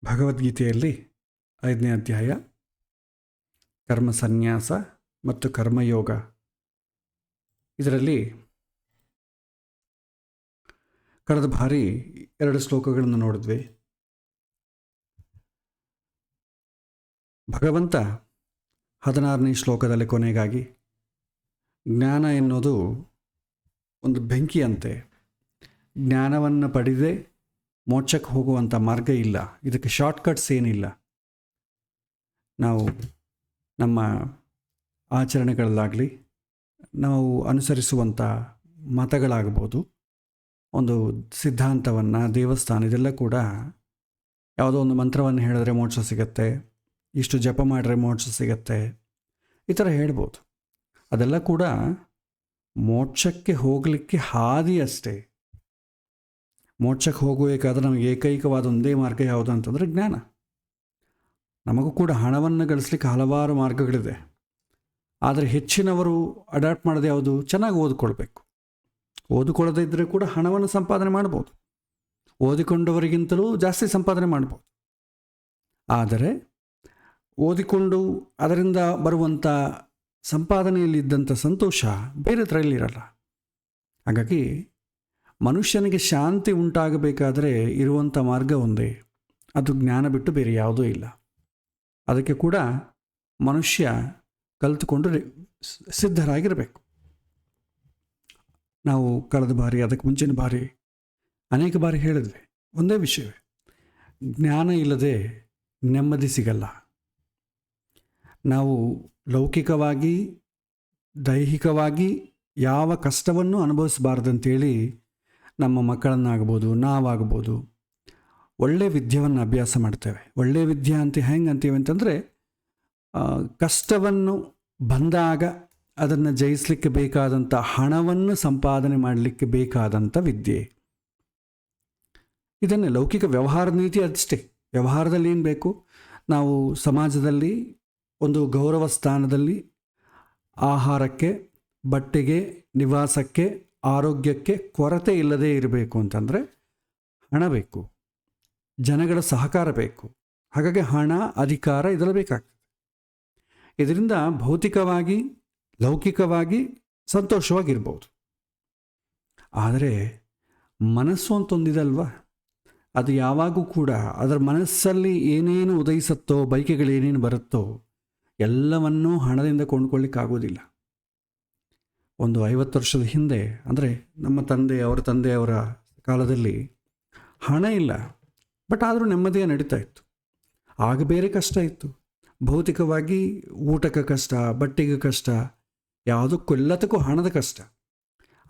ಭಗವದ್ಗೀತೆಯಲ್ಲಿ 5ನೇ ಅಧ್ಯಾಯ ಕರ್ಮ ಸನ್ಯಾಸ ಮತ್ತು ಕರ್ಮಯೋಗ. ಇದರಲ್ಲಿ ಕಳೆದ ಬಾರಿ 2 ಶ್ಲೋಕಗಳನ್ನು ನೋಡಿದ್ವಿ. ಭಗವಂತ 16ನೇ ಶ್ಲೋಕದಲ್ಲಿ ಕೊನೆಗಾಗಿ ಜ್ಞಾನ ಎನ್ನುವುದು ಒಂದು ಬೆಂಕಿಯಂತೆ, ಜ್ಞಾನವನ್ನು ಪಡೆದೇ ಮೋಕ್ಷಕ್ಕೆ ಹೋಗುವಂಥ ಮಾರ್ಗ ಇಲ್ಲ, ಇದಕ್ಕೆ ಶಾರ್ಟ್ಕಟ್ಸ್ ಏನಿಲ್ಲ. ನಾವು ನಮ್ಮ ಆಚರಣೆಗಳಲ್ಲಾಗಲಿ, ನಾವು ಅನುಸರಿಸುವಂಥ ಮತಗಳಾಗ್ಬೋದು, ಒಂದು ಸಿದ್ಧಾಂತವನ್ನು, ದೇವಸ್ಥಾನ, ಇದೆಲ್ಲ ಕೂಡ ಯಾವುದೋ ಒಂದು ಮಂತ್ರವನ್ನು ಹೇಳಿದ್ರೆ ಮೋಕ್ಷ ಸಿಗತ್ತೆ, ಇಷ್ಟು ಜಪ ಮಾಡಿದ್ರೆ ಮೋಕ್ಷ ಸಿಗತ್ತೆ, ಈ ಥರ ಹೇಳ್ಬೋದು. ಅದೆಲ್ಲ ಕೂಡ ಮೋಕ್ಷಕ್ಕೆ ಹೋಗಲಿಕ್ಕೆ ಹಾದಿ ಅಷ್ಟೇ. ಮೋಕ್ಷಕ್ಕೆ ಹೋಗಬೇಕಾದ್ರೆ ನಮಗೆ ಏಕೈಕವಾದ ಒಂದೇ ಮಾರ್ಗ ಯಾವುದು ಅಂತಂದರೆ ಜ್ಞಾನ. ನಮಗೂ ಕೂಡ ಹಣವನ್ನು ಗಳಿಸ್ಲಿಕ್ಕೆ ಹಲವಾರು ಮಾರ್ಗಗಳಿದೆ. ಆದರೆ ಹೆಚ್ಚಿನವರು ಅಡಾಪ್ಟ್ ಮಾಡೋದು ಯಾವುದು? ಚೆನ್ನಾಗಿ ಓದಿಕೊಳ್ಬೇಕು. ಓದಿಕೊಳ್ಳದೇ ಇದ್ದರೆ ಕೂಡ ಹಣವನ್ನು ಸಂಪಾದನೆ ಮಾಡ್ಬೋದು, ಓದಿಕೊಂಡವರಿಗಿಂತಲೂ ಜಾಸ್ತಿ ಸಂಪಾದನೆ ಮಾಡ್ಬೋದು. ಆದರೆ ಓದಿಕೊಂಡು ಅದರಿಂದ ಬರುವಂಥ ಸಂಪಾದನೆಯಲ್ಲಿದ್ದಂಥ ಸಂತೋಷ ಬೇರೆದ್ರಲ್ಲಿರಲ್ಲ. ಹಾಗಾಗಿ ಮನುಷ್ಯನಿಗೆ ಶಾಂತಿ ಉಂಟಾಗಬೇಕಾದರೆ ಇರುವಂಥ ಮಾರ್ಗ ಒಂದೇ, ಅದು ಜ್ಞಾನ ಬಿಟ್ಟು ಬೇರೆ ಯಾವುದೂ ಇಲ್ಲ. ಅದಕ್ಕೆ ಕೂಡ ಮನುಷ್ಯ ಕಲಿತುಕೊಂಡು ಸಿದ್ಧರಾಗಿರಬೇಕು. ನಾವು ಕಳೆದ ಬಾರಿ, ಅದಕ್ಕೆ ಮುಂಚಿನ ಬಾರಿ ಅನೇಕ ಬಾರಿ ಹೇಳಿದ್ವಿ, ಒಂದೇ ವಿಷಯವೇ, ಜ್ಞಾನ ಇಲ್ಲದೆ ನೆಮ್ಮದಿ ಸಿಗಲ್ಲ. ನಾವು ಲೌಕಿಕವಾಗಿ, ದೈಹಿಕವಾಗಿ ಯಾವ ಕಷ್ಟವನ್ನು ಅನುಭವಿಸಬಾರ್ದಂತೇಳಿ ನಮ್ಮ ಮಕ್ಕಳನ್ನಾಗ್ಬೋದು, ನಾವಾಗ್ಬೋದು, ಒಳ್ಳೆಯ ವಿದ್ಯೆಯನ್ನು ಅಭ್ಯಾಸ ಮಾಡ್ತೇವೆ. ಒಳ್ಳೆಯ ವಿದ್ಯೆ ಅಂತ ಹೆಂಗೆ ಅಂತೀವಿ ಅಂತಂದರೆ, ಕಷ್ಟವನ್ನು ಬಂದಾಗ ಅದನ್ನು ಜಯಿಸಲಿಕ್ಕೆ ಬೇಕಾದಂಥ ಹಣವನ್ನು ಸಂಪಾದನೆ ಮಾಡಲಿಕ್ಕೆ ಬೇಕಾದಂಥ ವಿದ್ಯೆ. ಇದನ್ನೇ ಲೌಕಿಕ ವ್ಯವಹಾರದ ನೀತಿ ಅಷ್ಟೇ. ವ್ಯವಹಾರದಲ್ಲಿ ಏನು ಬೇಕು? ನಾವು ಸಮಾಜದಲ್ಲಿ ಒಂದು ಗೌರವ ಸ್ಥಾನದಲ್ಲಿ ಆಹಾರಕ್ಕೆ, ಬಟ್ಟೆಗೆ, ನಿವಾಸಕ್ಕೆ, ಆರೋಗ್ಯಕ್ಕೆ ಕೊರತೆ ಇಲ್ಲದೇ ಇರಬೇಕು ಅಂತಂದರೆ ಹಣ ಬೇಕು, ಜನಗಳ ಸಹಕಾರ ಬೇಕು. ಹಾಗಾಗಿ ಹಣ, ಅಧಿಕಾರ ಇದೆಲ್ಲ ಬೇಕಾಗ್ತದೆ. ಇದರಿಂದ ಭೌತಿಕವಾಗಿ, ಲೌಕಿಕವಾಗಿ ಸಂತೋಷವಾಗಿರ್ಬೋದು. ಆದರೆ ಮನಸ್ಸು ಅಂತೊಂದಿದಲ್ವ, ಅದು ಯಾವಾಗೂ ಕೂಡ ಅದರ ಮನಸ್ಸಲ್ಲಿ ಏನೇನು ಉದಯಿಸುತ್ತೋ, ಬಯಕೆಗಳೇನೇನು ಬರುತ್ತೋ ಎಲ್ಲವನ್ನೂ ಹಣದಿಂದ ಕೊಂಡ್ಕೊಳ್ಳಿಕ್ಕಾಗೋದಿಲ್ಲ. ಒಂದು 50 ವರ್ಷದ ಹಿಂದೆ, ಅಂದರೆ ನಮ್ಮ ತಂದೆಯವರ ಕಾಲದಲ್ಲಿ ಹಣ ಇಲ್ಲ, ಬಟ್ ಆದರೂ ನೆಮ್ಮದಿಯ ನಡೀತಾ ಇತ್ತು. ಆಗ ಬೇರೆ ಕಷ್ಟ ಇತ್ತು. ಭೌತಿಕವಾಗಿ ಊಟಕ್ಕೆ ಕಷ್ಟ, ಬಟ್ಟೆಗೆ ಕಷ್ಟ, ಯಾವುದಕ್ಕೆಲ್ಲದಕ್ಕೂ ಹಣದ ಕಷ್ಟ.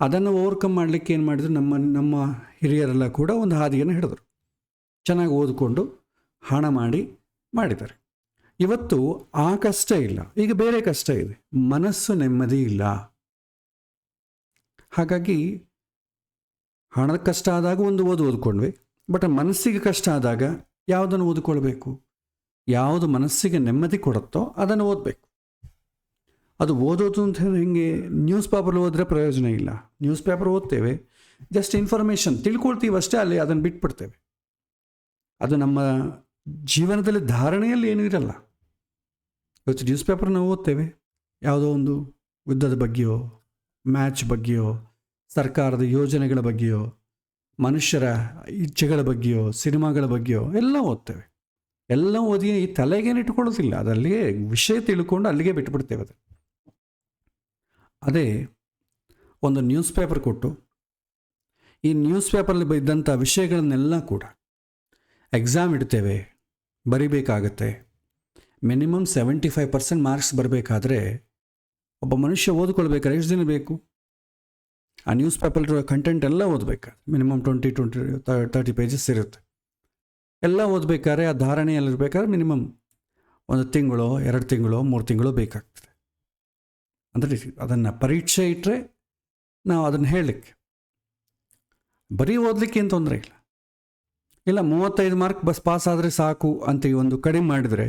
ಅದನ್ನು ಓವರ್ಕಮ್ ಮಾಡಲಿಕ್ಕೆ ಏನು ಮಾಡಿದ್ರು, ನಮ್ಮ ಹಿರಿಯರೆಲ್ಲ ಕೂಡ ಒಂದು ಹಾದಿಯನ್ನು ಹಿಡಿದ್ರು. ಚೆನ್ನಾಗಿ ಓದಿಕೊಂಡು ಹಣ ಮಾಡಿದ್ದಾರೆ. ಇವತ್ತು ಆ ಕಷ್ಟ ಇಲ್ಲ, ಈಗ ಬೇರೆ ಕಷ್ಟ ಇದೆ, ಮನಸ್ಸು ನೆಮ್ಮದಿ ಇಲ್ಲ. ಹಾಗಾಗಿ ಹಣದ ಕಷ್ಟ ಆದಾಗ ಒಂದು ಓದ್ಕೊಂಡ್ವಿ, ಬಟ್ ಮನಸ್ಸಿಗೆ ಕಷ್ಟ ಆದಾಗ ಯಾವುದನ್ನು ಓದಿಕೊಳ್ಬೇಕು? ಯಾವುದು ಮನಸ್ಸಿಗೆ ನೆಮ್ಮದಿ ಕೊಡುತ್ತೋ ಅದನ್ನು ಓದಬೇಕು. ಅದು ಓದೋದು ಅಂತ ಹೇಗೆ? ನ್ಯೂಸ್ ಪೇಪರ್ ಓದಿದ್ರೆ ಪ್ರಯೋಜನ ಇಲ್ಲ. ನ್ಯೂಸ್ ಪೇಪರ್ ಓದ್ತೇವೆ, ಜಸ್ಟ್ ಇನ್ಫಾರ್ಮೇಷನ್ ತಿಳ್ಕೊಳ್ತೀವಿ ಅಷ್ಟೇ, ಅಲ್ಲಿ ಅದನ್ನು ಬಿಟ್ಬಿಡ್ತೇವೆ. ಅದು ನಮ್ಮ ಜೀವನದಲ್ಲಿ ಧಾರಣೆಯಲ್ಲಿ ಏನೂ ಇರಲ್ಲ. ಇವತ್ತು ನ್ಯೂಸ್ ಪೇಪರ್ ನಾವು ಓದ್ತೇವೆ, ಯಾವುದೋ ಒಂದು ಯುದ್ಧದ ಬಗ್ಗೆಯೋ, ಮ್ಯಾಚ್ ಬಗ್ಗೆಯೋ, ಸರ್ಕಾರದ ಯೋಜನೆಗಳ ಬಗ್ಗೆಯೋ, ಮನುಷ್ಯರ ಇಚ್ಛೆಗಳ ಬಗ್ಗೆಯೋ, ಸಿನಿಮಾಗಳ ಬಗ್ಗೆಯೋ ಎಲ್ಲ ಓದ್ತೇವೆ. ಎಲ್ಲ ಓದಿ ಈ ತಲೆಗೇನು ಇಟ್ಕೊಳ್ಳೋದಿಲ್ಲ, ಅದಲ್ಲಿಗೆ ವಿಷಯ ತಿಳ್ಕೊಂಡು ಅಲ್ಲಿಗೆ ಬಿಟ್ಬಿಡ್ತೇವೆ. ಅದೇ ಒಂದು ನ್ಯೂಸ್ ಪೇಪರ್ ಕೊಟ್ಟು, ಈ ನ್ಯೂಸ್ ಪೇಪರಲ್ಲಿ ಇದ್ದಂಥ ವಿಷಯಗಳನ್ನೆಲ್ಲ ಕೂಡ ಎಕ್ಸಾಮ್ ಇಡ್ತೇವೆ, ಬರಿಬೇಕಾಗತ್ತೆ. ಮಿನಿಮಮ್ 75% ಮಾರ್ಕ್ಸ್ ಬರಬೇಕಾದ್ರೆ ಒಬ್ಬ ಮನುಷ್ಯ ಓದ್ಕೊಳ್ಬೇಕಾದ್ರೆ ಎಷ್ಟು ದಿನ ಬೇಕು? ಆ ನ್ಯೂಸ್ ಪೇಪರ್ ಕಂಟೆಂಟ್ ಎಲ್ಲ ಓದಬೇಕಾದ್ರೆ ಮಿನಿಮಮ್ 20-30 ಪೇಜಸ್ ಇರುತ್ತೆ. ಎಲ್ಲ ಓದಬೇಕಾದ್ರೆ, ಆ ಧಾರಣೆಯಲ್ಲಿರ್ಬೇಕಾದ್ರೆ ಮಿನಿಮಮ್ 1 ತಿಂಗಳೋ, 2 ತಿಂಗಳೋ, 3 ತಿಂಗಳೋ ಬೇಕಾಗ್ತದೆ. ಅಂದರೆ ಅದನ್ನು ಪರೀಕ್ಷೆ ಇಟ್ಟರೆ ನಾವು ಅದನ್ನು ಹೇಳಲಿಕ್ಕೆ, ಬರೀ ಓದಲಿಕ್ಕೆ ಏನು ತೊಂದರೆ ಇಲ್ಲ. ಇಲ್ಲ 35 ಮಾರ್ಕ್ ಪಾಸ್ ಆದರೆ ಸಾಕು ಅಂತ ಒಂದು ಕಡಿಮೆ ಮಾಡಿದರೆ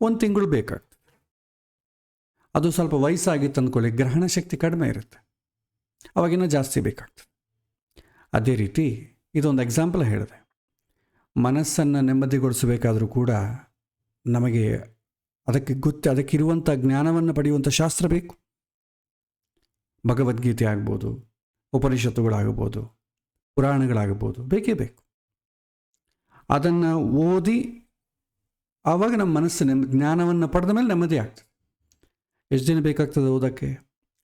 1 ತಿಂಗಳು ಬೇಕಾಗ್ತದೆ. ಅದು ಸ್ವಲ್ಪ ವಯಸ್ಸಾಗಿತ್ತು ಅಂದ್ಕೊಳ್ಳಿ, ಗ್ರಹಣ ಶಕ್ತಿ ಕಡಿಮೆ ಇರುತ್ತೆ, ಅವಾಗಿನ್ನೂ ಜಾಸ್ತಿ ಬೇಕಾಗ್ತದೆ. ಅದೇ ರೀತಿ ಇದೊಂದು ಎಕ್ಸಾಂಪಲ್ ಹೇಳಿದೆ. ಮನಸ್ಸನ್ನು ನೆಮ್ಮದಿಗೊಳಿಸಬೇಕಾದರೂ ಕೂಡ ನಮಗೆ ಅದಕ್ಕಿರುವಂಥ ಜ್ಞಾನವನ್ನು ಪಡೆಯುವಂಥ ಶಾಸ್ತ್ರ ಬೇಕು. ಭಗವದ್ಗೀತೆ ಆಗ್ಬೋದು, ಉಪನಿಷತ್ತುಗಳಾಗ್ಬೋದು, ಪುರಾಣಗಳಾಗ್ಬೋದು, ಬೇಕೇ ಬೇಕು. ಅದನ್ನು ಓದಿ ಆವಾಗ ನಮ್ಮ ಮನಸ್ಸು ಜ್ಞಾನವನ್ನು ಪಡೆದ ಮೇಲೆ ನೆಮ್ಮದಿ ಆಗ್ತದೆ. ಎಷ್ಟು ದಿನ ಬೇಕಾಗ್ತದೆ ಓದೋಕ್ಕೆ?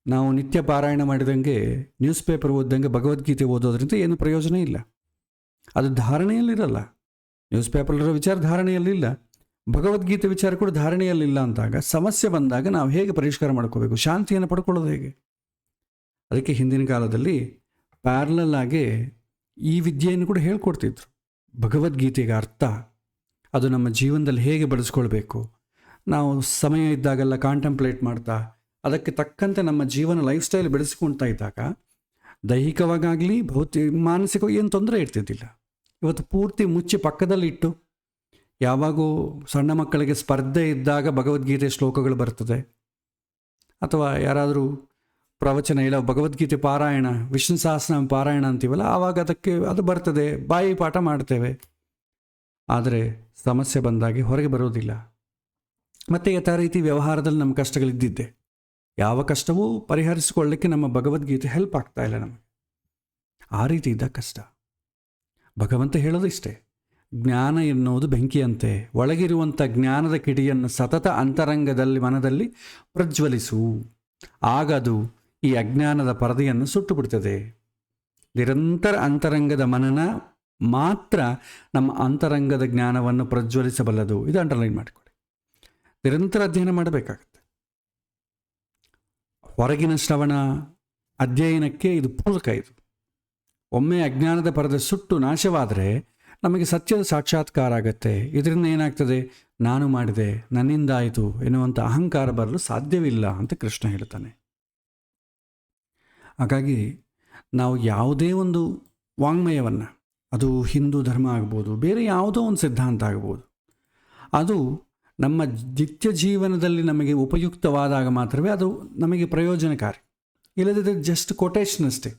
ನಾವು ನಿತ್ಯ ಪಾರಾಯಣ ಮಾಡಿದಂಗೆ, ನ್ಯೂಸ್ ಪೇಪರ್ ಓದಿದಂಗೆ ಭಗವದ್ಗೀತೆ ಓದೋದ್ರಿಂದ ಏನು ಪ್ರಯೋಜನ ಇಲ್ಲ. ಅದು ಧಾರಣೆಯಲ್ಲಿರಲ್ಲ. ನ್ಯೂಸ್ ಪೇಪರ್ಲಿರೋ ವಿಚಾರ ಧಾರಣೆಯಲ್ಲಿಲ್ಲ, ಭಗವದ್ಗೀತೆ ವಿಚಾರ ಕೂಡ ಧಾರಣೆಯಲ್ಲಿಲ್ಲ ಅಂತಾಗ ಸಮಸ್ಯೆ ಬಂದಾಗ ನಾವು ಹೇಗೆ ಪರಿಷ್ಕಾರ ಮಾಡ್ಕೋಬೇಕು, ಶಾಂತಿಯನ್ನು ಪಡ್ಕೊಳ್ಳೋದು ಹೇಗೆ? ಅದಕ್ಕೆ ಹಿಂದಿನ ಕಾಲದಲ್ಲಿ ಪ್ಯಾರಲಲ್ ಆಗಿ ಈ ವಿದ್ಯೆಯನ್ನು ಕೂಡ ಹೇಳ್ಕೊಡ್ತಿದ್ರು. ಭಗವದ್ಗೀತೆಗೆ ಅರ್ಥ, ಅದು ನಮ್ಮ ಜೀವನದಲ್ಲಿ ಹೇಗೆ ಬಳಸ್ಕೊಳ್ಬೇಕು, ನಾವು ಸಮಯ ಇದ್ದಾಗೆಲ್ಲ ಕಾಂಟೆಂಪ್ಲೇಟ್ ಮಾಡ್ತಾ ಅದಕ್ಕೆ ತಕ್ಕಂತೆ ನಮ್ಮ ಜೀವನ ಲೈಫ್ ಸ್ಟೈಲ್ ಬೆಳೆಸ್ಕೊಳ್ತಾ ಇದ್ದಾಗ ದೈಹಿಕವಾಗಲಿ ಮಾನಸಿಕವಾಗಿ ಏನು ತೊಂದರೆ ಇರ್ತಿದ್ದಿಲ್ಲ. ಇವತ್ತು ಪೂರ್ತಿ ಮುಚ್ಚಿ ಪಕ್ಕದಲ್ಲಿಟ್ಟು ಯಾವಾಗೂ ಸಣ್ಣ ಮಕ್ಕಳಿಗೆ ಸ್ಪರ್ಧೆ ಇದ್ದಾಗ ಭಗವದ್ಗೀತೆ ಶ್ಲೋಕಗಳು ಬರ್ತದೆ, ಅಥವಾ ಯಾರಾದರೂ ಪ್ರವಚನ ಇಲ್ಲ ಭಗವದ್ಗೀತೆ ಪಾರಾಯಣ, ವಿಷ್ಣು ಸಹಸ್ರನಾಮ ಪಾರಾಯಣ ಅಂತೀವಲ್ಲ, ಆವಾಗ ಅದು ಬರ್ತದೆ, ಬಾಯಿ ಪಾಠ ಮಾಡ್ತೇವೆ. ಆದರೆ ಸಮಸ್ಯೆ ಬಂದಾಗೆ ಹೊರಗೆ ಬರೋದಿಲ್ಲ. ಮತ್ತು ಯಥಾ ರೀತಿ ವ್ಯವಹಾರದಲ್ಲಿ ನಮ್ಮ ಕಷ್ಟಗಳಿದ್ದಿದ್ದೆ, ಯಾವ ಕಷ್ಟವೂ ಪರಿಹರಿಸಿಕೊಳ್ಳಲಿಕ್ಕೆ ನಮ್ಮ ಭಗವದ್ಗೀತೆ ಹೆಲ್ಪ್ ಆಗ್ತಾ ಇಲ್ಲ ನಮಗೆ. ಆ ರೀತಿ ಇದ್ದ ಕಷ್ಟ. ಭಗವಂತ ಹೇಳೋದು ಇಷ್ಟೇ, ಜ್ಞಾನ ಎನ್ನುವುದು ಬೆಂಕಿಯಂತೆ, ಒಳಗಿರುವಂಥ ಜ್ಞಾನದ ಕಿಡಿಯನ್ನು ಸತತ ಅಂತರಂಗದಲ್ಲಿ ಮನದಲ್ಲಿ ಪ್ರಜ್ವಲಿಸು, ಆಗದು ಈ ಅಜ್ಞಾನದ ಪರದೆಯನ್ನು ಸುಟ್ಟು ಬಿಡ್ತದೆ. ನಿರಂತರ ಅಂತರಂಗದ ಮನನ ಮಾತ್ರ ನಮ್ಮ ಅಂತರಂಗದ ಜ್ಞಾನವನ್ನು ಪ್ರಜ್ವಲಿಸಬಲ್ಲದು. ಇದು ಅಂಡರ್ಲೈನ್ ಮಾಡಿಕೊಳ್ಳಿ. ನಿರಂತರ ಅಧ್ಯಯನ ಮಾಡಬೇಕಾಗತ್ತೆ. ಹೊರಗಿನ ಶ್ರವಣ ಅಧ್ಯಯನಕ್ಕೆ ಇದು ಪೂರಕ. ಇದು ಒಮ್ಮೆ ಅಜ್ಞಾನದ ಪರದೆ ಸುಟ್ಟು ನಾಶವಾದರೆ ನಮಗೆ ಸತ್ಯದ ಸಾಕ್ಷಾತ್ಕಾರ ಆಗತ್ತೆ. ಇದರಿಂದ ಏನಾಗ್ತದೆ? ನಾನು ಮಾಡಿದೆ, ನನ್ನಿಂದ ಆಯಿತು ಎನ್ನುವಂಥ ಅಹಂಕಾರ ಬರಲು ಸಾಧ್ಯವಿಲ್ಲ ಅಂತ ಕೃಷ್ಣ ಹೇಳ್ತಾನೆ. ಹಾಗಾಗಿ ನಾವು ಯಾವುದೇ ಒಂದು ವಾಂಗ್ಮಯವನ್ನು, ಅದು ಹಿಂದೂ ಧರ್ಮ ಆಗ್ಬೋದು, ಬೇರೆ ಯಾವುದೋ ಒಂದು ಸಿದ್ಧಾಂತ ಆಗ್ಬೋದು, ಅದು ನಮ್ಮ ನಿತ್ಯ ಜೀವನದಲ್ಲಿ ನಮಗೆ ಉಪಯುಕ್ತವಾದಾಗ ಮಾತ್ರವೇ ಅದು ನಮಗೆ ಪ್ರಯೋಜನಕಾರಿ. ಇಲ್ಲದಿದ್ದರೆ ಜಸ್ಟ್ ಕೊಟೇಶನ್ ಅಷ್ಟೇ,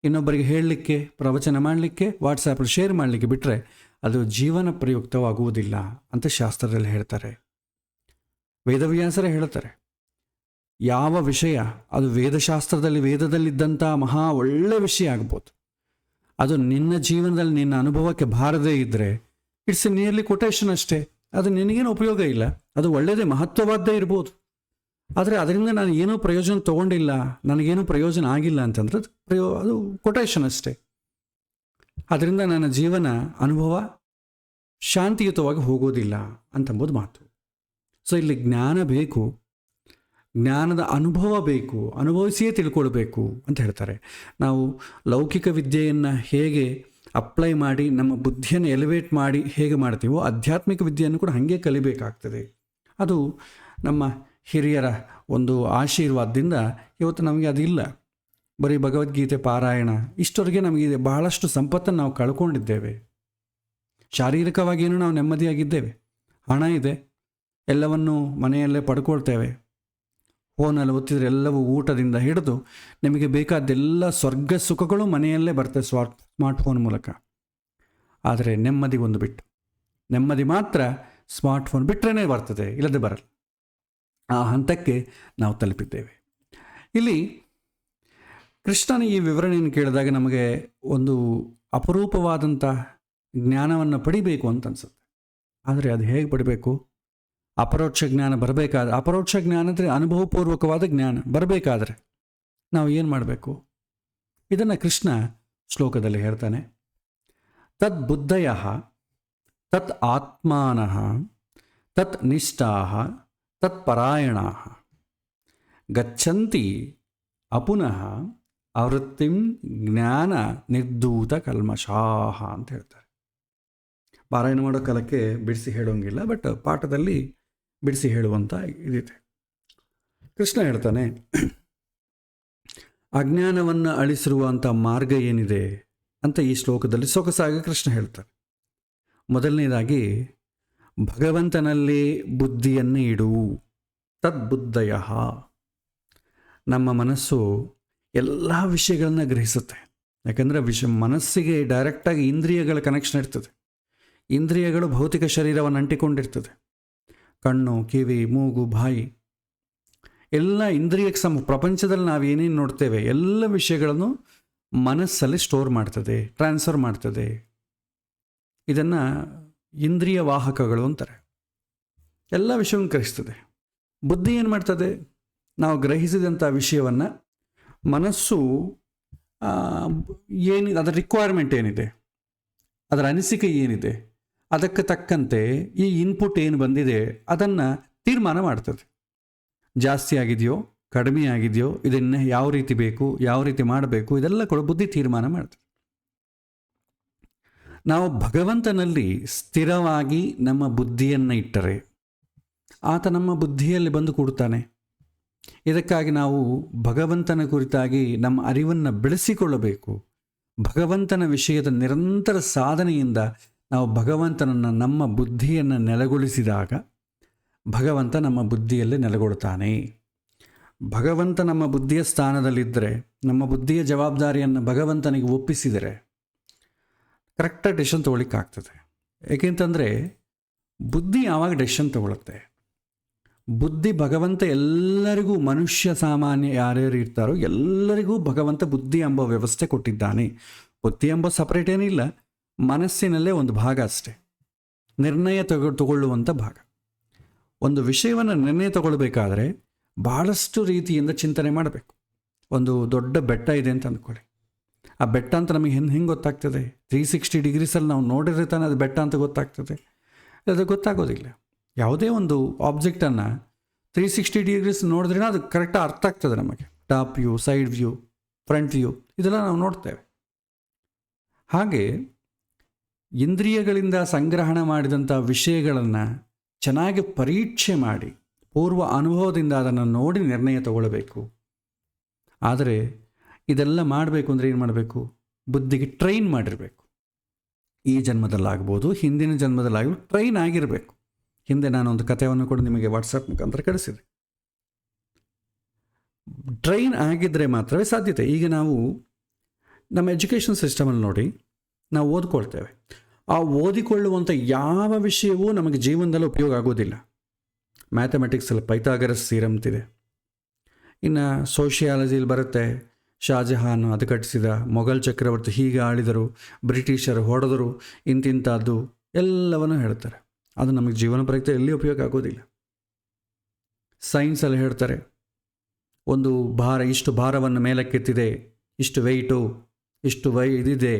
ಇನ್ನೊಬ್ಬರಿಗೆ ಹೇಳಲಿಕ್ಕೆ, ಪ್ರವಚನ ಮಾಡಲಿಕ್ಕೆ, ವಾಟ್ಸಾಪಲ್ಲಿ ಶೇರ್ ಮಾಡಲಿಕ್ಕೆ ಬಿಟ್ಟರೆ ಅದು ಜೀವನ ಪ್ರಯುಕ್ತವಾಗುವುದಿಲ್ಲ ಅಂತ ಶಾಸ್ತ್ರದಲ್ಲಿ ಹೇಳ್ತಾರೆ. ವೇದವ್ಯಾಸರೇ ಹೇಳ್ತಾರೆ, ಯಾವ ವಿಷಯ ಅದು ವೇದದಲ್ಲಿದ್ದಂಥ ಮಹಾ ಒಳ್ಳೆ ವಿಷಯ ಆಗ್ಬೋದು, ಅದು ನಿನ್ನ ಜೀವನದಲ್ಲಿ ನಿನ್ನ ಅನುಭವಕ್ಕೆ ಬಾರದೇ ಇದ್ದರೆ ಇಟ್ಸ್ ನಿಯರ್ಲಿ ಕೊಟೇಶನ್ ಅಷ್ಟೇ, ಅದು ನಿನಗೇನು ಉಪಯೋಗ ಇಲ್ಲ. ಅದು ಒಳ್ಳೆಯದೇ, ಮಹತ್ವವಾದ್ದೇ ಇರ್ಬೋದು, ಆದರೆ ಅದರಿಂದ ನಾನು ಏನೂ ಪ್ರಯೋಜನ ತೊಗೊಂಡಿಲ್ಲ, ನನಗೇನೂ ಪ್ರಯೋಜನ ಆಗಿಲ್ಲ ಅಂತಂದ್ರೆ ಅದು ಕೊಟೇಶನ್ ಅಷ್ಟೇ. ಅದರಿಂದ ನನ್ನ ಜೀವನ ಅನುಭವ ಶಾಂತಿಯುತವಾಗಿ ಹೋಗೋದಿಲ್ಲ ಅಂತಂಬುದು ಮಾತು. ಸೊ ಇಲ್ಲಿ ಜ್ಞಾನ ಬೇಕು, ಜ್ಞಾನದ ಅನುಭವ ಬೇಕು, ಅನುಭವಿಸಿಯೇ ತಿಳ್ಕೊಳ್ಬೇಕು ಅಂತ ಹೇಳ್ತಾರೆ. ನಾವು ಲೌಕಿಕ ವಿದ್ಯೆಯನ್ನು ಹೇಗೆ ಅಪ್ಲೈ ಮಾಡಿ ನಮ್ಮ ಬುದ್ಧಿಯನ್ನು ಎಲಿವೇಟ್ ಮಾಡಿ ಹೇಗೆ ಮಾಡ್ತೀವೋ, ಆಧ್ಯಾತ್ಮಿಕ ವಿದ್ಯೆಯನ್ನು ಕೂಡ ಹಾಗೆ ಕಲಿಬೇಕಾಗ್ತದೆ. ಅದು ನಮ್ಮ ಹಿರಿಯರ ಒಂದು ಆಶೀರ್ವಾದದಿಂದ ಇವತ್ತು ನಮಗೆ ಅದಿಲ್ಲ. ಬರೀ ಭಗವದ್ಗೀತೆ ಪಾರಾಯಣ ಇಷ್ಟವರೆಗೆ ನಮಗೆ ಬಹಳಷ್ಟು ಸಂಪತ್ತನ್ನು ನಾವು ಕಳ್ಕೊಂಡಿದ್ದೇವೆ. ಶಾರೀರಿಕವಾಗಿಯೂ ನಾವು ನೆಮ್ಮದಿಯಾಗಿದ್ದೇವೆ, ಹಣ ಇದೆ, ಎಲ್ಲವನ್ನೂ ಮನೆಯಲ್ಲೇ ಪಡ್ಕೊಳ್ತೇವೆ. ಫೋನಲ್ಲಿ ಒತ್ತಿದರೆ ಎಲ್ಲವೂ ಊಟದಿಂದ ಹಿಡಿದು ನಿಮಗೆ ಬೇಕಾದ್ದೆಲ್ಲ ಸ್ವರ್ಗ ಸುಖಗಳು ಮನೆಯಲ್ಲೇ ಬರ್ತವೆ ಸ್ಮಾರ್ಟ್ಫೋನ್ ಮೂಲಕ. ಆದರೆ ನೆಮ್ಮದಿಗೊಂದು ಬಿಟ್ಟು, ನೆಮ್ಮದಿ ಮಾತ್ರ ಸ್ಮಾರ್ಟ್ಫೋನ್ ಬಿಟ್ಟರೆ ಬರ್ತದೆ, ಇಲ್ಲದೆ ಬರಲ್ಲ. ಆ ಹಂತಕ್ಕೆ ನಾವು ತಲುಪಿದ್ದೇವೆ. ಇಲ್ಲಿ ಕೃಷ್ಣನ ಈ ವಿವರಣೆಯನ್ನು ಕೇಳಿದಾಗ ನಮಗೆ ಒಂದು ಅಪರೂಪವಾದಂಥ ಜ್ಞಾನವನ್ನು ಪಡಿಬೇಕು ಅಂತ ಅನಿಸುತ್ತೆ. ಆದರೆ ಅದು ಹೇಗೆ ಪಡಿಬೇಕು? ಅಪರೋಕ್ಷ ಜ್ಞಾನ ಬರಬೇಕಾದ್ರೆ, ಅಪರೋಕ್ಷ ಜ್ಞಾನ ಅಂದರೆ ಅನುಭವಪೂರ್ವಕವಾದ ಜ್ಞಾನ ಬರಬೇಕಾದ್ರೆ ನಾವು ಏನು ಮಾಡಬೇಕು? ಇದನ್ನು ಕೃಷ್ಣ ಶ್ಲೋಕದಲ್ಲಿ ಹೇಳ್ತಾನೆ. ತದ್ ಬುದ್ಧಯ ತತ್ ಆತ್ಮಾನಃ ತತ್ ನಿಷ್ಠಾಃ ತತ್ಪರಾಯಣ ಗಚ್ಚಂತಿ ಅಪುನಃ ಆವೃತ್ತಿಂ ಜ್ಞಾನ ನಿರ್ಧೂತ ಕಲ್ಮಷಾಹ ಅಂತ ಹೇಳ್ತಾರೆ. ಪಾರಾಯಣ ಮಾಡೋ ಕಾಲಕ್ಕೆ ಬಿಡಿಸಿ ಹೇಳೋಂಗಿಲ್ಲ, ಬಟ್ ಪಾಠದಲ್ಲಿ ಬಿಡಿಸಿ ಹೇಳುವಂಥ ಇದಿದೆ. ಕೃಷ್ಣ ಹೇಳ್ತಾನೆ, ಅಜ್ಞಾನವನ್ನು ಅಳಿಸಿರುವಂಥ ಮಾರ್ಗ ಏನಿದೆ ಅಂತ ಈ ಶ್ಲೋಕದಲ್ಲಿ ಸೊಗಸಾಗಿ ಕೃಷ್ಣ ಹೇಳ್ತಾರೆ. ಮೊದಲನೇದಾಗಿ ಭಗವಂತನಲ್ಲಿ ಬುದ್ಧಿಯನ್ನು ಇಡು. ತದ್ಬುದ್ಧಯ. ನಮ್ಮ ಮನಸ್ಸು ಎಲ್ಲ ವಿಷಯಗಳನ್ನ ಗ್ರಹಿಸುತ್ತೆ. ಯಾಕಂದರೆ ಮನಸ್ಸಿಗೆ ಡೈರೆಕ್ಟಾಗಿ ಇಂದ್ರಿಯಗಳ ಕನೆಕ್ಷನ್ ಇರ್ತದೆ. ಇಂದ್ರಿಯಗಳು ಭೌತಿಕ ಶರೀರವನ್ನು ಅಂಟಿಕೊಂಡಿರ್ತದೆ. ಕಣ್ಣು, ಕಿವಿ, ಮೂಗು, ಬಾಯಿ ಎಲ್ಲ ಇಂದ್ರಿಯಕ್ಕೆ ಪ್ರಪಂಚದಲ್ಲಿ ನಾವು ಏನೇನು ನೋಡ್ತೇವೆ ಎಲ್ಲ ವಿಷಯಗಳನ್ನು ಮನಸ್ಸಲ್ಲಿ ಸ್ಟೋರ್ ಮಾಡ್ತದೆ, ಟ್ರಾನ್ಸ್ಫರ್ ಮಾಡ್ತದೆ. ಇದನ್ನು ಇಂದ್ರಿಯ ವಾಹಕಗಳು ಅಂತಾರೆ. ಎಲ್ಲ ವಿಷಯವನ್ನು ಗ್ರಹಿಸ್ತದೆ. ಬುದ್ಧಿ ಏನು ಮಾಡ್ತದೆ? ನಾವು ಗ್ರಹಿಸಿದಂಥ ವಿಷಯವನ್ನು ಮನಸ್ಸು ಏನಿದೆ, ಅದರ ರಿಕ್ವೈರ್ಮೆಂಟ್ ಏನಿದೆ, ಅದರ ಅನಿಸಿಕೆ ಏನಿದೆ, ಅದಕ್ಕೆ ತಕ್ಕಂತೆ ಈ ಇನ್ಪುಟ್ ಏನು ಬಂದಿದೆ ಅದನ್ನು ತೀರ್ಮಾನ ಮಾಡ್ತದೆ. ಜಾಸ್ತಿ ಆಗಿದೆಯೋ, ಕಡಿಮೆ ಆಗಿದೆಯೋ, ಇದನ್ನು ಯಾವ ರೀತಿ ಬೇಕು, ಯಾವ ರೀತಿ ಮಾಡಬೇಕು, ಇದೆಲ್ಲ ಕೂಡ ಬುದ್ಧಿ ತೀರ್ಮಾನ ಮಾಡ್ತದೆ. ನಾವು ಭಗವಂತನಲ್ಲಿ ಸ್ಥಿರವಾಗಿ ನಮ್ಮ ಬುದ್ಧಿಯನ್ನು ಇಟ್ಟರೆ ಆತ ನಮ್ಮ ಬುದ್ಧಿಯಲ್ಲಿ ಬಂದು ಕೂಡುತ್ತಾನೆ. ಇದಕ್ಕಾಗಿ ನಾವು ಭಗವಂತನ ಕುರಿತಾಗಿ ನಮ್ಮ ಅರಿವನ್ನು ಬೆಳೆಸಿಕೊಳ್ಳಬೇಕು. ಭಗವಂತನ ವಿಷಯದ ನಿರಂತರ ಸಾಧನೆಯಿಂದ ನಾವು ಭಗವಂತನನ್ನು, ನಮ್ಮ ಬುದ್ಧಿಯನ್ನು ನೆಲೆಗೊಳಿಸಿದಾಗ ಭಗವಂತ ನಮ್ಮ ಬುದ್ಧಿಯಲ್ಲೇ ನೆಲೆಗೊಳ್ತಾನೆ. ಭಗವಂತ ನಮ್ಮ ಬುದ್ಧಿಯ ಸ್ಥಾನದಲ್ಲಿದ್ದರೆ, ನಮ್ಮ ಬುದ್ಧಿಯ ಜವಾಬ್ದಾರಿಯನ್ನು ಭಗವಂತನಿಗೆ ಒಪ್ಪಿಸಿದರೆ ಕರೆಕ್ಟಾಗಿ ಡೆಸಿಷನ್ ತೊಗೊಳಿಕ್ಕಾಗ್ತದೆ. ಏಕೆಂತಂದರೆ ಬುದ್ಧಿ ಯಾವಾಗ ಡೆಸಿಷನ್ ತೊಗೊಳುತ್ತೆ? ಬುದ್ಧಿ ಭಗವಂತ ಎಲ್ಲರಿಗೂ, ಮನುಷ್ಯ ಸಾಮಾನ್ಯ ಯಾರ್ಯಾರು ಇರ್ತಾರೋ ಎಲ್ಲರಿಗೂ ಭಗವಂತ ಬುದ್ಧಿ ಎಂಬ ವ್ಯವಸ್ಥೆ ಕೊಟ್ಟಿದ್ದಾನೆ. ಬುದ್ಧಿ ಎಂಬ ಸಪ್ರೇಟ್ ಏನಿಲ್ಲ, ಮನಸ್ಸಿನಲ್ಲೇ ಒಂದು ಭಾಗ ಅಷ್ಟೇ, ನಿರ್ಣಯ ತಗೊಳ್ಳುವಂಥ ಭಾಗ. ಒಂದು ವಿಷಯವನ್ನು ನಿರ್ಣಯ ತಗೊಳ್ಬೇಕಾದ್ರೆ ಭಾಳಷ್ಟು ರೀತಿಯಿಂದ ಚಿಂತನೆ ಮಾಡಬೇಕು. ಒಂದು ದೊಡ್ಡ ಬೆಟ್ಟ ಇದೆ ಅಂತ ಅಂದ್ಕೊಳ್ಳಿ. ಆ ಬೆಟ್ಟ ಅಂತ ನಮಗೆ ಹೆಂಗೆ ಗೊತ್ತಾಗ್ತದೆ? 360 ಡಿಗ್ರೀಸಲ್ಲಿ ನಾವು ನೋಡಿದ್ರೆ ತಾನೆ ಅದು ಬೆಟ್ಟ ಅಂತ ಗೊತ್ತಾಗ್ತದೆ. ಅದು ಗೊತ್ತಾಗೋದಿಲ್ಲ. ಯಾವುದೇ ಒಂದು ಆಬ್ಜೆಕ್ಟನ್ನು 360 ಡಿಗ್ರೀಸ್ ನೋಡಿದ್ರೆ ಅದು ಕರೆಕ್ಟಾಗಿ ಅರ್ಥ ಆಗ್ತದೆ ನಮಗೆ. Top view, side view, front view ಇದೆಲ್ಲ ನಾವು ನೋಡ್ತೇವೆ. ಹಾಗೆ ಇಂದ್ರಿಯಗಳಿಂದ ಸಂಗ್ರಹಣ ಮಾಡಿದಂಥ ವಿಷಯಗಳನ್ನು ಚೆನ್ನಾಗಿ ಪರೀಕ್ಷೆ ಮಾಡಿ ಪೂರ್ವ ಅನುಭವದಿಂದ ಅದನ್ನು ನೋಡಿ ನಿರ್ಣಯ ತಗೊಳ್ಬೇಕು. ಆದರೆ ಇದೆಲ್ಲ ಮಾಡಬೇಕು ಅಂದರೆ ಏನು ಮಾಡಬೇಕು? ಬುದ್ಧಿಗೆ ಟ್ರೈನ್ ಮಾಡಿರಬೇಕು. ಈ ಜನ್ಮದಲ್ಲಾಗ್ಬೋದು, ಹಿಂದಿನ ಜನ್ಮದಲ್ಲಾಗ್ಬೋದು, ಟ್ರೈನ್ ಆಗಿರಬೇಕು. ಹಿಂದೆ ನಾನೊಂದು ಕಥೆಯನ್ನು ಕೂಡ ನಿಮಗೆ ವಾಟ್ಸಪ್ ಮುಖಾಂತರ ಕಳಿಸಿದೆ. ಟ್ರೈನ್ ಆಗಿದ್ದರೆ ಮಾತ್ರವೇ ಸಾಧ್ಯತೆ. ಈಗ ನಾವು ನಮ್ಮ ಎಜುಕೇಷನ್ ಸಿಸ್ಟಮಲ್ಲಿ ನೋಡಿ, ನಾವು ಓದ್ಕೊಳ್ತೇವೆ. ಆ ಓದಿಕೊಳ್ಳುವಂಥ ಯಾವ ವಿಷಯವೂ ನಮಗೆ ಜೀವನದಲ್ಲಿ ಉಪಯೋಗ ಆಗೋದಿಲ್ಲ. ಮ್ಯಾಥಮೆಟಿಕ್ಸಲ್ಲಿ ಪೈಥಾಗರಸ್ ಥಿಯರಮ್ ಇದೆ. ಇನ್ನು ಸೋಷಿಯಾಲಜಿಯಲ್ಲಿ ಬರುತ್ತೆ, ಶಾಜಹಾನ್ ಅದು ಕಟ್ಟಿಸಿದ, ಮೊಘಲ್ ಚಕ್ರವರ್ತಿ ಹೀಗೆ ಆಳಿದರು, ಬ್ರಿಟಿಷರು ಹೊಡೆದರು, ಇಂತಿಂಥದ್ದು ಎಲ್ಲವನ್ನು ಹೇಳ್ತಾರೆ. ಅದು ನಮಗೆ ಜೀವನ ಪರೀಕ್ಷೆ ಎಲ್ಲಿ ಉಪಯೋಗ ಆಗೋದಿಲ್ಲ. ಸೈನ್ಸಲ್ಲಿ ಹೇಳ್ತಾರೆ, ಒಂದು ಭಾರ, ಇಷ್ಟು ಭಾರವನ್ನು ಮೇಲಕ್ಕೆತ್ತಿದೆ, ಇಷ್ಟು ವೆಯ್ಟು, ಇಷ್ಟು ಇದಿದೆ,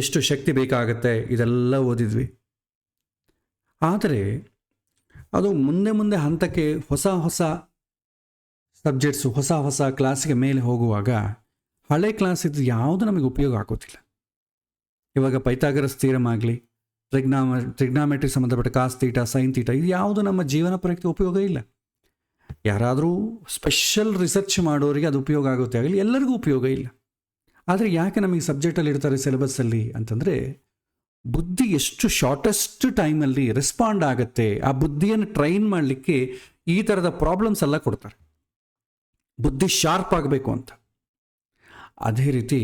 ಎಷ್ಟು ಶಕ್ತಿ ಬೇಕಾಗತ್ತೆ, ಇದೆಲ್ಲ ಓದಿದ್ವಿ. ಆದರೆ ಅದು ಮುಂದೆ ಮುಂದೆ ಹಂತಕ್ಕೆ ಹೊಸ ಹೊಸ ಸಬ್ಜೆಕ್ಟ್ಸು, ಹೊಸ ಹೊಸ ಕ್ಲಾಸಿಗೆ ಮೇಲೆ ಹೋಗುವಾಗ ಹಳೆ ಕ್ಲಾಸ್ ಇದ್ದು ಯಾವುದು ನಮಗೆ ಉಪಯೋಗ ಆಗೋದಿಲ್ಲ. ಇವಾಗ ಪೈಥಾಗರಸ್ ಥಿಯರಮ್ ಆಗಲಿ, ಟ್ರಿಗ್ನಾಮೆಟ್ರಿ ಸಂಬಂಧಪಟ್ಟ ಕಾಸ್ ತೀಟ, ಸೈನ್ ತೀಟ, ಇದು ಯಾವುದು ನಮ್ಮ ಜೀವನ ಪರೀಕ್ಷೆ ಉಪಯೋಗ ಇಲ್ಲ. ಯಾರಾದರೂ ಸ್ಪೆಷಲ್ ರಿಸರ್ಚ್ ಮಾಡೋರಿಗೆ ಅದು ಉಪಯೋಗ ಆಗುತ್ತೆ ಆಗಲಿ, ಎಲ್ಲರಿಗೂ ಉಪಯೋಗ ಇಲ್ಲ. ಆದರೆ ಯಾಕೆ ನಮಗೆ ಸಬ್ಜೆಕ್ಟಲ್ಲಿ ಇಡ್ತಾರೆ ಸಿಲೆಬಸ್ಸಲ್ಲಿ ಅಂತಂದರೆ, ಬುದ್ಧಿ ಎಷ್ಟು ಶಾರ್ಟೆಸ್ಟ್ ಟೈಮಲ್ಲಿ ರೆಸ್ಪಾಂಡ್ ಆಗುತ್ತೆ, ಆ ಬುದ್ಧಿಯನ್ನು ಟ್ರೈನ್ ಮಾಡಲಿಕ್ಕೆ ಈ ಥರದ ಪ್ರಾಬ್ಲಮ್ಸ್ ಎಲ್ಲ ಕೊಡ್ತಾರೆ. ಬುದ್ಧಿ ಶಾರ್ಪ್ ಆಗಬೇಕು ಅಂತ. ಅದೇ ರೀತಿ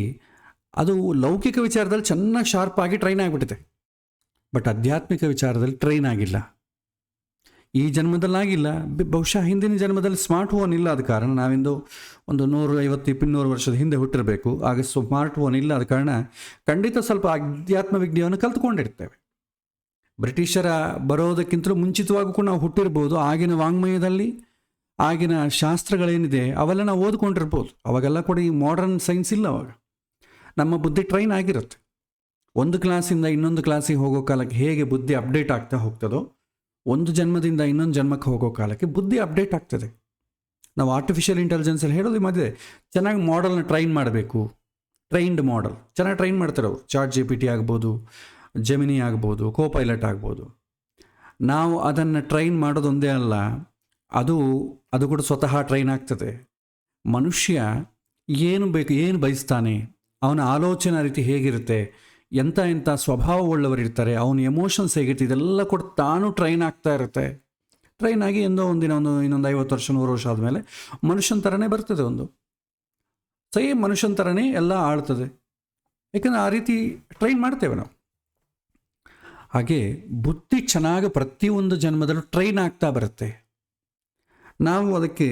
ಅದು ಲೌಕಿಕ ವಿಚಾರದಲ್ಲಿ ಚೆನ್ನಾಗಿ ಶಾರ್ಪ್ ಆಗಿ ಟ್ರೈನ್ ಆಗಿಬಿಟ್ಟಿದೆ. ಬಟ್ ಆಧ್ಯಾತ್ಮಿಕ ವಿಚಾರದಲ್ಲಿ ಟ್ರೈನ್ ಆಗಿಲ್ಲ. ಈ ಜನ್ಮದಲ್ಲಾಗಿಲ್ಲ, ಬಹುಶಃ ಹಿಂದಿನ ಜನ್ಮದಲ್ಲಿ ಸ್ಮಾರ್ಟ್ ಫೋನ್ ಇಲ್ಲ. ಆದ ಕಾರಣ ನಾವಿಂದು ಒಂದು 150-200 ವರ್ಷದ ಹಿಂದೆ ಹುಟ್ಟಿರಬೇಕು. ಆಗ ಸ್ಮಾರ್ಟ್ ಫೋನ್ ಇಲ್ಲ. ಆದ ಕಾರಣ ಖಂಡಿತ ಸ್ವಲ್ಪ ಅಧ್ಯಾತ್ಮ ವಿಜ್ಞಾನವನ್ನು ಕಲ್ತ್ಕೊಂಡಿರ್ತೇವೆ. ಬ್ರಿಟಿಷರ ಬರೋದಕ್ಕಿಂತಲೂ ಮುಂಚಿತವಾಗೂ ಕೂಡ ನಾವು ಹುಟ್ಟಿರ್ಬೋದು. ಆಗಿನ ವಾಂಗ್ಮಯದಲ್ಲಿ, ಆಗಿನ ಶಾಸ್ತ್ರಗಳೇನಿದೆ ಅವೆಲ್ಲ ನಾವು ಓದ್ಕೊಂಡಿರ್ಬೋದು. ಅವಾಗೆಲ್ಲ ಕೂಡ ಈ ಮಾಡರ್ನ್ ಸೈನ್ಸ್ ಇಲ್ಲ. ಅವಾಗ ನಮ್ಮ ಬುದ್ಧಿ ಟ್ರೈನ್ ಆಗಿರುತ್ತೆ. ಒಂದು ಕ್ಲಾಸಿಂದ ಇನ್ನೊಂದು ಕ್ಲಾಸಿಗೆ ಹೋಗೋ ಕಾಲಕ್ಕೆ ಹೇಗೆ ಬುದ್ಧಿ ಅಪ್ಡೇಟ್ ಆಗ್ತಾ ಹೋಗ್ತದೋ, ಒಂದು ಜನ್ಮದಿಂದ ಇನ್ನೊಂದು ಜನ್ಮಕ್ಕೆ ಹೋಗೋ ಕಾಲಕ್ಕೆ ಬುದ್ಧಿ ಅಪ್ಡೇಟ್ ಆಗ್ತದೆ. ನಾವು ಆರ್ಟಿಫಿಷಿಯಲ್ ಇಂಟೆಲಿಜೆನ್ಸಲ್ಲಿ ಹೇಳೋದು ಮಧ್ಯೆ ಚೆನ್ನಾಗಿ ಮಾಡೆಲ್ನ ಟ್ರೈನ್ ಮಾಡಬೇಕು. ಟ್ರೈನ್ಡ್ ಮಾಡೆಲ್ ಚೆನ್ನಾಗಿ ಟ್ರೈನ್ ಮಾಡ್ತಾರೆ ಅವರು. ಚಾಟ್ GPT ಆಗ್ಬೋದು, ಜೆಮಿನಿ ಆಗ್ಬೋದು, ಕೋಪೈಲಟ್ ಆಗ್ಬೋದು. ನಾವು ಅದನ್ನು ಟ್ರೈನ್ ಮಾಡೋದೊಂದೇ ಅಲ್ಲ, ಅದು ಕೂಡ ಸ್ವತಃ ಟ್ರೈನ್ ಆಗ್ತದೆ. ಮನುಷ್ಯ ಏನು ಬೇಕು, ಏನು ಬಯಸ್ತಾನೆ, ಅವನ ಆಲೋಚನಾ ರೀತಿ ಹೇಗಿರುತ್ತೆ, ಎಂಥ ಸ್ವಭಾವವುಳ್ಳವರು ಇರ್ತಾರೆ, ಅವನ ಎಮೋಷನ್ಸ್ ಹೇಗಿರುತ್ತೆ, ಇದೆಲ್ಲ ಕೂಡ ತಾನು ಟ್ರೈನ್ ಆಗ್ತಾ ಇರುತ್ತೆ. ಟ್ರೈನ್ ಆಗಿ ಒಂದಿನ ಇನ್ನೊಂದು 50 ವರ್ಷ 100 ವರ್ಷ ಆದಮೇಲೆ ಮನುಷ್ಯನ ಥರನೇ ಬರ್ತದೆ. ಸೇಮ್ ಮನುಷ್ಯನ ಥರನೇ ಎಲ್ಲ ಆಳ್ತದೆ. ಯಾಕಂದರೆ ಆ ರೀತಿ ಟ್ರೈನ್ ಮಾಡ್ತೇವೆ ನಾವು. ಹಾಗೆ ಬುದ್ಧಿ ಚೆನ್ನಾಗಿ ಪ್ರತಿಯೊಂದು ಜನ್ಮದಲ್ಲೂ ಟ್ರೈನ್ ಆಗ್ತಾ ಬರುತ್ತೆ. ನಾವು ಅದಕ್ಕೆ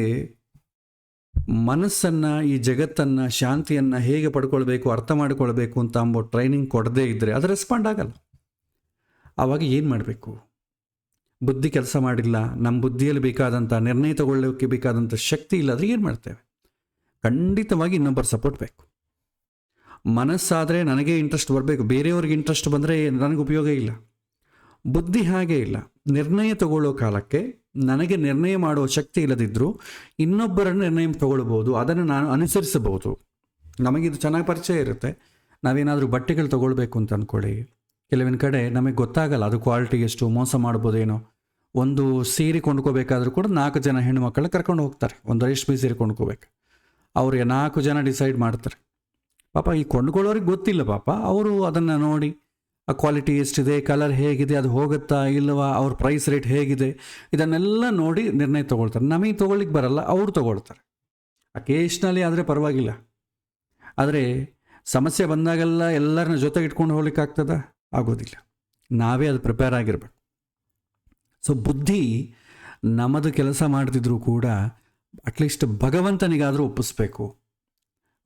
ಮನಸ್ಸನ್ನು, ಈ ಜಗತ್ತನ್ನು, ಶಾಂತಿಯನ್ನು ಹೇಗೆ ಪಡ್ಕೊಳ್ಬೇಕು, ಅರ್ಥ ಮಾಡಿಕೊಳ್ಬೇಕು ಅಂತ ಅಂಬೋ ಟ್ರೈನಿಂಗ್ ಕೊಡದೇ ಇದ್ದರೆ ಅದು ರೆಸ್ಪಾಂಡ್ ಆಗಲ್ಲ. ಆವಾಗ ಏನು ಮಾಡಬೇಕು? ಬುದ್ಧಿ ಕೆಲಸ ಮಾಡಿಲ್ಲ, ನಮ್ಮ ಬುದ್ಧಿಯಲ್ಲಿ ಬೇಕಾದಂಥ ನಿರ್ಣಯ ತಗೊಳ್ಳೋಕ್ಕೆ ಬೇಕಾದಂಥ ಶಕ್ತಿ ಇಲ್ಲ ಅಂದರೆ ಏನು ಮಾಡ್ತೇವೆ? ಖಂಡಿತವಾಗಿ ಇನ್ನೊಬ್ಬರ ಸಪೋರ್ಟ್ ಬೇಕು. ಮನಸ್ಸಾದರೆ ನನಗೆ ಇಂಟ್ರೆಸ್ಟ್ ಬರಬೇಕು, ಬೇರೆಯವ್ರಿಗೆ ಇಂಟ್ರೆಸ್ಟ್ ಬಂದರೆ ನನಗೆ ಉಪಯೋಗ ಇಲ್ಲ. ಬುದ್ಧಿ ಹಾಗೆ ಇಲ್ಲ. ನಿರ್ಣಯ ತಗೊಳ್ಳೋ ಕಾಲಕ್ಕೆ ನನಗೆ ನಿರ್ಣಯ ಮಾಡುವ ಶಕ್ತಿ ಇಲ್ಲದಿದ್ದರೂ ಇನ್ನೊಬ್ಬರನ್ನು ನಿರ್ಣಯ ತಗೊಳ್ಬೋದು, ಅದನ್ನು ನಾನು ಅನುಸರಿಸಬಹುದು. ನಮಗಿದು ಚೆನ್ನಾಗಿ ಪರಿಚಯ ಇರುತ್ತೆ. ನಾವೇನಾದರೂ ಬಟ್ಟೆಗಳು ತೊಗೊಳ್ಬೇಕು ಅಂತ ಅಂದ್ಕೊಳ್ಳಿ, ಕೆಲವಿನ ಕಡೆ ನಮಗೆ ಗೊತ್ತಾಗಲ್ಲ ಅದು ಕ್ವಾಲಿಟಿ ಎಷ್ಟು, ಮೋಸ ಮಾಡ್ಬೋದೇನೋ. ಒಂದು ಸೀರೆ ಕೊಂಡ್ಕೋಬೇಕಾದ್ರೂ ಕೂಡ 4 ಜನ ಹೆಣ್ಣು ಮಕ್ಕಳು ಕರ್ಕೊಂಡು ಹೋಗ್ತಾರೆ. ಒಂದು ರೇಷ್ಮೆ ಸೀರೆ ಕೊಂಡ್ಕೋಬೇಕು, ಅವ್ರಿಗೆ 4 ಜನ ಡಿಸೈಡ್ ಮಾಡ್ತಾರೆ. ಪಾಪ ಈ ಕೊಂಡ್ಕೊಳ್ಳೋರಿಗೆ ಗೊತ್ತಿಲ್ಲ, ಪಾಪ ಅವರು ಅದನ್ನು ನೋಡಿ ಆ ಕ್ವಾಲಿಟಿ ಎಷ್ಟಿದೆ, ಕಲರ್ ಹೇಗಿದೆ, ಅದು ಹೋಗುತ್ತಾ ಇಲ್ಲವಾ, ಅವ್ರ ಪ್ರೈಸ್ ರೇಟ್ ಹೇಗಿದೆ, ಇದನ್ನೆಲ್ಲ ನೋಡಿ ನಿರ್ಣಯ ತೊಗೊಳ್ತಾರೆ. ನಮಗೆ ತೊಗೊಳ್ಳಿಕ್ಕೆ ಬರಲ್ಲ, ಅವರು ತೊಗೊಳ್ತಾರೆ. ಅಕೇಶ್ನಲಿ ಆದರೆ ಪರವಾಗಿಲ್ಲ, ಆದರೆ ಸಮಸ್ಯೆ ಬಂದಾಗೆಲ್ಲ ಎಲ್ಲರನ್ನ ಜೊತೆಗೆ ಇಟ್ಕೊಂಡು ಹೋಗ್ಲಿಕ್ಕಾಗ್ತದ? ಆಗೋದಿಲ್ಲ. ನಾವೇ ಅದು ಪ್ರಿಪೇರ್ ಆಗಿರ್ಬೇಕು. ಸೊ ಬುದ್ಧಿ ನಮ್ಮದು ಕೆಲಸ ಮಾಡ್ತಿದ್ರು ಕೂಡ ಅಟ್ಲೀಸ್ಟ್ ಭಗವಂತನಿಗಾದರೂ ಒಪ್ಪಿಸ್ಬೇಕು,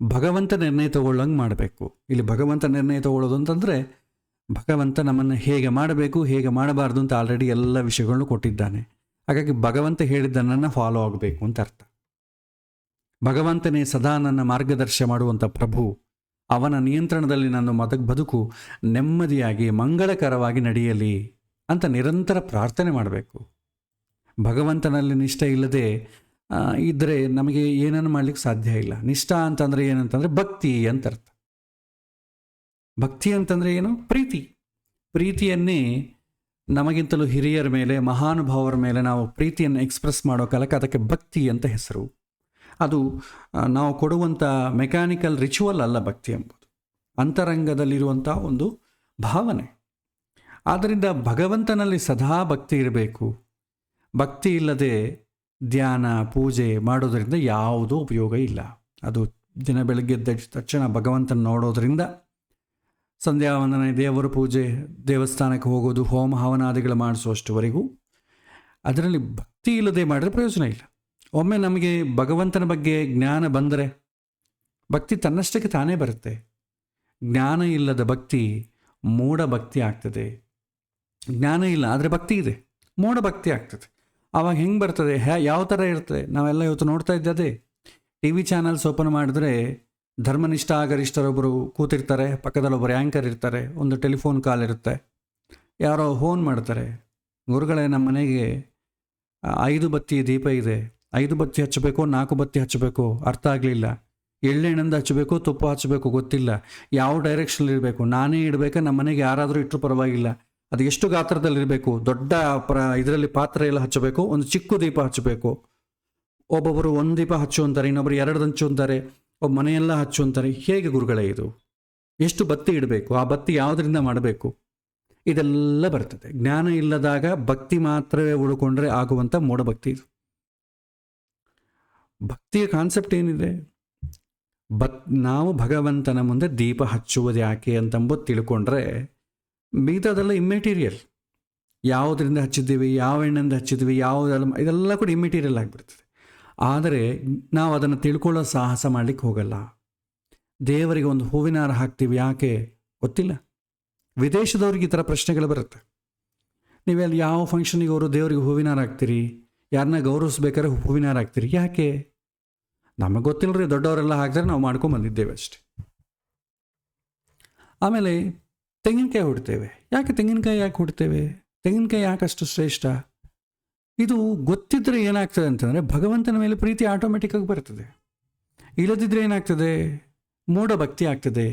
ಭಗವಂತ ನಿರ್ಣಯ ತಗೊಳ್ಳೋಂಗೆ ಮಾಡಬೇಕು. ಇಲ್ಲಿ ಭಗವಂತ ನಿರ್ಣಯ ತಗೊಳ್ಳೋದು ಅಂತಂದರೆ ಭಗವಂತ ನಮ್ಮನ್ನು ಹೇಗೆ ಮಾಡಬೇಕು, ಹೇಗೆ ಮಾಡಬಾರ್ದು ಅಂತ ಆಲ್ರೆಡಿ ಎಲ್ಲ ವಿಷಯಗಳನ್ನು ಕೊಟ್ಟಿದ್ದಾನೆ. ಹಾಗಾಗಿ ಭಗವಂತ ಹೇಳಿದ್ದನ್ನು ಫಾಲೋ ಆಗಬೇಕು ಅಂತ ಅರ್ಥ. ಭಗವಂತನೇ ಸದಾ ನನ್ನ ಮಾರ್ಗದರ್ಶನ ಮಾಡುವಂಥ ಪ್ರಭು, ಅವನ ನಿಯಂತ್ರಣದಲ್ಲಿ ನನ್ನ ಬದುಕು ನೆಮ್ಮದಿಯಾಗಿ ಮಂಗಳಕರವಾಗಿ ನಡೆಯಲಿ ಅಂತ ನಿರಂತರ ಪ್ರಾರ್ಥನೆ ಮಾಡಬೇಕು. ಭಗವಂತನಲ್ಲಿ ನಿಷ್ಠೆ ಇಲ್ಲದೆ ಇದ್ದರೆ ನಮಗೆ ಏನನ್ನು ಮಾಡಲಿಕ್ಕೆ ಸಾಧ್ಯ ಇಲ್ಲ. ನಿಷ್ಠಾ ಅಂತಂದರೆ ಏನಂತಂದರೆ ಭಕ್ತಿ ಅಂತ ಅರ್ಥ. ಭಕ್ತಿ ಅಂತಂದರೆ ಏನು? ಪ್ರೀತಿ. ಪ್ರೀತಿಯನ್ನೇ ನಮಗಿಂತಲೂ ಹಿರಿಯರ ಮೇಲೆ, ಮಹಾನುಭಾವರ ಮೇಲೆ ನಾವು ಪ್ರೀತಿಯನ್ನು ಎಕ್ಸ್ಪ್ರೆಸ್ ಮಾಡೋ ಕಾಲಕ್ಕೆ ಅದಕ್ಕೆ ಭಕ್ತಿ ಅಂತ ಹೆಸರು. ಅದು ನಾವು ಕೊಡುವಂಥ ಮೆಕ್ಯಾನಿಕಲ್ ರಿಚುವಲ್ ಅಲ್ಲ ಭಕ್ತಿ ಎಂಬುದು, ಅಂತರಂಗದಲ್ಲಿರುವಂಥ ಒಂದು ಭಾವನೆ. ಆದ್ದರಿಂದ ಭಗವಂತನಲ್ಲಿ ಸದಾ ಭಕ್ತಿ ಇರಬೇಕು. ಭಕ್ತಿ ಇಲ್ಲದೆ ಧ್ಯಾನ ಪೂಜೆ ಮಾಡೋದರಿಂದ ಯಾವುದೂ ಉಪಯೋಗ ಇಲ್ಲ. ಅದು ದಿನ ಬೆಳಗ್ಗೆ ಎದ್ದ ತಕ್ಷಣ ಭಗವಂತನ ನೋಡೋದ್ರಿಂದ, ಸಂಧ್ಯಾವಂದನೆ, ದೇವರ ಪೂಜೆ, ದೇವಸ್ಥಾನಕ್ಕೆ ಹೋಗೋದು, ಹೋಮ ಹವನಾದಿಗಳು ಮಾಡಿಸುವಷ್ಟುವರೆಗೂ ಅದರಲ್ಲಿ ಭಕ್ತಿ ಇಲ್ಲದೆ ಮಾಡಿದ್ರೆ ಪ್ರಯೋಜನ ಇಲ್ಲ. ಒಮ್ಮೆ ನಮಗೆ ಭಗವಂತನ ಬಗ್ಗೆ ಜ್ಞಾನ ಬಂದರೆ ಭಕ್ತಿ ತನ್ನಷ್ಟಕ್ಕೆ ತಾನೇ ಬರುತ್ತೆ. ಜ್ಞಾನ ಇಲ್ಲದ ಭಕ್ತಿ ಮೂಢ ಭಕ್ತಿ ಆಗ್ತದೆ. ಜ್ಞಾನ ಇಲ್ಲ ಆದರೆ ಭಕ್ತಿ ಇದೆ, ಮೂಢ ಭಕ್ತಿ ಆಗ್ತದೆ. ಆವಾಗ ಹೆಂಗೆ ಬರ್ತದೆ? ಯಾವ ಥರ ಇರ್ತದೆ? ನಾವೆಲ್ಲ ಇವತ್ತು ನೋಡ್ತಾ ಇದ್ದದೇ TV ಚಾನಲ್ಸ್ ಓಪನ್ ಮಾಡಿದ್ರೆ ಧರ್ಮನಿಷ್ಠ ಗರಿಷ್ಠರೊಬ್ಬರು ಕೂತಿರ್ತಾರೆ, ಪಕ್ಕದಲ್ಲಿ ಒಬ್ಬರು ಆ್ಯಂಕರ್ ಇರ್ತಾರೆ, ಒಂದು ಟೆಲಿಫೋನ್ ಕಾಲ್ ಇರುತ್ತೆ, ಯಾರೋ ಫೋನ್ ಮಾಡ್ತಾರೆ, ಗುರುಗಳೇ ನಮ್ಮ ಮನೆಗೆ 5 ಬತ್ತಿ ದೀಪ ಇದೆ, 5 ಬತ್ತಿ ಹಚ್ಚಬೇಕು, 4 ಬತ್ತಿ ಹಚ್ಚಬೇಕು, ಅರ್ಥ ಆಗಲಿಲ್ಲ, ಎಳ್ಳೆಣ್ಣೆಂದು ಹಚ್ಚಬೇಕು, ತುಪ್ಪ ಹಚ್ಚಬೇಕು, ಗೊತ್ತಿಲ್ಲ, ಯಾವ ಡೈರೆಕ್ಷನಲ್ಲಿ ಇರಬೇಕು, ನಾನೇ ಇಡಬೇಕಾ, ನಮ್ಮ ಮನೆಗೆ ಯಾರಾದರೂ ಇಟ್ಟರು ಪರವಾಗಿಲ್ಲ, ಅದು ಎಷ್ಟು ಗಾತ್ರದಲ್ಲಿರಬೇಕು, ದೊಡ್ಡ ಇದರಲ್ಲಿ ಪಾತ್ರೆ ಎಲ್ಲ ಹಚ್ಚಬೇಕು, ಒಂದು ಚಿಕ್ಕ ದೀಪ ಹಚ್ಚಬೇಕು. ಒಬ್ಬೊಬ್ಬರು 1 ದೀಪ ಹಚ್ಚು ಅಂತಾರೆ, ಇನ್ನೊಬ್ಬರು 2 ಹಚ್ಚು ಅಂತಾರೆ, ಒಬ್ಬ ಮನೆಯೆಲ್ಲ ಹಚ್ಚು ಅಂತಾರೆ. ಹೇಗೆ ಗುರುಗಳೇ ಇದು? ಎಷ್ಟು ಬತ್ತಿ ಇಡಬೇಕು, ಆ ಬತ್ತಿ ಯಾವುದರಿಂದ ಮಾಡಬೇಕು? ಇದೆಲ್ಲ ಬರ್ತದೆ. ಜ್ಞಾನ ಇಲ್ಲದಾಗ ಭಕ್ತಿ ಮಾತ್ರವೇ ಉಳ್ಕೊಂಡ್ರೆ ಆಗುವಂಥ ಮೂಢಭಕ್ತಿ ಇದು. ಭಕ್ತಿಯ ಕಾನ್ಸೆಪ್ಟ್ ಏನಿದೆ? ನಾವು ಭಗವಂತನ ಮುಂದೆ ದೀಪ ಹಚ್ಚುವುದು ಯಾಕೆ ಅಂತಂಬುದು ತಿಳ್ಕೊಂಡ್ರೆ ಮಿಗತಾದೆಲ್ಲ ಇಮ್ಮೆಟೀರಿಯಲ್. ಯಾವುದರಿಂದ ಹಚ್ಚಿದ್ದೀವಿ, ಯಾವ ಎಣ್ಣೆಯಿಂದ ಹಚ್ಚಿದ್ದೀವಿ, ಯಾವುದೆಲ್ಲ, ಇದೆಲ್ಲ ಕೂಡ ಇಮ್ಮೆಟೀರಿಯಲ್ ಆಗಿಬಿಡ್ತದೆ. ಆದರೆ ನಾವು ಅದನ್ನು ತಿಳ್ಕೊಳ್ಳೋ ಸಾಹಸ ಮಾಡಲಿಕ್ಕೆ ಹೋಗಲ್ಲ. ದೇವರಿಗೆ ಒಂದು ಹೂವಿನ ಹಾರ ಹಾಕ್ತೀವಿ, ಯಾಕೆ ಗೊತ್ತಿಲ್ಲ. ವಿದೇಶದವ್ರಿಗೆ ಈ ಥರ ಪ್ರಶ್ನೆಗಳು ಬರುತ್ತೆ. ನೀವೆಲ್ಲಿ ಯಾವ ಫಂಕ್ಷನಿಗೆ ಅವರು ದೇವರಿಗೆ ಹೂವಿನ ಹಾರ ಹಾಕ್ತೀರಿ, ಯಾರನ್ನ ಗೌರವಿಸ್ಬೇಕಾದ್ರೆ ಹೂವಿನ ಹಾರ ಹಾಕ್ತೀರಿ, ಯಾಕೆ? ನಮಗೆ ಗೊತ್ತಿಲ್ಲ ರೀ, ದೊಡ್ಡವರೆಲ್ಲ ಹಾಕ್ತಾರೆ, ನಾವು ಮಾಡ್ಕೊಂಡು ಬಂದಿದ್ದೇವೆ ಅಷ್ಟೆ. ಆಮೇಲೆ ತೆಂಗಿನಕಾಯಿ ಹೊಡ್ತೇವೆ. ಯಾಕೆ ತೆಂಗಿನಕಾಯಿ ಯಾಕೆ ಹೊಡ್ತೇವೆ? ತೆಂಗಿನಕಾಯಿ ಯಾಕೆ ಅಷ್ಟು ಶ್ರೇಷ್ಠ? ಇದು ಗೊತ್ತಿದ್ದರೆ ಏನಾಗ್ತದೆ ಅಂತಂದರೆ ಭಗವಂತನ ಮೇಲೆ ಪ್ರೀತಿ ಆಟೋಮೆಟಿಕ್ಕಾಗಿ ಬರ್ತದೆ. ಇಲ್ಲದಿದ್ದರೆ ಏನಾಗ್ತದೆ? ಮೂಢ ಭಕ್ತಿ ಆಗ್ತದೆ.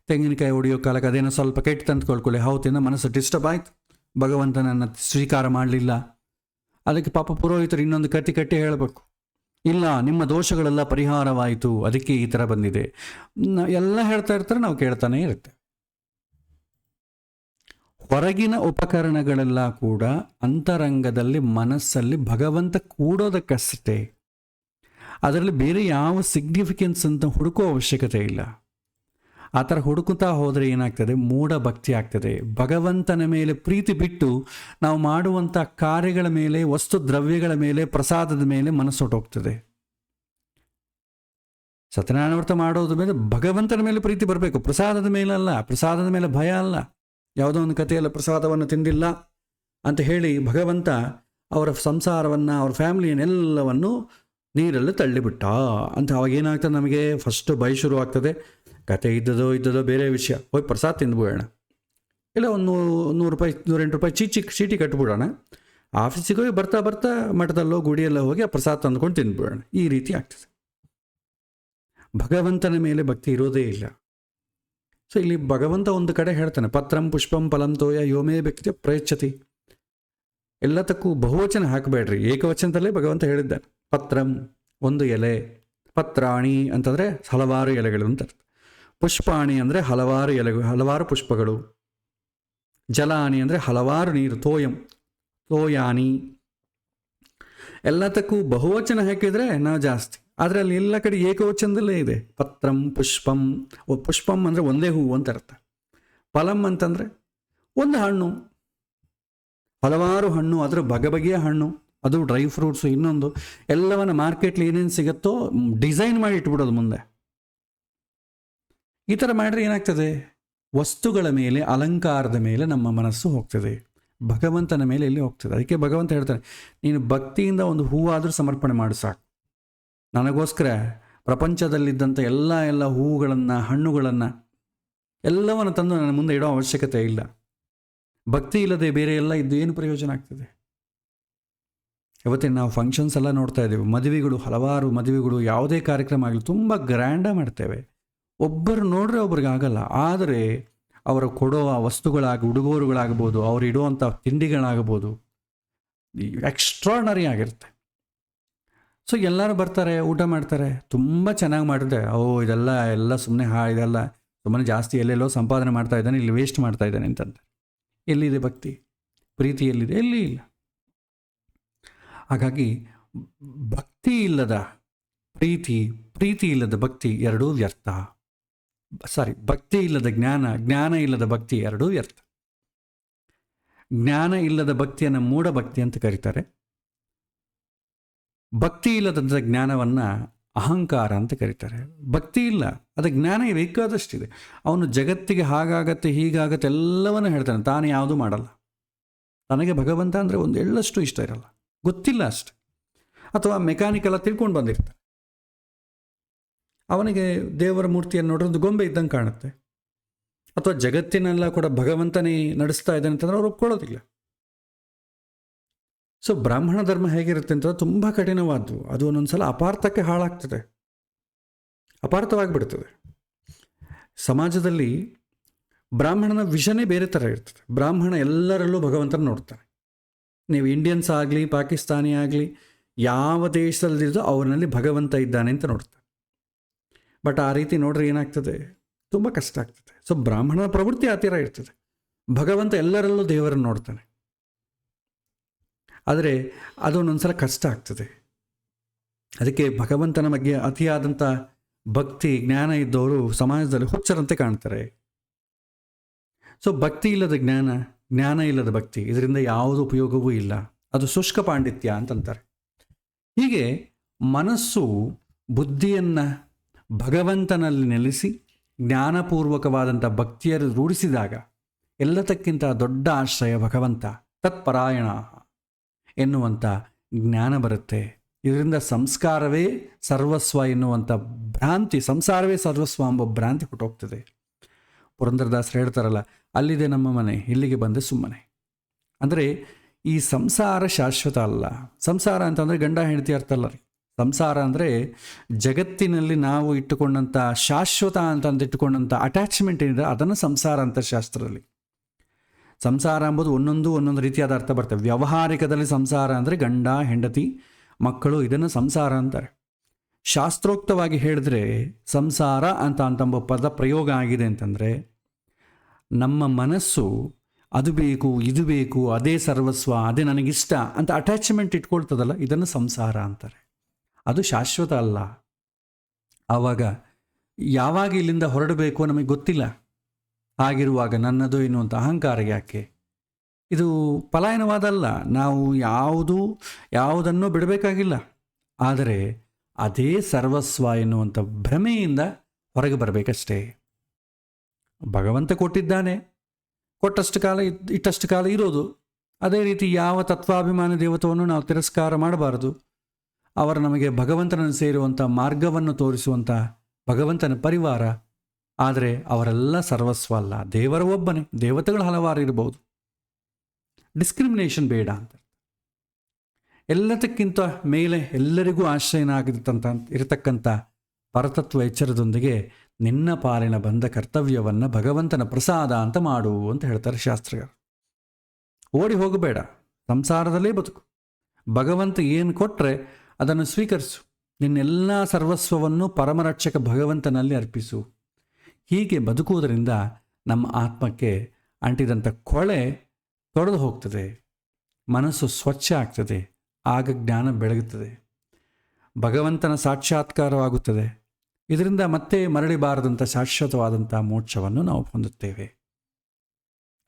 ತೆಂಗಿನಕಾಯಿ ಹೊಡೆಯೋ ಕಾಲಕ್ಕೆ ಅದೇನೋ ಸ್ವಲ್ಪ ಕೆಟ್ಟು ತಂದುಕೊಳ್ಕೊಳ್ಳಿ, ಹೌತಿಂದ ಮನಸ್ಸು ಡಿಸ್ಟರ್ಬ್ ಆಯ್ತು, ಭಗವಂತನನ್ನು ಸ್ವೀಕಾರ ಮಾಡಲಿಲ್ಲ. ಅದಕ್ಕೆ ಪಾಪ ಪುರೋಹಿತರು ಇನ್ನೊಂದು ಕಟ್ಟಿ ಹೇಳಬೇಕು, ಇಲ್ಲ ನಿಮ್ಮ ದೋಷಗಳೆಲ್ಲ ಪರಿಹಾರವಾಯಿತು, ಅದಕ್ಕೆ ಈ ಥರ ಬಂದಿದೆ. ಎಲ್ಲ ಹೇಳ್ತಾ ಇರ್ತಾರೆ, ನಾವು ಕೇಳ್ತಾನೆ ಇರುತ್ತೆ. ಹೊರಗಿನ ಉಪಕರಣಗಳೆಲ್ಲ ಕೂಡ ಅಂತರಂಗದಲ್ಲಿ ಮನಸ್ಸಲ್ಲಿ ಭಗವಂತ ಕೂಡೋದಕ್ಕಷ್ಟೇ. ಅದರಲ್ಲಿ ಬೇರೆ ಯಾವ ಸಿಗ್ನಿಫಿಕೆನ್ಸ್ ಅಂತ ಹುಡುಕೋ ಅವಶ್ಯಕತೆ ಇಲ್ಲ. ಆ ಥರ ಹುಡುಕುತ್ತಾ ಹೋದರೆ ಏನಾಗ್ತದೆ, ಮೂಢ ಭಕ್ತಿ ಆಗ್ತದೆ. ಭಗವಂತನ ಮೇಲೆ ಪ್ರೀತಿ ಬಿಟ್ಟು ನಾವು ಮಾಡುವಂಥ ಕಾರ್ಯಗಳ ಮೇಲೆ, ವಸ್ತು ದ್ರವ್ಯಗಳ ಮೇಲೆ, ಪ್ರಸಾದದ ಮೇಲೆ ಮನಸ್ಸೊಟ್ಟೋಗ್ತದೆ. ಸತ್ಯನಾರಾಯಣ ವ್ರತ ಮಾಡೋದ್ರ ಮೇಲೆ ಭಗವಂತನ ಮೇಲೆ ಪ್ರೀತಿ ಬರಬೇಕು, ಪ್ರಸಾದದ ಮೇಲಲ್ಲ. ಪ್ರಸಾದದ ಮೇಲೆ ಭಯ ಅಲ್ಲ. ಯಾವುದೋ ಒಂದು ಕಥೆಯಲ್ಲ, ಪ್ರಸಾದವನ್ನು ತಿಂದಿಲ್ಲ ಅಂತ ಹೇಳಿ ಭಗವಂತ ಅವರ ಸಂಸಾರವನ್ನು, ಅವ್ರ ಫ್ಯಾಮಿಲಿಯನ್ನೆಲ್ಲವನ್ನು ನೀರಲ್ಲಿ ತಳ್ಳಿಬಿಟ್ಟ ಅಂತ. ಅವಾಗ ಏನಾಗ್ತದೆ, ನಮಗೆ ಫಸ್ಟು ಭಯ ಶುರು ಆಗ್ತದೆ. ಕತೆ ಇದ್ದದೋ ಬೇರೆ ವಿಷಯ, ಹೋಗಿ ಪ್ರಸಾದ ತಿಂದುಬಿಡೋಣ, ಇಲ್ಲ ಒಂದು ₹100 ₹108 ಚೀಟಿ ಕಟ್ಬಿಡೋಣ, ಆಫೀಸಿಗೆ ಹೋಗಿ ಬರ್ತಾ ಮಠದಲ್ಲೋ ಗುಡಿಯಲ್ಲೋ ಹೋಗಿ ಆ ಪ್ರಸಾದ ತಂದ್ಕೊಂಡು ತಿಂದುಬಿಡೋಣ. ಈ ರೀತಿ ಆಗ್ತದೆ. ಭಗವಂತನ ಮೇಲೆ ಭಕ್ತಿ ಇರೋದೇ ಇಲ್ಲ. ಸೊ ಇಲ್ಲಿ ಭಗವಂತ ಒಂದು ಕಡೆ ಹೇಳ್ತಾನೆ, ಪತ್ರಂ ಪುಷ್ಪಂ ಫಲಂ ತೋಯ ಯೋಮೇ ಭಕ್ತಿ ಪ್ರಯಚ್ಛತಿ. ಎಲ್ಲದಕ್ಕೂ ಬಹುವಚನ ಹಾಕಬೇಡ್ರಿ, ಏಕವಚನದಲ್ಲೇ ಭಗವಂತ ಹೇಳಿದ್ದಾನೆ. ಪತ್ರಂ ಒಂದು ಎಲೆ, ಪತ್ರಾಣಿ ಅಂತಂದರೆ ಹಲವಾರು ಎಲೆಗಳು ಅಂತ. ಪುಷ್ಪಾಣಿ ಅಂದರೆ ಹಲವಾರು ಎಲೆಗಳು, ಹಲವಾರು ಪುಷ್ಪಗಳು. ಜಲಾನಿ ಅಂದರೆ ಹಲವಾರು ನೀರು, ತೋಯಾನಿ. ಎಲ್ಲದಕ್ಕೂ ಬಹುವಚನ ಹಾಕಿದರೆ ನಾವು ಜಾಸ್ತಿ, ಆದರೆ ಅಲ್ಲಿ ಎಲ್ಲ ಕಡೆ ಏಕವಚನದಲ್ಲೇ ಇದೆ. ಪತ್ರಂ ಪುಷ್ಪಂ. ಪುಷ್ಪಂ ಅಂದರೆ ಒಂದೇ ಹೂವು ಅಂತ ಅರ್ಥ. ಫಲಂ ಅಂತಂದರೆ ಒಂದು ಹಣ್ಣು, ಹಲವಾರು ಹಣ್ಣು, ಅದರ ಬಗೆಯ ಹಣ್ಣು, ಅದು ಡ್ರೈ ಫ್ರೂಟ್ಸು, ಇನ್ನೊಂದು ಎಲ್ಲವನ್ನ ಮಾರ್ಕೆಟ್ಲಿ ಏನೇನು ಸಿಗುತ್ತೋ ಡಿಸೈನ್ ಮಾಡಿ ಇಟ್ಬಿಡೋದು ಮುಂದೆ. ಈ ಥರ ಮಾಡಿದ್ರೆ ಏನಾಗ್ತದೆ, ವಸ್ತುಗಳ ಮೇಲೆ, ಅಲಂಕಾರದ ಮೇಲೆ ನಮ್ಮ ಮನಸ್ಸು ಹೋಗ್ತದೆ, ಭಗವಂತನ ಮೇಲೆ ಎಲ್ಲಿ ಹೋಗ್ತದೆ. ಅದಕ್ಕೆ ಭಗವಂತ ಹೇಳ್ತಾನೆ, ನೀನು ಭಕ್ತಿಯಿಂದ ಒಂದು ಹೂವಾದರೂ ಸಮರ್ಪಣೆ ಮಾಡು ಸಾಕು. ನನಗೋಸ್ಕರ ಪ್ರಪಂಚದಲ್ಲಿದ್ದಂಥ ಎಲ್ಲ ಹೂವುಗಳನ್ನು, ಹಣ್ಣುಗಳನ್ನು ಎಲ್ಲವನ್ನು ತಂದು ನನ್ನ ಮುಂದೆ ಇಡೋ ಅವಶ್ಯಕತೆ ಇಲ್ಲ. ಭಕ್ತಿ ಇಲ್ಲದೆ ಬೇರೆ ಎಲ್ಲ ಇದ್ದು ಏನು ಪ್ರಯೋಜನ ಆಗ್ತದೆ? ಇವತ್ತಿನ ನಾವು ಫಂಕ್ಷನ್ಸ್ ಎಲ್ಲ ನೋಡ್ತಾ ಇದ್ದೇವೆ, ಮದುವೆಗಳು, ಹಲವಾರು ಮದುವೆಗಳು, ಯಾವುದೇ ಕಾರ್ಯಕ್ರಮ ಆಗಲಿ ತುಂಬ ಗ್ರ್ಯಾಂಡಾಗಿ ಮಾಡ್ತೇವೆ. ಒಬ್ಬರು ನೋಡ್ರೆ ಒಬ್ರಿಗೆ ಆಗಲ್ಲ. ಆದರೆ ಅವರು ಕೊಡೋ ಆ ಉಡುಗೊರೆಗಳಾಗ್ಬೋದು, ಅವ್ರು ಇಡುವಂಥ ತಿಂಡಿಗಳಾಗ್ಬೋದು, ಎಕ್ಸ್ಟ್ರಾರ್ಡನರಿ ಆಗಿರುತ್ತೆ. ಸೊ ಎಲ್ಲರೂ ಬರ್ತಾರೆ, ಊಟ ಮಾಡ್ತಾರೆ, ತುಂಬ ಚೆನ್ನಾಗಿ ಮಾಡಿದ್ರೆ ಇದೆಲ್ಲ ಸುಮ್ಮನೆ ಇದೆಲ್ಲ ಸುಮ್ಮನೆ ಜಾಸ್ತಿ ಎಲ್ಲೆಲ್ಲೋ ಸಂಪಾದನೆ ಮಾಡ್ತಾ ಇದ್ದಾನೆ, ಇಲ್ಲಿ ವೇಸ್ಟ್ ಮಾಡ್ತಾ ಇದ್ದಾನೆ ಅಂತಂದ್ರೆ ಎಲ್ಲಿದೆ ಭಕ್ತಿ? ಪ್ರೀತಿ ಎಲ್ಲಿದೆ? ಎಲ್ಲಿ ಇಲ್ಲ. ಹಾಗಾಗಿ ಭಕ್ತಿ ಇಲ್ಲದ ಪ್ರೀತಿ, ಪ್ರೀತಿ ಇಲ್ಲದ ಭಕ್ತಿ ಎರಡೂ ವ್ಯರ್ಥ. ಭಕ್ತಿ ಇಲ್ಲದ ಜ್ಞಾನ, ಜ್ಞಾನ ಇಲ್ಲದ ಭಕ್ತಿ ಎರಡೂ ವ್ಯರ್ಥ. ಜ್ಞಾನ ಇಲ್ಲದ ಭಕ್ತಿಯನ್ನು ಮೂಢ ಭಕ್ತಿ ಅಂತ ಕರೀತಾರೆ. ಭಕ್ತಿ ಇಲ್ಲದ ಜ್ಞಾನವನ್ನು ಅಹಂಕಾರ ಅಂತ ಕರೀತಾರೆ. ಭಕ್ತಿ ಇಲ್ಲ, ಅದು ಜ್ಞಾನ ಬೇಕಾದಷ್ಟಿದೆ. ಅವನು ಜಗತ್ತಿಗೆ ಹಾಗಾಗತ್ತೆ, ಹೀಗಾಗತ್ತೆ ಎಲ್ಲವನ್ನೂ ಹೇಳ್ತಾನೆ, ತಾನು ಯಾವುದೂ ಮಾಡಲ್ಲ. ನನಗೆ ಭಗವಂತ ಅಂದರೆ ಒಂದು ಎಳ್ಳಷ್ಟು ಇಷ್ಟ ಇರಲ್ಲ, ಗೊತ್ತಿಲ್ಲ ಅಷ್ಟೆ. ಅಥವಾ ಮೆಕ್ಯಾನಿಕಲ್ಲ ತಿಳ್ಕೊಂಡು ಬಂದಿರ್ತಾನೆ, ಅವನಿಗೆ ದೇವರ ಮೂರ್ತಿಯನ್ನು ನೋಡೋದು ಗೊಂಬೆ ಇದ್ದಂಗೆ ಕಾಣುತ್ತೆ. ಅಥವಾ ಜಗತ್ತಿನೆಲ್ಲ ಕೂಡ ಭಗವಂತನೇ ನಡೆಸ್ತಾ ಇದ್ದಾನೆ ಅಂತಂದ್ರೆ ಅವ್ರು ಒಪ್ಕೊಳ್ಳೋದಿಲ್ಲ. ಸೊ ಬ್ರಾಹ್ಮಣ ಧರ್ಮ ಹೇಗಿರುತ್ತೆ ಅಂತಂದ್ರೆ ತುಂಬ ಕಠಿಣವಾದ್ದು. ಅದು ಒಂದೊಂದ್ಸಲ ಅಪಾರ್ಥಕ್ಕೆ ಹಾಳಾಗ್ತದೆ, ಅಪಾರ್ಥವಾಗಿಬಿಡ್ತದೆ. ಸಮಾಜದಲ್ಲಿ ಬ್ರಾಹ್ಮಣನ ವಿಷನೇ ಬೇರೆ ಥರ ಇರ್ತದೆ. ಬ್ರಾಹ್ಮಣ ಎಲ್ಲರಲ್ಲೂ ಭಗವಂತನ ನೋಡ್ತಾನೆ. ನೀವು ಇಂಡಿಯನ್ಸ್ ಆಗಲಿ, ಪಾಕಿಸ್ತಾನಿ ಆಗಲಿ, ಯಾವ ದೇಶದಲ್ಲಿದ್ದೋ ಅವರಲ್ಲಿ ಭಗವಂತ ಇದ್ದಾನೆ ಅಂತ ನೋಡ್ತಾನೆ. ಬಟ್ ಆ ರೀತಿ ನೋಡ್ರೆ ಏನಾಗ್ತದೆ, ತುಂಬ ಕಷ್ಟ ಆಗ್ತದೆ. ಸೊ ಬ್ರಾಹ್ಮಣನ ಪ್ರವೃತ್ತಿ ಆ ಥರ ಇರ್ತದೆ. ಭಗವಂತ ಎಲ್ಲರಲ್ಲೂ ದೇವರನ್ನು ನೋಡ್ತಾನೆ, ಆದರೆ ಅದೊಂದೊಂದ್ಸಲ ಕಷ್ಟ ಆಗ್ತದೆ. ಅದಕ್ಕೆ ಭಗವಂತನ ಬಗ್ಗೆ ಅತಿಯಾದಂಥ ಭಕ್ತಿ, ಜ್ಞಾನ ಇದ್ದವರು ಸಮಾಜದಲ್ಲಿ ಹುಚ್ಚರಂತೆ ಕಾಣ್ತಾರೆ. ಸೊ ಭಕ್ತಿ ಇಲ್ಲದ ಜ್ಞಾನ, ಜ್ಞಾನ ಇಲ್ಲದ ಭಕ್ತಿ, ಇದರಿಂದ ಯಾವುದೇ ಉಪಯೋಗವೂ ಇಲ್ಲ. ಅದು ಶುಷ್ಕ ಪಾಂಡಿತ್ಯ ಅಂತಂತಾರೆ. ಹೀಗೆ ಮನಸ್ಸು ಬುದ್ಧಿಯನ್ನು ಭಗವಂತನಲ್ಲಿ ನೆಲೆಸಿ ಜ್ಞಾನಪೂರ್ವಕವಾದಂಥ ಭಕ್ತಿಯನ್ನು ರೂಢಿಸಿದಾಗ ಎಲ್ಲದಕ್ಕಿಂತ ದೊಡ್ಡ ಆಶ್ರಯ ಭಗವಂತ, ತತ್ಪರಾಯಣ ಎನ್ನುವಂಥ ಜ್ಞಾನ ಬರುತ್ತೆ. ಇದರಿಂದ ಸಂಸ್ಕಾರವೇ ಸರ್ವಸ್ವ ಎನ್ನುವಂಥ ಭ್ರಾಂತಿ, ಸಂಸಾರವೇ ಸರ್ವಸ್ವ ಎಂಬ ಭ್ರಾಂತಿ ಹುಟ್ಟೋಗ್ತದೆ. ಪುರಂದರದಾಸರು ಹೇಳ್ತಾರಲ್ಲ, ಅಲ್ಲಿದೆ ನಮ್ಮ ಮನೆ, ಇಲ್ಲಿಗೆ ಬಂದೆ ಸುಮ್ಮನೆ. ಅಂದರೆ ಈ ಸಂಸಾರ ಶಾಶ್ವತ ಅಲ್ಲ. ಸಂಸಾರ ಅಂತಂದರೆ ಗಂಡ ಹೆಂಡತಿ ಅರ್ಥ ಅಲ್ಲ ರೀ. ಸಂಸಾರ ಅಂದರೆ ಜಗತ್ತಿನಲ್ಲಿ ನಾವು ಇಟ್ಟುಕೊಂಡಂಥ ಶಾಶ್ವತ ಅಂತಂದು ಇಟ್ಟುಕೊಂಡಂಥ ಅಟ್ಯಾಚ್ಮೆಂಟ್ ಏನಿದೆ ಅದನ್ನು ಸಂಸಾರ ಅಂತ ಶಾಸ್ತ್ರದಲ್ಲಿ. ಸಂಸಾರ ಎಂಬುದು ಒಂದೊಂದು ರೀತಿಯಾದ ಅರ್ಥ ಬರ್ತವೆ. ವ್ಯಾವಹಾರಿಕದಲ್ಲಿ ಸಂಸಾರ ಅಂದರೆ ಗಂಡ ಹೆಂಡತಿ ಮಕ್ಕಳು, ಇದನ್ನು ಸಂಸಾರ ಅಂತಾರೆ. ಶಾಸ್ತ್ರೋಕ್ತವಾಗಿ ಹೇಳಿದ್ರೆ ಸಂಸಾರ ಅಂತಂಬ ಪದ ಪ್ರಯೋಗ ಆಗಿದೆ ಅಂತಂದರೆ ನಮ್ಮ ಮನಸ್ಸು ಅದು ಬೇಕು, ಇದು ಬೇಕು, ಅದೇ ಸರ್ವಸ್ವ, ಅದೇ ನನಗಿಷ್ಟ ಅಂತ ಅಟ್ಯಾಚ್ಮೆಂಟ್ ಇಟ್ಕೊಳ್ತದಲ್ಲ, ಇದನ್ನು ಸಂಸಾರ ಅಂತಾರೆ. ಅದು ಶಾಶ್ವತ ಅಲ್ಲ. ಆವಾಗ ಯಾವಾಗ ಇಲ್ಲಿಂದ ಹೊರಡಬೇಕು ನಮಗೆ ಗೊತ್ತಿಲ್ಲ. ಆಗಿರುವಾಗ ನನ್ನದು ಎನ್ನುವಂಥ ಅಹಂಕಾರ ಯಾಕೆ? ಇದು ಪಲಾಯನವಾದಲ್ಲ. ನಾವು ಯಾವುದನ್ನು ಬಿಡಬೇಕಾಗಿಲ್ಲ. ಆದರೆ ಅದೇ ಸರ್ವಸ್ವ ಎನ್ನುವಂಥ ಭ್ರಮೆಯಿಂದ ಹೊರಗೆ ಬರಬೇಕಷ್ಟೇ. ಭಗವಂತ ಕೊಟ್ಟಿದ್ದಾನೆ, ಕೊಟ್ಟಷ್ಟು ಕಾಲ ಇಟ್ಟಷ್ಟು ಕಾಲ ಇರೋದು. ಅದೇ ರೀತಿ ಯಾವ ತತ್ವಾಭಿಮಾನಿ ದೇವತವನ್ನು ನಾವು ತಿರಸ್ಕಾರ ಮಾಡಬಾರದು. ಅವರು ನಮಗೆ ಭಗವಂತನನ್ನು ಸೇರುವಂಥ ಮಾರ್ಗವನ್ನು ತೋರಿಸುವಂಥ ಭಗವಂತನ ಪರಿವಾರ. ಆದರೆ ಅವರೆಲ್ಲ ಸರ್ವಸ್ವ ಅಲ್ಲ, ದೇವರ ಒಬ್ಬನೇ. ದೇವತೆಗಳು ಹಲವಾರು ಇರಬಹುದು. ಡಿಸ್ಕ್ರಿಮಿನೇಷನ್ ಬೇಡ ಅಂತ. ಎಲ್ಲದಕ್ಕಿಂತ ಮೇಲೆ ಎಲ್ಲರಿಗೂ ಇರತಕ್ಕಂಥ ಪರತತ್ವ ಎಚ್ಚರದೊಂದಿಗೆ ನಿನ್ನ ಪಾಲಿನ ಬಂದ ಕರ್ತವ್ಯವನ್ನು ಭಗವಂತನ ಪ್ರಸಾದ ಅಂತ ಮಾಡು ಅಂತ ಹೇಳ್ತಾರೆ ಶಾಸ್ತ್ರಗಳು. ಓಡಿ ಹೋಗಬೇಡ, ಸಂಸಾರದಲ್ಲೇ ಬದುಕು. ಭಗವಂತ ಏನು ಕೊಟ್ಟರೆ ಅದನ್ನು ಸ್ವೀಕರಿಸು. ನಿನ್ನೆಲ್ಲ ಸರ್ವಸ್ವವನ್ನು ಪರಮರಕ್ಷಕ ಭಗವಂತನಲ್ಲಿ ಅರ್ಪಿಸು. ಹೀಗೆ ಬದುಕುವುದರಿಂದ ನಮ್ಮ ಆತ್ಮಕ್ಕೆ ಅಂಟಿದಂಥ ಕೊಳೆ ತೊಡೆದು ಹೋಗ್ತದೆ, ಮನಸ್ಸು ಸ್ವಚ್ಛ ಆಗ್ತದೆ, ಆಗ ಜ್ಞಾನ ಬೆಳಗುತ್ತದೆ, ಭಗವಂತನ ಸಾಕ್ಷಾತ್ಕಾರವಾಗುತ್ತದೆ. ಇದರಿಂದ ಮತ್ತೆ ಮರಳಿಬಾರದಂಥ ಶಾಶ್ವತವಾದಂಥ ಮೋಕ್ಷವನ್ನು ನಾವು ಹೊಂದುತ್ತೇವೆ.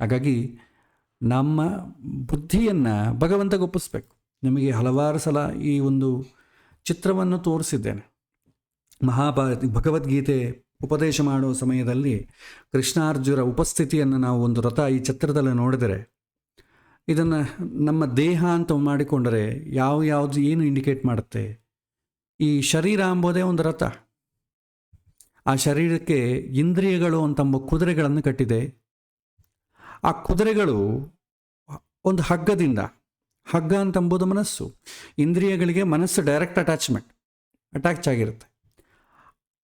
ಹಾಗಾಗಿ ನಮ್ಮ ಬುದ್ಧಿಯನ್ನು ಭಗವಂತಗೆ ಒಪ್ಪಿಸ್ಬೇಕು. ನಿಮಗೆ ಹಲವಾರು ಸಲ ಈ ಒಂದು ಚಿತ್ರವನ್ನು ತೋರಿಸಿದ್ದೇನೆ. ಭಗವದ್ಗೀತೆ ಉಪದೇಶ ಮಾಡುವ ಸಮಯದಲ್ಲಿ ಕೃಷ್ಣಾರ್ಜುನ ಉಪಸ್ಥಿತಿಯನ್ನು ನಾವು ಒಂದು ರಥ ಈ ಚಿತ್ರದಲ್ಲಿ ನೋಡಿದರೆ, ಇದನ್ನು ನಮ್ಮ ದೇಹ ಅಂತ ಮಾಡಿಕೊಂಡರೆ ಯಾವುದು ಏನು ಇಂಡಿಕೇಟ್ ಮಾಡುತ್ತೆ? ಈ ಶರೀರ ಎಂಬುದೇ ಒಂದು ರಥ. ಆ ಶರೀರಕ್ಕೆ ಇಂದ್ರಿಯಗಳು ಅಂತಂಬ ಕುದುರೆಗಳನ್ನು ಕಟ್ಟಿದೆ. ಆ ಕುದುರೆಗಳು ಒಂದು ಹಗ್ಗ ಅಂತಂಬುದು ಮನಸ್ಸು. ಇಂದ್ರಿಯಗಳಿಗೆ ಮನಸ್ಸು ಡೈರೆಕ್ಟ್ ಅಟ್ಯಾಚ್ ಆಗಿರುತ್ತೆ.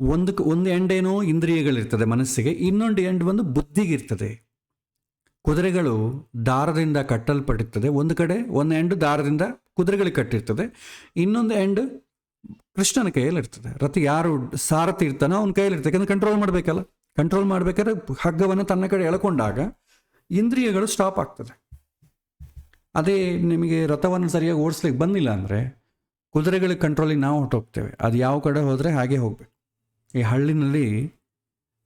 ಒಂದು ಎಂಡೇನೋ ಇಂದ್ರಿಯಗಳಿರ್ತದೆ ಮನಸ್ಸಿಗೆ, ಇನ್ನೊಂದು ಎಂಡ್ ಬಂದು ಬುದ್ಧಿಗಿರ್ತದೆ. ಕುದುರೆಗಳು ದಾರದಿಂದ ಕಟ್ಟಲ್ಪಟ್ಟಿರ್ತದೆ. ಒಂದು ಎಂಡು ದಾರದಿಂದ ಕುದುರೆಗಳಿಗೆ ಕಟ್ಟಿರ್ತದೆ, ಇನ್ನೊಂದು ಎಂಡ್ ಕೃಷ್ಣನ ಕೈಯಲ್ಲಿರ್ತದೆ. ರಥ ಯಾರು ಸಾರಥಿ ಇರ್ತಾನೋ ಅವನ ಕೈಯಲ್ಲಿರ್ತದೆ. ಯಾಕಂದ್ರೆ ಕಂಟ್ರೋಲ್ ಮಾಡಬೇಕಾದ್ರೆ ಹಗ್ಗವನ್ನು ತನ್ನ ಕಡೆ ಎಳ್ಕೊಂಡಾಗ ಇಂದ್ರಿಯಗಳು ಸ್ಟಾಪ್ ಆಗ್ತದೆ. ಅದೇ ನಿಮಗೆ ರಥವನ್ನು ಸರಿಯಾಗಿ ಓಡಿಸ್ಲಿಕ್ಕೆ ಬಂದಿಲ್ಲ ಅಂದರೆ ಕುದುರೆಗಳಿಗೆ ಕಂಟ್ರೋಲಿಗೆ ನಾವು ಹೊರಟೋಗ್ತೇವೆ. ಅದು ಯಾವ ಕಡೆ ಹೋದರೆ ಹಾಗೆ ಹೋಗ್ಬೇಕು. ಈ ಹಳ್ಳಿನಲ್ಲಿ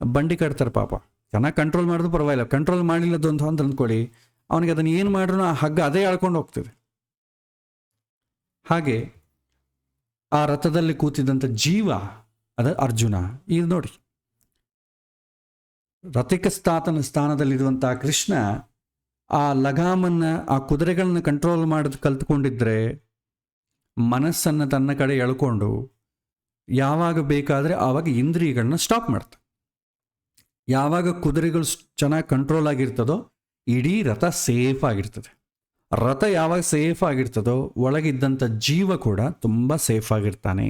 ಬಂಡಿ ಕಟ್ತಾರೆ, ಪಾಪ ಚೆನ್ನಾಗಿ ಕಂಟ್ರೋಲ್ ಮಾಡೋದು ಪರವಾಗಿಲ್ಲ. ಕಂಟ್ರೋಲ್ ಮಾಡಲಿಲ್ಲದು ಅಂತ ಅಂದ್ಕೊಳ್ಳಿ, ಅವನಿಗೆ ಅದನ್ನು ಏನು ಮಾಡ್ರೂ ಆ ಹಗ್ಗ ಅದೇ ಎಳ್ಕೊಂಡು ಹೋಗ್ತದೆ. ಹಾಗೆ ಆ ರಥದಲ್ಲಿ ಕೂತಿದ್ದಂಥ ಜೀವ ಅದ ಅರ್ಜುನ. ಇದು ನೋಡಿ, ರಥಿಕ ಸ್ಥಾನದಲ್ಲಿರುವಂಥ ಕೃಷ್ಣ ಆ ಲಗಾಮನ್ನು, ಆ ಕುದುರೆಗಳನ್ನ ಕಂಟ್ರೋಲ್ ಮಾಡೋದು ಕಲ್ತ್ಕೊಂಡಿದ್ರೆ ಮನಸ್ಸನ್ನು ತನ್ನ ಕಡೆ ಎಳ್ಕೊಂಡು ಯಾವಾಗ ಬೇಕಾದರೆ ಆವಾಗ ಇಂದ್ರಿಯಗಳನ್ನ ಸ್ಟಾಪ್ ಮಾಡ್ತಾರೆ. ಯಾವಾಗ ಕುದುರೆಗಳು ಚೆನ್ನಾಗಿ ಕಂಟ್ರೋಲ್ ಆಗಿರ್ತದೋ ಇಡೀ ರಥ ಸೇಫ್ ಆಗಿರ್ತದೆ. ರಥ ಯಾವಾಗ ಸೇಫ್ ಆಗಿರ್ತದೋ ಒಳಗಿದ್ದಂಥ ಜೀವ ಕೂಡ ತುಂಬ ಸೇಫ್ ಆಗಿರ್ತಾನೆ.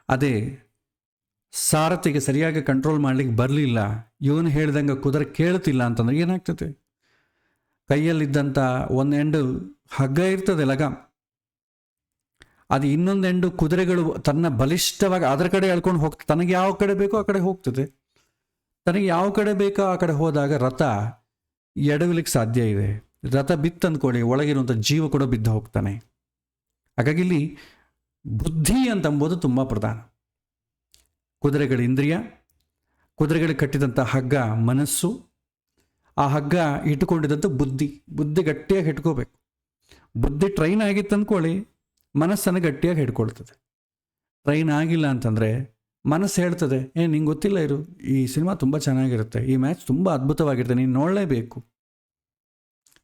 ಅದೇ ಸಾರಥಿಗೆ ಸರಿಯಾಗಿ ಕಂಟ್ರೋಲ್ ಮಾಡ್ಲಿಕ್ಕೆ ಬರಲಿಲ್ಲ, ಇವನು ಹೇಳ್ದಂಗೆ ಕುದುರೆ ಕೇಳ್ತಿಲ್ಲ ಅಂತಂದ್ರೆ ಏನಾಗ್ತದೆ? ಕೈಯಲ್ಲಿದ್ದಂಥ ಒಂದು ಎಂಡು ಹಗ್ಗ ಇರ್ತದೆ ಲಗಾಮ್, ಅದು ಇನ್ನೊಂದು ಎಂಡು ಕುದುರೆಗಳು ತನ್ನ ಬಲಿಷ್ಠವಾಗಿ ಅದರ ಕಡೆ ಎಳ್ಕೊಂಡು ಹೋಗ್ತದೆ. ತನಗೆ ಯಾವ ಕಡೆ ಬೇಕೋ ಆ ಕಡೆ ಹೋಗ್ತದೆ. ತನಗೆ ಯಾವ ಕಡೆ ಬೇಕೋ ಆ ಕಡೆ ಹೋದಾಗ ರಥ ಎಡವಲಿಕ್ಕೆ ಸಾಧ್ಯ ಇದೆ. ರಥ ಬಿತ್ತಂದ್ಕೊಳ್ಳಿ, ಒಳಗಿರುವಂಥ ಜೀವ ಕೂಡ ಬಿದ್ದು ಹೋಗ್ತಾನೆ. ಹಾಗಾಗಿ ಇಲ್ಲಿ ಬುದ್ಧಿ ಅಂತಂಬುದು ತುಂಬ ಪ್ರಧಾನ. ಕುದುರೆಗಳ ಇಂದ್ರಿಯ, ಕುದುರೆಗಳಿಗೆ ಕಟ್ಟಿದಂಥ ಹಗ್ಗ ಮನಸ್ಸು, ಆ ಹಗ್ಗ ಇಟ್ಟುಕೊಂಡಿದ್ದಂಥ ಬುದ್ಧಿ ಗಟ್ಟಿಯಾಗಿ ಇಟ್ಕೋಬೇಕು. ಬುದ್ಧಿ ಟ್ರೈನ್ ಆಗಿತ್ತು ಅಂದ್ಕೊಳ್ಳಿ, ಮನಸ್ಸನ್ನು ಗಟ್ಟಿಯಾಗಿ ಹಿಡ್ಕೊಳ್ತದೆ. ಟ್ರೈನ್ ಆಗಿಲ್ಲ ಅಂತಂದರೆ ಮನಸ್ಸು ಹೇಳ್ತದೆ, ನಿಂಗೆ ಗೊತ್ತಿಲ್ಲ ಇರು, ಈ ಸಿನಿಮಾ ತುಂಬ ಚೆನ್ನಾಗಿರುತ್ತೆ, ಈ ಮ್ಯಾಚ್ ತುಂಬ ಅದ್ಭುತವಾಗಿರುತ್ತೆ, ನೀನು ನೋಡಲೇಬೇಕು.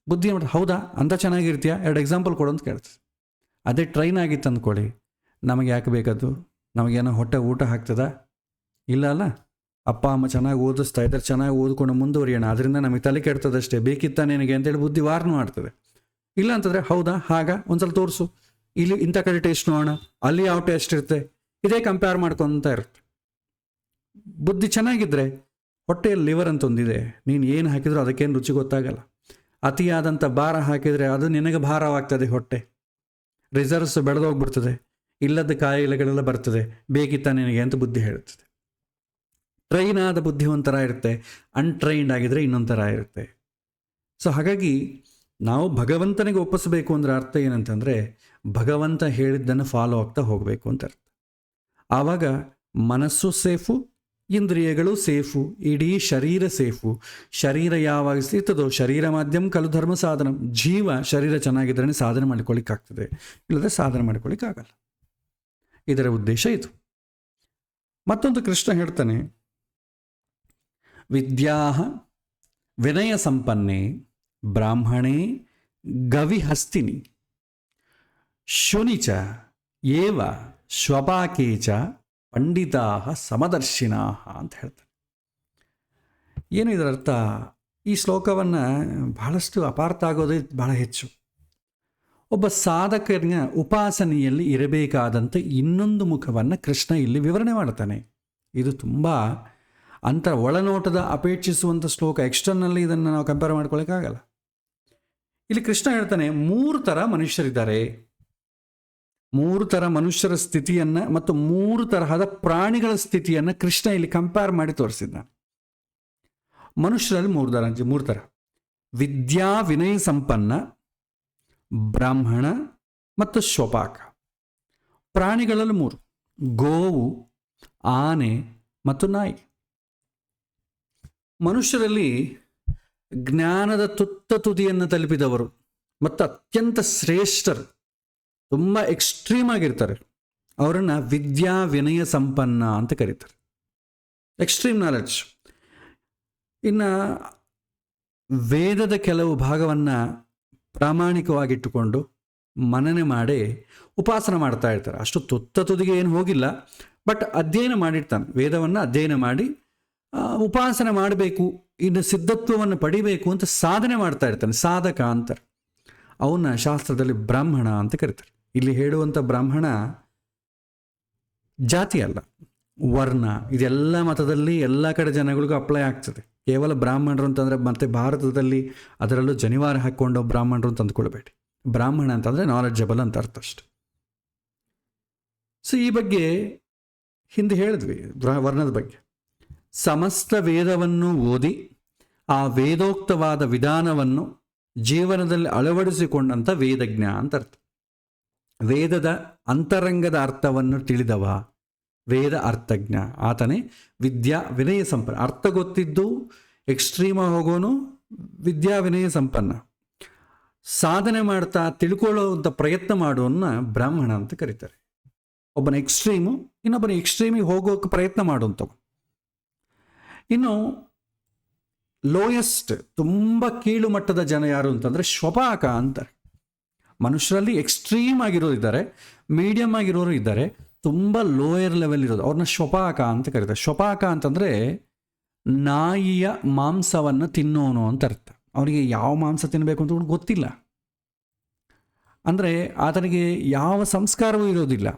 ಬುದ್ಧಿ ಮಾಡಿ, ಹೌದಾ ಅಂತ ಚೆನ್ನಾಗಿರ್ತೀಯಾ, 2 ಎಕ್ಸಾಂಪಲ್ ಕೊಡು ಅಂತ ಕೇಳ್ತದೆ. ಅದೇ ಟ್ರೈನ್ ಆಗಿತ್ತು ಅಂದ್ಕೊಳ್ಳಿ, ನಮಗೆ ಯಾಕೆ ಬೇಕದು? ನಮಗೇನೋ ಹೊಟ್ಟೆ ಊಟ ಹಾಕ್ತದ? ಇಲ್ಲ ಅಲ್ಲ, ಅಪ್ಪ ಅಮ್ಮ ಚೆನ್ನಾಗಿ ಓದಿಸ್ತಾ ಇದ್ದಾರೆ, ಚೆನ್ನಾಗಿ ಓದ್ಕೊಂಡು ಮುಂದುವರಿಯೋಣ, ಅದರಿಂದ ನಮಗೆ ತಲೆ ಕೆಡ್ತದಷ್ಟೇ, ಬೇಕಿತ್ತ ನಿನಗೆ ಅಂತೇಳಿ ಬುದ್ಧಿ ವಾರ್ನು ಮಾಡ್ತದೆ. ಇಲ್ಲ ಅಂತಂದರೆ ಹೌದಾ ಹಾಗ ಒಂದ್ಸಲ ತೋರಿಸು, ಇಲ್ಲಿ ಇಂಥ ಕಡೆ ಟೇಸ್ಟ್ ನೋಡೋಣ, ಅಲ್ಲಿ ಯಾವ ಟೇಸ್ಟ್ ಇರುತ್ತೆ, ಇದೇ ಕಂಪೇರ್ ಮಾಡ್ಕೊತ ಇರುತ್ತೆ. ಬುದ್ಧಿ ಚೆನ್ನಾಗಿದ್ದರೆ, ಹೊಟ್ಟೆಯಲ್ಲಿ ಲಿವರ್ ಅಂತ ಒಂದಿದೆ, ನೀನು ಏನು ಹಾಕಿದ್ರೂ ಅದಕ್ಕೇನು ರುಚಿ ಗೊತ್ತಾಗಲ್ಲ. ಅತಿಯಾದಂಥ ಭಾರ ಹಾಕಿದರೆ ಅದು ನಿನಗೆ ಭಾರವಾಗ್ತದೆ, ಹೊಟ್ಟೆ ರಿಸರ್ವ್ಸ್ ಬೆಳೆದೋಗ್ಬಿಡ್ತದೆ, ಇಲ್ಲದ ಕಾಯಿಲೆಗಳೆಲ್ಲ ಬರ್ತದೆ, ಬೇಕಿತ್ತ ನಿನಗೆ ಅಂತ ಬುದ್ಧಿ ಹೇಳುತ್ತದೆ. ಟ್ರೈನ್ ಆದ ಬುದ್ಧಿ ಒಂಥರ ಇರುತ್ತೆ, ಅನ್ಟ್ರೈನ್ಡ್ ಆಗಿದ್ರೆ ಇನ್ನೊಂದು ಥರ ಇರುತ್ತೆ. ಸೊ ಹಾಗಾಗಿ ನಾವು ಭಗವಂತನಿಗೆ ಒಪ್ಪಿಸಬೇಕು ಅಂದರೆ ಅರ್ಥ ಏನಂತಂದರೆ, ಭಗವಂತ ಹೇಳಿದ್ದನ್ನು ಫಾಲೋ ಆಗ್ತಾ ಹೋಗಬೇಕು ಅಂತ ಅರ್ಥ. ಆವಾಗ ಮನಸ್ಸು ಸೇಫು, ಇಂದ್ರಿಯಗಳು ಸೇಫು, ಇಡೀ ಶರೀರ ಸೇಫು. ಶರೀರ ಯಾವಾಗ ಇರ್ತದೋ ಶರೀರ ಮಾಧ್ಯಮ ಕಲು ಧರ್ಮ ಸಾಧನ. ಜೀವ ಶರೀರ ಚೆನ್ನಾಗಿದ್ರೇ ಸಾಧನೆ ಮಾಡ್ಕೊಳ್ಳಿಕ್ಕಾಗ್ತದೆ, ಇಲ್ಲದೆ ಸಾಧನೆ ಮಾಡ್ಕೊಳ್ಳಿಕ್ಕಾಗಲ್ಲ. ಇದರ ಉದ್ದೇಶ ಇದು. ಮತ್ತೊಂದು ಕೃಷ್ಣ ಹೇಳ್ತಾನೆ, ವಿದ್ಯಾ ವಿನಯ ಸಂಪನ್ನೆ ಬ್ರಾಹ್ಮಣೇ ಗವಿಹಸ್ತಿನಿ ಶುನಿಚ ಏವ ಶ್ವಪಾಕೇಚ ಪಂಡಿತಾ ಸಮದರ್ಶಿನಾ ಅಂತ ಹೇಳ್ತಾರೆ. ಏನು ಇದರ ಅರ್ಥ? ಈ ಶ್ಲೋಕವನ್ನು ಬಹಳಷ್ಟು ಅಪಾರ್ಥ ಆಗೋದೇ ಬಹಳ ಹೆಚ್ಚು. ಒಬ್ಬ ಸಾಧಕನ ಉಪಾಸನೆಯಲ್ಲಿ ಇರಬೇಕಾದಂಥ ಇನ್ನೊಂದು ಮುಖವನ್ನು ಕೃಷ್ಣ ಇಲ್ಲಿ ವಿವರಣೆ ಮಾಡ್ತಾನೆ. ಇದು ತುಂಬ ಒಳನೋಟದ ಅಪೇಕ್ಷಿಸುವಂಥ ಶ್ಲೋಕ. ಎಕ್ಸ್ಟರ್ನಲ್ಲಿ ಇದನ್ನು ನಾವು ಕಂಪೇರ್ ಮಾಡ್ಕೊಳ್ಳೋಕ್ಕಾಗಲ್ಲ. ಇಲ್ಲಿ ಕೃಷ್ಣ ಹೇಳ್ತಾನೆ, 3 ಥರ ಮನುಷ್ಯರಿದ್ದಾರೆ. 3 ಥರ ಮನುಷ್ಯರ ಸ್ಥಿತಿಯನ್ನು ಮತ್ತು 3 ತರಹದ ಪ್ರಾಣಿಗಳ ಸ್ಥಿತಿಯನ್ನು ಕೃಷ್ಣ ಇಲ್ಲಿ ಕಂಪೇರ್ ಮಾಡಿ ತೋರಿಸಿದ್ದಾನೆ. ಮನುಷ್ಯರಲ್ಲಿ 3 ಥರ: ವಿದ್ಯಾ ವಿನಯ ಸಂಪನ್ನ, ಬ್ರಾಹ್ಮಣ ಮತ್ತು ಶ್ವಪಾಕ. ಪ್ರಾಣಿಗಳಲ್ಲಿ 3: ಗೋವು, ಆನೆ ಮತ್ತು ನಾಯಿ. ಮನುಷ್ಯರಲ್ಲಿ ಜ್ಞಾನದ ತುತ್ತ ತುದಿಯನ್ನು ತಲುಪಿದವರು ಮತ್ತು ಅತ್ಯಂತ ಶ್ರೇಷ್ಠರು, ತುಂಬ ಎಕ್ಸ್ಟ್ರೀಮ್ ಆಗಿರ್ತಾರೆ, ಅವರನ್ನು ವಿದ್ಯಾ ವಿನಯ ಸಂಪನ್ನ ಅಂತ ಕರೀತಾರೆ. Extreme knowledge. ಇನ್ನು ವೇದದ ಕೆಲವು ಭಾಗವನ್ನು ಪ್ರಾಮಾಣಿಕವಾಗಿಟ್ಟುಕೊಂಡು ಮನನೆ ಮಾಡಿ ಉಪಾಸನ ಮಾಡ್ತಾ ಇರ್ತಾರೆ. ಅಷ್ಟು ತುತ್ತ ತುದಿಗೆ ಏನು ಹೋಗಿಲ್ಲ, ಬಟ್ ಅಧ್ಯಯನ ಮಾಡಿರ್ತಾನೆ. ವೇದವನ್ನು ಅಧ್ಯಯನ ಮಾಡಿ ಉಪಾಸನೆ ಮಾಡಬೇಕು, ಇನ್ನು ಸಿದ್ಧತ್ವವನ್ನು ಪಡಿಬೇಕು ಅಂತ ಸಾಧನೆ ಮಾಡ್ತಾ ಇರ್ತಾನೆ, ಸಾಧಕ ಅಂತಾರೆ. ಅವನ್ನ ಶಾಸ್ತ್ರದಲ್ಲಿ ಬ್ರಾಹ್ಮಣ ಅಂತ ಕರೀತಾರೆ. ಇಲ್ಲಿ ಹೇಳುವಂಥ ಬ್ರಾಹ್ಮಣ ಜಾತಿ ಅಲ್ಲ, ವರ್ಣ. ಇದೆಲ್ಲ ಮತದಲ್ಲಿ ಎಲ್ಲ ಕಡೆ ಜನಗಳಿಗೂ ಅಪ್ಲೈ ಆಗ್ತದೆ. ಕೇವಲ ಬ್ರಾಹ್ಮಣರು ಅಂತಂದರೆ ಮತ್ತೆ ಭಾರತದಲ್ಲಿ ಅದರಲ್ಲೂ ಜನಿವಾರ ಹಾಕ್ಕೊಂಡು ಬ್ರಾಹ್ಮಣರು ಅಂತ ಅಂದ್ಕೊಳ್ಬೇಡಿ. ಬ್ರಾಹ್ಮಣ ಅಂತಂದರೆ ನಾಲೆಡ್ಜಬಲ್ ಅಂತ ಅರ್ಥ ಅಷ್ಟೆ. ಸೊ ಈ ಬಗ್ಗೆ ಹಿಂದೆ ಹೇಳಿದ್ವಿ, ವರ್ಣದ ಬಗ್ಗೆ. ಸಮಸ್ತ ವೇದವನ್ನು ಓದಿ ಆ ವೇದೋಕ್ತವಾದ ವಿಧಾನವನ್ನು ಜೀವನದಲ್ಲಿ ಅಳವಡಿಸಿಕೊಂಡಂಥ ವೇದಜ್ಞ ಅಂತ ಅರ್ಥ. ವೇದದ ಅಂತರಂಗದ ಅರ್ಥವನ್ನು ತಿಳಿದವ ವೇದ ಅರ್ಥಜ್ಞ. ಆತನೇ ವಿದ್ಯಾ ವಿನಯ ಸಂಪನ್ನ. ಅರ್ಥ ಗೊತ್ತಿದ್ದು ಎಕ್ಸ್ಟ್ರೀಮ ಹೋಗೋನು ವಿದ್ಯಾ ವಿನಯ ಸಂಪನ್ನ. ಸಾಧನೆ ಮಾಡ್ತಾ ತಿಳ್ಕೊಳ್ಳೋವಂಥ ಪ್ರಯತ್ನ ಮಾಡೋನ್ನ ಬ್ರಾಹ್ಮಣ ಅಂತ ಕರೀತಾರೆ. ಒಬ್ಬನ ಎಕ್ಸ್ಟ್ರೀಮು ಇನ್ನೊಬ್ಬನ ಎಕ್ಸ್ಟ್ರೀಮಿಗೆ ಹೋಗೋಕ್ಕೆ ಪ್ರಯತ್ನ ಮಾಡುವಂಥವು. ಇನ್ನು ಲೋಯೆಸ್ಟ್, ತುಂಬ ಕೀಳು ಮಟ್ಟದ ಜನ ಯಾರು ಅಂತಂದರೆ ಶ್ವಪಾಕ ಅಂತಾರೆ. ಮನುಷ್ಯರಲ್ಲಿ ಎಕ್ಸ್ಟ್ರೀಮ್ ಆಗಿರೋರು ಇದ್ದಾರೆ, ಮೀಡಿಯಮ್ ಆಗಿರೋರು ಇದ್ದಾರೆ, ತುಂಬ ಲೋಯರ್ ಲೆವೆಲ್ ಇರೋದು ಅವ್ರನ್ನ ಶ್ವಪಾಕ ಅಂತ ಕರೀತಾರೆ. ಶ್ವಪಾಕ ಅಂತಂದರೆ ನಾಯಿಯ ಮಾಂಸವನ್ನು ತಿನ್ನೋನು ಅಂತ ಅರ್ಥ. ಅವನಿಗೆ ಯಾವ ಮಾಂಸ ತಿನ್ನಬೇಕು ಅಂತ ಗೊತ್ತಿಲ್ಲ. ಅಂದರೆ ಆತನಿಗೆ ಯಾವ ಸಂಸ್ಕಾರವೂ ಇರೋದಿಲ್ಲ.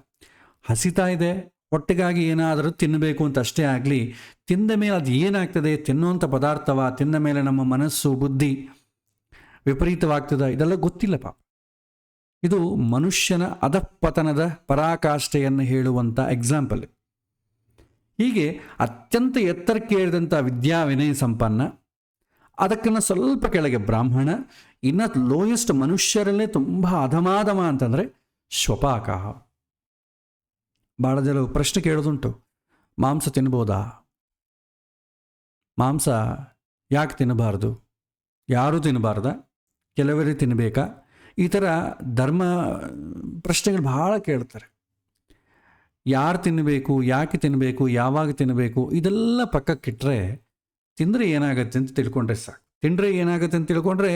ಹಸಿತಾ ಇದೆ, ಹೊಟ್ಟೆಗಾಗಿ ಏನಾದರೂ ತಿನ್ನಬೇಕು ಅಂತ ಅಷ್ಟೇ ಆಗಲಿ, ತಿಂದ ಮೇಲೆ ಅದು ಏನಾಗ್ತದೆ, ತಿನ್ನುವಂಥ ಪದಾರ್ಥವ, ತಿಂದ ಮೇಲೆ ನಮ್ಮ ಮನಸ್ಸು ಬುದ್ಧಿ ವಿಪರೀತವಾಗ್ತದ, ಇದೆಲ್ಲ ಗೊತ್ತಿಲ್ಲ ಪಾಪ. ಇದು ಮನುಷ್ಯನ ಅಧಃಪತನದ ಪರಾಕಾಷ್ಠೆಯನ್ನು ಹೇಳುವಂಥ ಎಕ್ಸಾಂಪಲ್. ಹೀಗೆ ಅತ್ಯಂತ ಎತ್ತರಕ್ಕೆ ಏರಿದಂಥ ವಿದ್ಯಾ ವಿನಯ ಸಂಪನ್ನ, ಅದಕ್ಕನ್ನು ಸ್ವಲ್ಪ ಕೆಳಗೆ ಬ್ರಾಹ್ಮಣ, ಇನ್ನು ಲೋಯೆಸ್ಟ್ ಮನುಷ್ಯರಲ್ಲೇ ತುಂಬ ಅಧಮಾಧಮ ಅಂತಂದರೆ ಶ್ವಪಾಕ. ಭಾಳ ಜನ ಪ್ರಶ್ನೆ ಕೇಳೋದುಂಟು, ಮಾಂಸ ತಿನ್ಬೋದಾ? ಮಾಂಸ ಯಾಕೆ ತಿನ್ನಬಾರ್ದು? ಯಾರೂ ತಿನ್ನಬಾರ್ದ? ಕೆಲವರೇ ತಿನ್ನಬೇಕಾ? ಈ ಥರ ಧರ್ಮ ಪ್ರಶ್ನೆಗಳು ಭಾಳ ಕೇಳ್ತಾರೆ. ಯಾರು ತಿನ್ನಬೇಕು, ಯಾಕೆ ತಿನ್ನಬೇಕು, ಯಾವಾಗ ತಿನ್ನಬೇಕು, ಇದೆಲ್ಲ ಪಕ್ಕಕ್ಕಿಟ್ಟರೆ ತಿಂದರೆ ಏನಾಗುತ್ತೆ ಅಂತ ತಿಳ್ಕೊಂಡ್ರೆ ಸಾಕು. ತಿಂದರೆ ಏನಾಗುತ್ತೆ ಅಂತ ತಿಳ್ಕೊಂಡ್ರೆ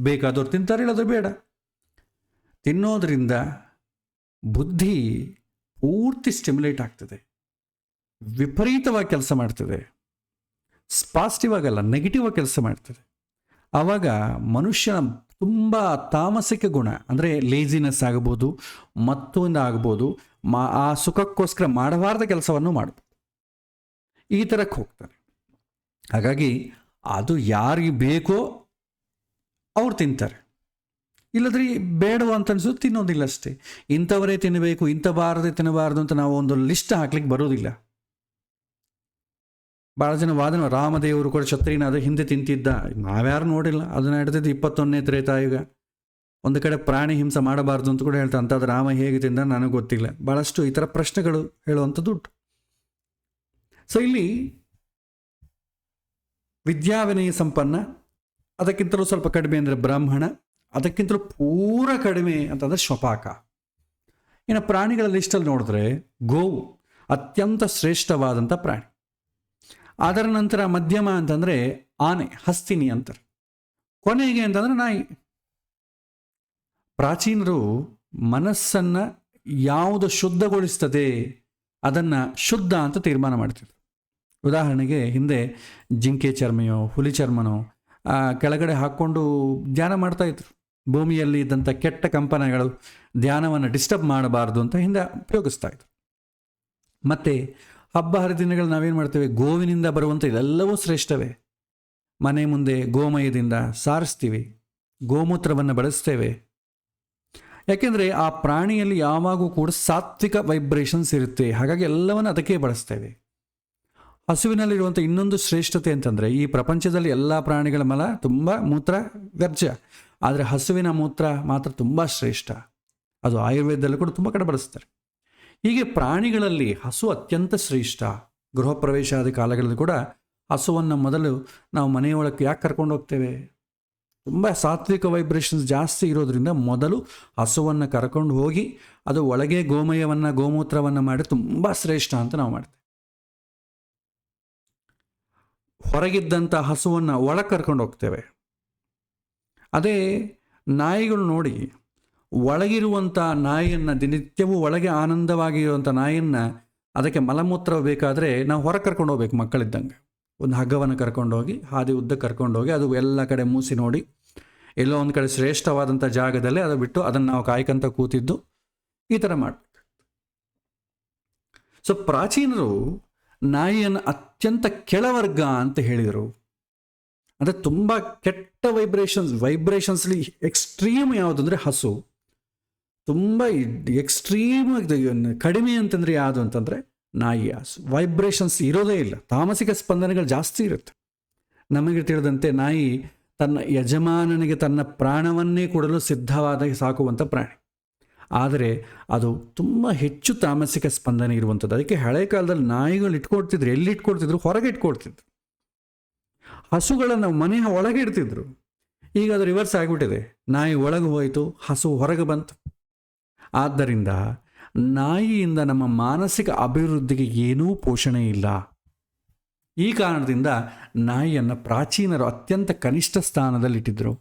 ಬೇಕಾದವ್ರು ತಿಂತಾರೆ, ಇಲ್ಲದ್ರೆ ಬೇಡ. ತಿನ್ನೋದ್ರಿಂದ ಬುದ್ಧಿ ಪೂರ್ತಿ ಸ್ಟಿಮ್ಯುಲೇಟ್ ಆಗ್ತದೆ, ವಿಪರೀತವಾಗಿ ಕೆಲಸ ಮಾಡ್ತದೆ. ಪಾಸಿಟಿವ್ ಆಗಲ್ಲ, ನೆಗೆಟಿವ್ ಆಗಿ ಕೆಲಸ ಮಾಡ್ತದೆ. ಆವಾಗ ಮನುಷ್ಯನ ತುಂಬ ತಾಮಸಿಕ ಗುಣ ಅಂದರೆ ಲೇಜಿನೆಸ್ ಆಗ್ಬೋದು, ಮತ್ತೊಂದು ಆಗ್ಬೋದು, ಆ ಸುಖಕ್ಕೋಸ್ಕರ ಮಾಡಬಾರ್ದ ಕೆಲಸವನ್ನು ಮಾಡ್ಬೋದು, ಈ ಥರಕ್ಕೆ ಹೋಗ್ತಾನೆ. ಹಾಗಾಗಿ ಅದು ಯಾರಿಗೆ ಬೇಕೋ ಅವ್ರು ತಿಂತಾರೆ, ಇಲ್ಲದ್ರೆ ಬೇಡವ ಅಂತ ಅನ್ಸೋದು ತಿನ್ನೋದಿಲ್ಲ ಅಷ್ಟೇ. ಇಂಥವರೇ ತಿನ್ನಬೇಕು, ಇಂಥಬಾರದೆ ತಿನ್ನಬಾರ್ದು ಅಂತ ನಾವು ಒಂದು ಲಿಸ್ಟ್ ಹಾಕ್ಲಿಕ್ಕೆ ಬರೋದಿಲ್ಲ. ಭಾಳ ಜನ ವಾದನ, ರಾಮದೇವರು ಕೂಡ ಕ್ಷತ್ರಿಯನ ಅದು ಹಿಂದೆ ತಿಂತಿದ್ದ, ನಾವ್ಯಾರು ನೋಡಿಲ್ಲ. ಅದನ್ನು ನಡೆದಿದ್ದು 21ನೇ ತ್ರೇತಾಯುಗ. ಒಂದು ಕಡೆ ಪ್ರಾಣಿ ಹಿಂಸೆ ಮಾಡಬಾರ್ದು ಅಂತ ಕೂಡ ಹೇಳ್ತಾ, ಅಂಥದ್ದು ರಾಮ ಹೇಗೆ ತಿಂದ ನನಗೆ ಗೊತ್ತಿಲ್ಲ. ಭಾಳಷ್ಟು ಈ ಥರ ಪ್ರಶ್ನೆಗಳು ಹೇಳುವಂಥದ್ದು ಉಂಟು. ಸೊ ಇಲ್ಲಿ ವಿದ್ಯಾವಿನಯ ಸಂಪನ್ನ, ಅದಕ್ಕಿಂತಲೂ ಸ್ವಲ್ಪ ಕಡಿಮೆ ಅಂದರೆ ಬ್ರಾಹ್ಮಣ, ಅದಕ್ಕಿಂತಲೂ ಪೂರ ಕಡಿಮೆ ಅಂತಂದರೆ ಶ್ವಪಾಕ. ಇನ್ನು ಪ್ರಾಣಿಗಳ ಲಿಸ್ಟಲ್ಲಿ ನೋಡಿದ್ರೆ ಗೋವು ಅತ್ಯಂತ ಶ್ರೇಷ್ಠವಾದಂಥ ಪ್ರಾಣಿ. ಅದರ ನಂತರ ಮಧ್ಯಮ ಅಂತಂದರೆ ಆನೆ, ಹಸ್ತಿನಿ ಅಂತಾರೆ. ಕೊನೆಗೆ ಅಂತಂದರೆ ನಾಯಿ. ಪ್ರಾಚೀನರು ಮನಸ್ಸನ್ನು ಯಾವುದು ಶುದ್ಧಗೊಳಿಸ್ತದೆ ಅದನ್ನು ಶುದ್ಧ ಅಂತ ತೀರ್ಮಾನ ಮಾಡ್ತಿದ್ರು. ಉದಾಹರಣೆಗೆ ಹಿಂದೆ ಜಿಂಕೆ ಚರ್ಮೆಯೋ ಹುಲಿ ಚರ್ಮನೋ ಕೆಳಗಡೆ ಹಾಕ್ಕೊಂಡು ಧ್ಯಾನ ಮಾಡ್ತಾಯಿದ್ರು. ಭೂಮಿಯಲ್ಲಿ ಇದ್ದಂಥ ಕೆಟ್ಟ ಕಂಪನಗಳು ಧ್ಯಾನವನ್ನು ಡಿಸ್ಟರ್ಬ್ ಮಾಡಬಾರ್ದು ಅಂತ ಹಿಂದೆ ಉಪಯೋಗಿಸ್ತಾ ಇದ್ರು. ಮತ್ತು ಹಬ್ಬ ಹರಿದಿನಗಳು ನಾವೇನು ಮಾಡ್ತೇವೆ, ಗೋವಿನಿಂದ ಬರುವಂಥ ಇದೆಲ್ಲವೂ ಶ್ರೇಷ್ಠವೇ. ಮನೆ ಮುಂದೆ ಗೋಮಯದಿಂದ ಸಾರಿಸ್ತೀವಿ, ಗೋಮೂತ್ರವನ್ನು ಬಳಸ್ತೇವೆ. ಯಾಕೆಂದರೆ ಆ ಪ್ರಾಣಿಯಲ್ಲಿ ಯಾವಾಗೂ ಕೂಡ ಸಾತ್ವಿಕ ವೈಬ್ರೇಷನ್ಸ್ ಇರುತ್ತೆ, ಹಾಗಾಗಿ ಎಲ್ಲವನ್ನು ಅದಕ್ಕೆ ಬಳಸ್ತೇವೆ. ಹಸುವಿನಲ್ಲಿರುವಂಥ ಇನ್ನೊಂದು ಶ್ರೇಷ್ಠತೆ ಅಂತಂದರೆ, ಈ ಪ್ರಪಂಚದಲ್ಲಿ ಎಲ್ಲ ಪ್ರಾಣಿಗಳ ಮಲ ತುಂಬ ಮೂತ್ರ ವ್ಯರ್ಜ, ಆದರೆ ಹಸುವಿನ ಮೂತ್ರ ಮಾತ್ರ ತುಂಬ ಶ್ರೇಷ್ಠ. ಅದು ಆಯುರ್ವೇದದಲ್ಲೂ ಕೂಡ ತುಂಬ ಕಡೆ ಬಳಸ್ತಾರೆ. ಹೀಗೆ ಪ್ರಾಣಿಗಳಲ್ಲಿ ಹಸು ಅತ್ಯಂತ ಶ್ರೇಷ್ಠ. ಗೃಹ ಪ್ರವೇಶಾದಿ ಕಾಲಗಳಲ್ಲಿ ಕೂಡ ಹಸುವನ್ನು ಮೊದಲು ನಾವು ಮನೆಯೊಳಕ್ಕೆ ಯಾಕೆ ಕರ್ಕೊಂಡು ಹೋಗ್ತೇವೆ, ತುಂಬ ಸಾತ್ವಿಕ ವೈಬ್ರೇಷನ್ಸ್ ಜಾಸ್ತಿ ಇರೋದ್ರಿಂದ ಮೊದಲು ಹಸುವನ್ನು ಕರ್ಕೊಂಡು ಹೋಗಿ ಅದು ಒಳಗೆ ಗೋಮಯವನ್ನು ಗೋಮೂತ್ರವನ್ನು ಮಾಡಿ ತುಂಬ ಶ್ರೇಷ್ಠ ಅಂತ ನಾವು ಮಾಡ್ತೇವೆ. ಹೊರಗಿದ್ದಂಥ ಹಸುವನ್ನು ಒಳಗೆ ಕರ್ಕೊಂಡು ಹೋಗ್ತೇವೆ. ಅದೇ ನಾಯಿಗಳು ನೋಡಿ, ಒಳಗಿರುವಂಥ ನಾಯಿಯನ್ನು, ದಿನನಿತ್ಯವೂ ಒಳಗೆ ಆನಂದವಾಗಿರುವಂಥ ನಾಯಿಯನ್ನು ಅದಕ್ಕೆ ಮಲಮೂತ್ರ ಬೇಕಾದರೆ ನಾವು ಹೊರಗೆ ಕರ್ಕೊಂಡು ಹೋಗ್ಬೇಕು. ಮಕ್ಕಳಿದ್ದಂಗೆ ಒಂದು ಹಗ್ಗವನ್ನು ಕರ್ಕೊಂಡೋಗಿ ಹಾದಿ ಉದ್ದ ಕರ್ಕೊಂಡೋಗಿ ಅದು ಎಲ್ಲ ಕಡೆ ಮೂಸಿ ನೋಡಿ ಎಲ್ಲೋ ಒಂದು ಕಡೆ ಶ್ರೇಷ್ಠವಾದಂಥ ಜಾಗದಲ್ಲಿ ಅದು ಬಿಟ್ಟು ಅದನ್ನು ನಾವು ಕಾಯ್ಕಂತ ಕೂತಿದ್ದು ಈ ಥರ ಮಾಡಬೇಕು. ಸೊ ಪ್ರಾಚೀನರು ನಾಯಿಯನ್ನು ಅತ್ಯಂತ ಕೆಳವರ್ಗ ಅಂತ ಹೇಳಿದರು. ಅಂದರೆ ತುಂಬ ಕೆಟ್ಟ ವೈಬ್ರೇಷನ್ಸ್ಲಿ ಎಕ್ಸ್ಟ್ರೀಮ್ ಯಾವುದು ಅಂದರೆ ಹಸು. ತುಂಬ ಎಕ್ಸ್ಟ್ರೀಮ್ ಕಡಿಮೆ ಅಂತಂದರೆ ಯಾವುದು ಅಂತಂದರೆ ನಾಯಿ. ಹಸು ವೈಬ್ರೇಷನ್ಸ್ ಇರೋದೇ ಇಲ್ಲ, ತಾಮಸಿಕ ಸ್ಪಂದನೆಗಳು ಜಾಸ್ತಿ ಇರುತ್ತೆ. ನಮಗೆ ತಿಳಿದಂತೆ ನಾಯಿ ತನ್ನ ಯಜಮಾನನಿಗೆ ತನ್ನ ಪ್ರಾಣವನ್ನೇ ಕೊಡಲು ಸಿದ್ಧವಾದ ಸಾಕುವಂಥ ಪ್ರಾಣಿ. ಆದರೆ ಅದು ತುಂಬ ಹೆಚ್ಚು ತಾಮಸಿಕ ಸ್ಪಂದನೆ ಇರುವಂಥದ್ದು. ಅದಕ್ಕೆ ಹಳೆ ಕಾಲದಲ್ಲಿ ನಾಯಿಗಳು ಇಟ್ಕೊಳ್ತಿದ್ರು. ಎಲ್ಲಿ ಇಟ್ಕೊಳ್ತಿದ್ರು? ಹೊರಗೆ ಇಟ್ಕೊಳ್ತಿದ್ರು. ಹಸುಗಳನ್ನು ಮನೆಯ ಒಳಗೆ ಇಡ್ತಿದ್ರು. ಈಗ ಅದು ರಿವರ್ಸ್ ಆಗಿಬಿಟ್ಟಿದೆ. ನಾಯಿ ಒಳಗೆ ಹೋಯಿತು, ಹಸು ಹೊರಗೆ ಬಂತು. ಆದ್ದರಿಂದ ನಾಯಿಯಿಂದ ನಮ್ಮ ಮಾನಸಿಕ ಅಭಿವೃದ್ಧಿಗೆ ಏನೂ ಪೋಷಣೆ ಇಲ್ಲ. ಈ ಕಾರಣದಿಂದ ನಾಯಿಯನ್ನು ಪ್ರಾಚೀನರು ಅತ್ಯಂತ ಕನಿಷ್ಠ ಸ್ಥಾನದಲ್ಲಿಟ್ಟಿದ್ದರು.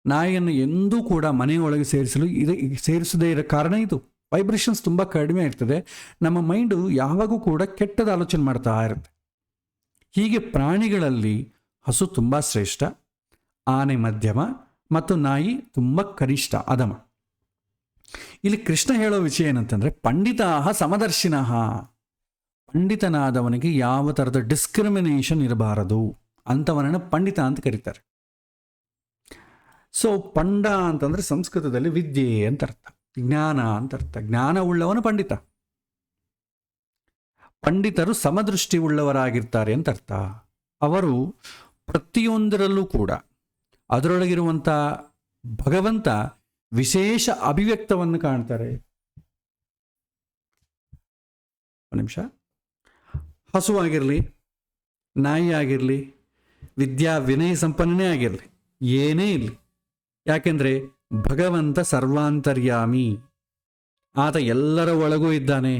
ನಾಯಿಯನ್ನು ಎಂದೂ ಕೂಡ ಮನೆಯೊಳಗೆ ಸೇರಿಸದೇ ಇರೋ ಕಾರಣ ಇದು. ವೈಬ್ರೇಷನ್ಸ್ ತುಂಬ ಕಡಿಮೆ ಇರ್ತದೆ. ನಮ್ಮ ಮೈಂಡು ಯಾವಾಗೂ ಕೂಡ ಕೆಟ್ಟದ ಆಲೋಚನೆ ಮಾಡ್ತಾ ಇರುತ್ತೆ. ಹೀಗೆ ಪ್ರಾಣಿಗಳಲ್ಲಿ ಹಸು ತುಂಬ ಶ್ರೇಷ್ಠ, ಆನೆ ಮಧ್ಯಮ ಮತ್ತು ನಾಯಿ ತುಂಬ ಕನಿಷ್ಠ, ಅಧಮ. ಇಲ್ಲಿ ಕೃಷ್ಣ ಹೇಳೋ ವಿಷಯ ಏನಂತಂದರೆ, ಪಂಡಿತಾಹ ಸಮದರ್ಶಿನಃ. ಪಂಡಿತನಾದವನಿಗೆ ಯಾವ ಥರದ ಡಿಸ್ಕ್ರಿಮಿನೇಷನ್ ಇರಬಾರದು, ಅಂಥವನನ್ನು ಪಂಡಿತ ಅಂತ ಕರೀತಾರೆ. ಸೊ ಪಂಡ ಅಂತಂದರೆ ಸಂಸ್ಕೃತದಲ್ಲಿ ವಿದ್ಯೆ ಅಂತ ಅರ್ಥ, ಜ್ಞಾನ ಅಂತ ಅರ್ಥ. ಜ್ಞಾನ ಉಳ್ಳವನು ಪಂಡಿತ. ಪಂಡಿತರು ಸಮದೃಷ್ಟಿ ಉಳ್ಳವರಾಗಿರ್ತಾರೆ ಅಂತ ಅರ್ಥ. ಅವರು ಪ್ರತಿಯೊಂದರಲ್ಲೂ ಕೂಡ ಅದರೊಳಗಿರುವಂಥ ಭಗವಂತ ವಿಶೇಷ ಅಭಿವ್ಯಕ್ತವನ್ನು ಕಾಣ್ತಾರೆ. ಒಂದು ನಿಮಿಷ. ಹಸುವಾಗಿರಲಿ, ನಾಯಿ ಆಗಿರಲಿ, ವಿದ್ಯಾ ವಿನಯ ಸಂಪನ್ನನೇ ಆಗಿರಲಿ, ಏನೇ ಇರಲಿ, ಯಾಕೆಂದರೆ ಭಗವಂತ ಸರ್ವಾಂತರ್ಯಾಮಿ. ಆತ ಎಲ್ಲರ ಒಳಗೂ ಇದ್ದಾನೆ.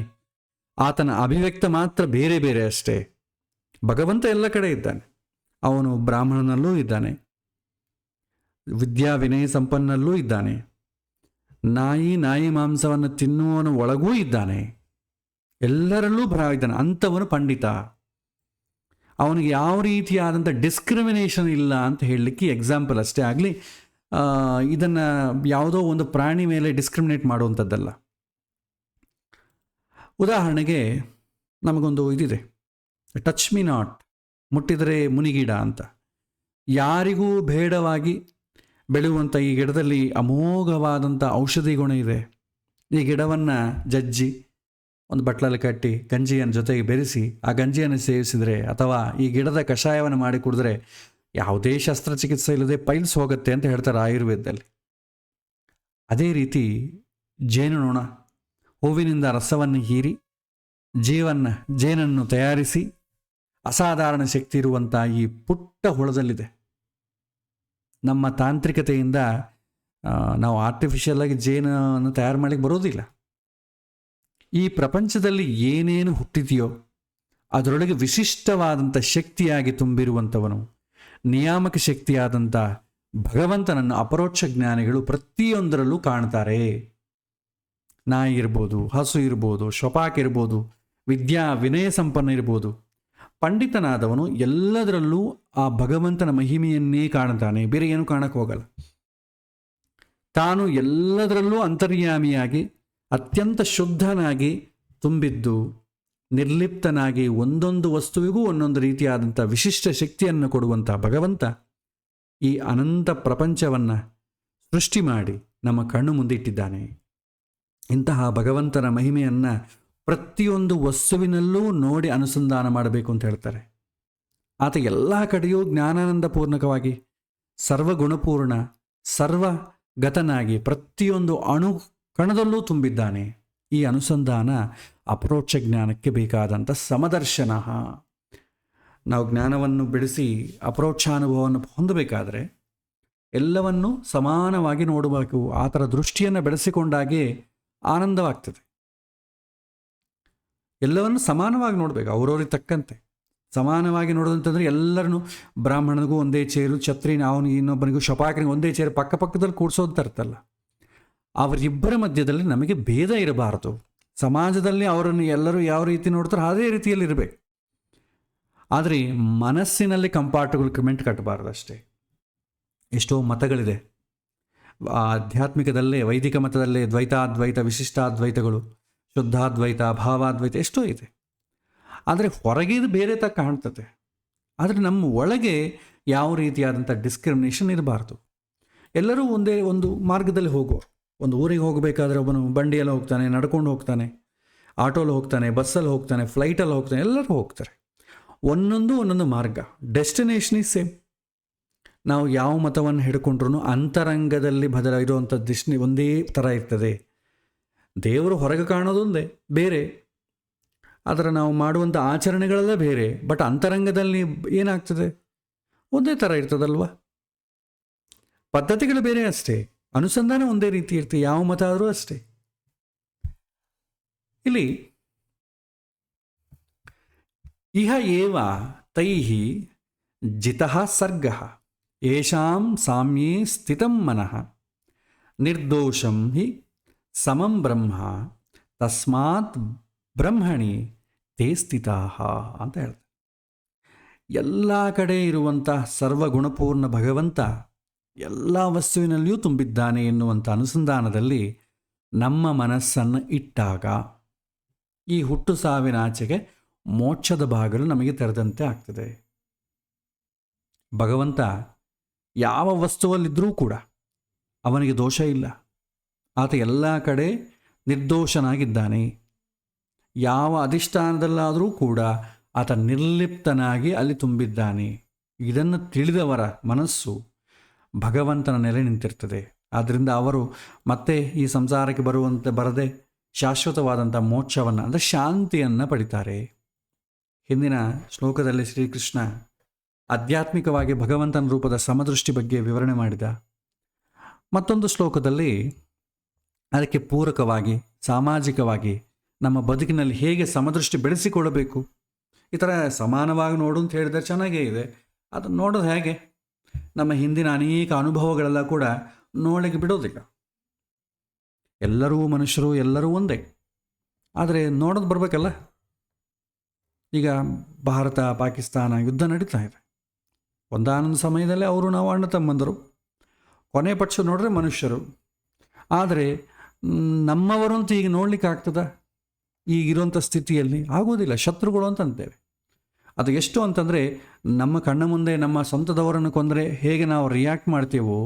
ಆತನ ಅಭಿವ್ಯಕ್ತ ಮಾತ್ರ ಬೇರೆ ಬೇರೆ ಅಷ್ಟೇ. ಭಗವಂತ ಎಲ್ಲ ಕಡೆ ಇದ್ದಾನೆ. ಅವನು ಬ್ರಾಹ್ಮಣನಲ್ಲೂ ಇದ್ದಾನೆ, ವಿದ್ಯಾ ವಿನಯ ಸಂಪನ್ನಲ್ಲೂ ಇದ್ದಾನೆ, ನಾಯಿ ಮಾಂಸವನ್ನು ತಿನ್ನುವವನ ಒಳಗೂ ಇದ್ದಾನೆ, ಎಲ್ಲರಲ್ಲೂ ಇದ್ದಾನೆ. ಅಂಥವನು ಪಂಡಿತ. ಅವನಿಗೆ ಯಾವ ರೀತಿಯಾದಂಥ ಡಿಸ್ಕ್ರಿಮಿನೇಷನ್ ಇಲ್ಲ ಅಂತ ಹೇಳಲಿಕ್ಕೆ ಎಕ್ಸಾಂಪಲ್ ಅಷ್ಟೇ. ಆಗಲಿ ಇದನ್ನು ಯಾವುದೋ ಒಂದು ಪ್ರಾಣಿ ಮೇಲೆ ಡಿಸ್ಕ್ರಿಮಿನೇಟ್ ಮಾಡುವಂಥದ್ದಲ್ಲ. ಉದಾಹರಣೆಗೆ ನಮಗೊಂದು ಇದಿದೆ, ಟಚ್ ಮಿ ನಾಟ್, ಮುಟ್ಟಿದರೆ ಮುನಿಗಿಡ ಅಂತ. ಯಾರಿಗೂ ಬೇಡವಾಗಿ ಬೆಳೆಯುವಂಥ ಈ ಗಿಡದಲ್ಲಿ ಅಮೋಘವಾದಂಥ ಔಷಧಿ ಗುಣ ಇದೆ. ಈ ಗಿಡವನ್ನು ಜಜ್ಜಿ ಒಂದು ಬಟ್ಲಲ್ಲಿ ಕಟ್ಟಿ ಗಂಜಿಯನ್ನು ಜೊತೆಗೆ ಬೆರೆಸಿ ಆ ಗಂಜಿಯನ್ನು ಸೇವಿಸಿದರೆ, ಅಥವಾ ಈ ಗಿಡದ ಕಷಾಯವನ್ನು ಮಾಡಿ ಕುಡಿದ್ರೆ ಯಾವುದೇ ಶಸ್ತ್ರಚಿಕಿತ್ಸೆ ಇಲ್ಲದೆ ಪೈಲ್ಸ್ ಹೋಗುತ್ತೆ ಅಂತ ಹೇಳ್ತಾರೆ ಆಯುರ್ವೇದದಲ್ಲಿ. ಅದೇ ರೀತಿ ಜೇನುನೊಣ ಹೂವಿನಿಂದ ರಸವನ್ನು ಹೀರಿ ಜೇನನ್ನು ತಯಾರಿಸಿ ಅಸಾಧಾರಣ ಶಕ್ತಿ ಇರುವಂಥ ಈ ಪುಟ್ಟ ಹುಳದಲ್ಲಿದೆ. ನಮ್ಮ ತಾಂತ್ರಿಕತೆಯಿಂದ ನಾವು ಆರ್ಟಿಫಿಷಿಯಲ್ ಆಗಿ ಜೇನನ್ನು ತಯಾರು ಮಾಡಲಿಕ್ಕೆ ಬರೋದಿಲ್ಲ. ಈ ಪ್ರಪಂಚದಲ್ಲಿ ಏನೇನು ಹುಟ್ಟಿದೆಯೋ ಅದರೊಳಗೆ ವಿಶಿಷ್ಟವಾದಂಥ ಶಕ್ತಿಯಾಗಿ ತುಂಬಿರುವಂಥವನು, ನಿಯಾಮಕ ಶಕ್ತಿಯಾದಂಥ ಭಗವಂತನನ್ನು ಅಪರೋಕ್ಷ ಜ್ಞಾನಿಗಳು ಪ್ರತಿಯೊಂದರಲ್ಲೂ ಕಾಣ್ತಾರೆ. ನಾಯಿ ಇರ್ಬೋದು, ಹಸು ಇರ್ಬೋದು, ಶೊಪಾಕ್ ಇರ್ಬೋದು, ವಿನಯ ಸಂಪನ್ನ ಇರ್ಬೋದು. ಪಂಡಿತನಾದವನು ಎಲ್ಲದರಲ್ಲೂ ಆ ಭಗವಂತನ ಮಹಿಮೆಯನ್ನೇ ಕಾಣ್ತಾನೆ, ಬೇರೆ ಏನು ಕಾಣಕ್ಕೆ ಹೋಗಲ್ಲ. ತಾನು ಎಲ್ಲದರಲ್ಲೂ ಅಂತರ್ಯಾಮಿಯಾಗಿ ಅತ್ಯಂತ ಶುದ್ಧನಾಗಿ ತುಂಬಿದ್ದು, ನಿರ್ಲಿಪ್ತನಾಗಿ ಒಂದೊಂದು ವಸ್ತುವಿಗೂ ಒಂದೊಂದು ರೀತಿಯಾದಂಥ ವಿಶಿಷ್ಟ ಶಕ್ತಿಯನ್ನು ಕೊಡುವಂಥ ಭಗವಂತ ಈ ಅನಂತ ಪ್ರಪಂಚವನ್ನು ಸೃಷ್ಟಿ ಮಾಡಿ ನಮ್ಮ ಕಣ್ಣು ಮುಂದಿಟ್ಟಿದ್ದಾನೆ. ಇಂತಹ ಭಗವಂತನ ಮಹಿಮೆಯನ್ನು ಪ್ರತಿಯೊಂದು ವಸ್ತುವಿನಲ್ಲೂ ನೋಡಿ ಅನುಸಂಧಾನ ಮಾಡಬೇಕು ಅಂತ ಹೇಳ್ತಾರೆ. ಆತ ಎಲ್ಲ ಕಡೆಯೂ ಜ್ಞಾನಾನಂದಪೂರ್ಣಕವಾಗಿ ಸರ್ವಗುಣಪೂರ್ಣ ಸರ್ವಗತನಾಗಿ ಪ್ರತಿಯೊಂದು ಅಣು ಕಣದಲ್ಲೂ ತುಂಬಿದ್ದಾನೆ. ಈ ಅನುಸಂಧಾನ ಅಪರೋಕ್ಷ ಜ್ಞಾನಕ್ಕೆ ಬೇಕಾದಂಥ ಸಮದರ್ಶನ. ನಾವು ಜ್ಞಾನವನ್ನು ಬಿಡಿಸಿ ಅಪರೋಕ್ಷಾನುಭವವನ್ನು ಹೊಂದಬೇಕಾದರೆ ಎಲ್ಲವನ್ನೂ ಸಮಾನವಾಗಿ ನೋಡಬೇಕು. ಆ ಥರ ದೃಷ್ಟಿಯನ್ನು ಬೆಳೆಸಿಕೊಂಡಾಗೆ ಆನಂದವಾಗ್ತದೆ. ಎಲ್ಲವನ್ನು ಸಮಾನವಾಗಿ ನೋಡಬೇಕು, ಅವರವ್ರಿಗೆ ತಕ್ಕಂತೆ ಸಮಾನವಾಗಿ ನೋಡೋದಂತಂದರೆ ಎಲ್ಲರನ್ನು ಬ್ರಾಹ್ಮಣನಿಗೂ ಒಂದೇ ಚೇರು, ಛತ್ರಿನ ಅವನಿಗೆ ಇನ್ನೊಬ್ಬನಿಗೂ ಶಪಾಕನಿಗೆ ಒಂದೇ ಚೇರು ಪಕ್ಕದಲ್ಲಿ ಕೂಡಿಸೋದು ತರ್ತಲ್ಲ. ಅವರಿಬ್ಬರ ಮಧ್ಯದಲ್ಲಿ ನಮಗೆ ಭೇದ ಇರಬಾರದು. ಸಮಾಜದಲ್ಲಿ ಅವರನ್ನು ಎಲ್ಲರೂ ಯಾವ ರೀತಿ ನೋಡ್ತಾರೆ ಅದೇ ರೀತಿಯಲ್ಲಿ ಇರಬೇಕು. ಆದರೆ ಮನಸ್ಸಿನಲ್ಲಿ ಕಂಪಾರ್ಟ್ಮೆಂಟ್ ಕಟ್ಟಬಾರ್ದು ಅಷ್ಟೇ. ಎಷ್ಟೋ ಮತಗಳಿದೆ. ಆಧ್ಯಾತ್ಮಿಕದಲ್ಲೇ ವೈದಿಕ ಮತದಲ್ಲೇ ದ್ವೈತಾದ್ವೈತ, ವಿಶಿಷ್ಟಾದ್ವೈತಗಳು, ಶುದ್ಧಾದ್ವೈತ, ಭಾವಾದ್ವೈತ ಎಷ್ಟೋ ಇದೆ. ಆದರೆ ಹೊರಗಿದು ಬೇರೆ ತಕ್ಕ ಕಾಣ್ತದೆ. ಆದರೆ ನಮ್ಮ ಒಳಗೆ ಯಾವ ರೀತಿಯಾದಂಥ ಡಿಸ್ಕ್ರಿಮಿನೇಷನ್ ಇರಬಾರ್ದು. ಎಲ್ಲರೂ ಒಂದೇ ಒಂದು ಮಾರ್ಗದಲ್ಲಿ ಹೋಗುವರು. ಒಂದು ಊರಿಗೆ ಹೋಗಬೇಕಾದ್ರೆ ಒಬ್ಬನು ಬಂಡಿಯಲ್ಲಿ ಹೋಗ್ತಾನೆ, ನಡ್ಕೊಂಡು ಹೋಗ್ತಾನೆ, ಆಟೋಲ್ಲಿ ಹೋಗ್ತಾನೆ, ಬಸ್ಸಲ್ಲಿ ಹೋಗ್ತಾನೆ, ಫ್ಲೈಟಲ್ಲಿ ಹೋಗ್ತಾನೆ, ಎಲ್ಲರೂ ಹೋಗ್ತಾರೆ. ಒಂದೊಂದು ಮಾರ್ಗ, ಡೆಸ್ಟಿನೇಷನ್ ಈಸ್ ಸೇಮ್. ನಾವು ಯಾವ ಮತವನ್ನು ಹಿಡ್ಕೊಂಡ್ರೂ ಅಂತರಂಗದಲ್ಲಿ ಇರುವಂಥ ದೃಷ್ಟಿ ಒಂದೇ ಥರ ಇರ್ತದೆ. ದೇವರು ಹೊರಗೆ ಕಾಣೋದೊಂದೇ ಬೇರೆ, ಆದರೆ ನಾವು ಮಾಡುವಂಥ ಆಚರಣೆಗಳೆಲ್ಲ ಬೇರೆ. ಬಟ್ ಅಂತರಂಗದಲ್ಲಿ ಏನಾಗ್ತದೆ ಒಂದೇ ಥರ ಇರ್ತದಲ್ವ. ಪದ್ಧತಿಗಳು ಬೇರೆ ಅಷ್ಟೇ, ಅನುಸಂಧಾನ ಒಂದೇ ರೀತಿ ಇರ್ತದೆ, ಯಾವ ಮತ ಆದರೂ ಅಷ್ಟೇ. ಇಲ್ಲಿ ಇಹ ಏವ ತೈಃ ಜಿತಃ ಸರ್ಗಃ ಯೇಷಾಂ ಸಾಮ್ಯೇ ಸ್ಥಿತಂ ಮನಃ ನಿರ್ದೋಷಂ ಹಿ ಸಮಂ ಬ್ರಹ್ಮ ತಸ್ಮಾತ್ ಬ್ರಹ್ಮಣಿ ತೇ ಸ್ಥಿತಾಃ ಅಂತ ಹೇಳ್ತಾರೆ. ಎಲ್ಲ ಕಡೆ ಇರುವಂಥ ಸರ್ವಗುಣಪೂರ್ಣ ಭಗವಂತ ಎಲ್ಲ ವಸ್ತುವಿನಲ್ಲಿಯೂ ತುಂಬಿದ್ದಾನೆ ಎನ್ನುವಂಥ ಅನುಸಂಧಾನದಲ್ಲಿ ನಮ್ಮ ಮನಸ್ಸನ್ನು ಇಟ್ಟಾಗ ಈ ಹುಟ್ಟು ಸಾವಿನ ಆಚೆಗೆ ಮೋಕ್ಷದ ಬಾಗಿಲು ನಮಗೆ ತೆರೆದಂತೆ ಆಗ್ತದೆ. ಭಗವಂತ ಯಾವ ವಸ್ತುವಲ್ಲಿದ್ದರೂ ಕೂಡ ಅವನಿಗೆ ದೋಷ ಇಲ್ಲ. ಆತ ಎಲ್ಲ ಕಡೆ ನಿರ್ದೋಷನಾಗಿದ್ದಾನೆ. ಯಾವ ಅಧಿಷ್ಠಾನದಲ್ಲಾದರೂ ಕೂಡ ಆತ ನಿರ್ಲಿಪ್ತನಾಗಿ ಅಲ್ಲಿ ತುಂಬಿದ್ದಾನೆ. ಇದನ್ನು ತಿಳಿದವರ ಮನಸ್ಸು ಭಗವಂತನ ನೆಲೆ ನಿಂತಿರ್ತದೆ. ಆದ್ದರಿಂದ ಅವರು ಮತ್ತೆ ಈ ಸಂಸಾರಕ್ಕೆ ಬರದೆ ಶಾಶ್ವತವಾದಂಥ ಮೋಕ್ಷವನ್ನು ಅಂದರೆ ಶಾಂತಿಯನ್ನು ಪಡಿತಾರೆ. ಹಿಂದಿನ ಶ್ಲೋಕದಲ್ಲಿ ಶ್ರೀಕೃಷ್ಣ ಆಧ್ಯಾತ್ಮಿಕವಾಗಿ ಭಗವಂತನ ರೂಪದ ಸಮದೃಷ್ಟಿ ಬಗ್ಗೆ ವಿವರಣೆ ಮಾಡಿದ. ಮತ್ತೊಂದು ಶ್ಲೋಕದಲ್ಲಿ ಅದಕ್ಕೆ ಪೂರಕವಾಗಿ ಸಾಮಾಜಿಕವಾಗಿ ನಮ್ಮ ಬದುಕಿನಲ್ಲಿ ಹೇಗೆ ಸಮದೃಷ್ಟಿ ಬೆಳೆಸಿಕೊಳ್ಳಬೇಕು, ಈ ಥರ ಸಮಾನವಾಗಿ ನೋಡು ಅಂತ ಹೇಳಿದರೆ ಚೆನ್ನಾಗೇ ಇದೆ. ಅದನ್ನು ನೋಡೋದು ಹೇಗೆ? ನಮ್ಮ ಹಿಂದಿನ ಅನೇಕ ಅನುಭವಗಳೆಲ್ಲ ಕೂಡ ನೋಡಲಿಕ್ಕೆ ಬಿಡೋದಿಲ್ಲ. ಎಲ್ಲರೂ ಮನುಷ್ಯರು, ಎಲ್ಲರೂ ಒಂದೇ. ಆದರೆ ನೋಡೋದು ಬರಬೇಕಲ್ಲ. ಈಗ ಭಾರತ ಪಾಕಿಸ್ತಾನ ಯುದ್ಧ ನಡೀತಾ ಇದೆ. ಒಂದಾನೊಂದು ಸಮಯದಲ್ಲಿ ಅವರು ನಾವು ಅಣ್ಣ ತಮ್ಮಂದರು, ಕೊನೆ ಪಕ್ಷ ನೋಡಿದ್ರೆ ಮನುಷ್ಯರು. ಆದರೆ ನಮ್ಮವರು ಅಂತ ಈಗ ನೋಡ್ಲಿಕ್ಕೆ ಆಗ್ತದ? ಈಗಿರುವಂಥ ಸ್ಥಿತಿಯಲ್ಲಿ ಆಗೋದಿಲ್ಲ. ಶತ್ರುಗಳು ಅಂತ ಅಂತೇವೆ. ಅದು ಎಷ್ಟು ಅಂತಂದರೆ ನಮ್ಮ ಕಣ್ಣ ಮುಂದೆ ನಮ್ಮ ಸ್ವಂತದವರನ್ನು ಕೊಂದರೆ ಹೇಗೆ ನಾವು ರಿಯಾಕ್ಟ್ ಮಾಡ್ತೇವೋ,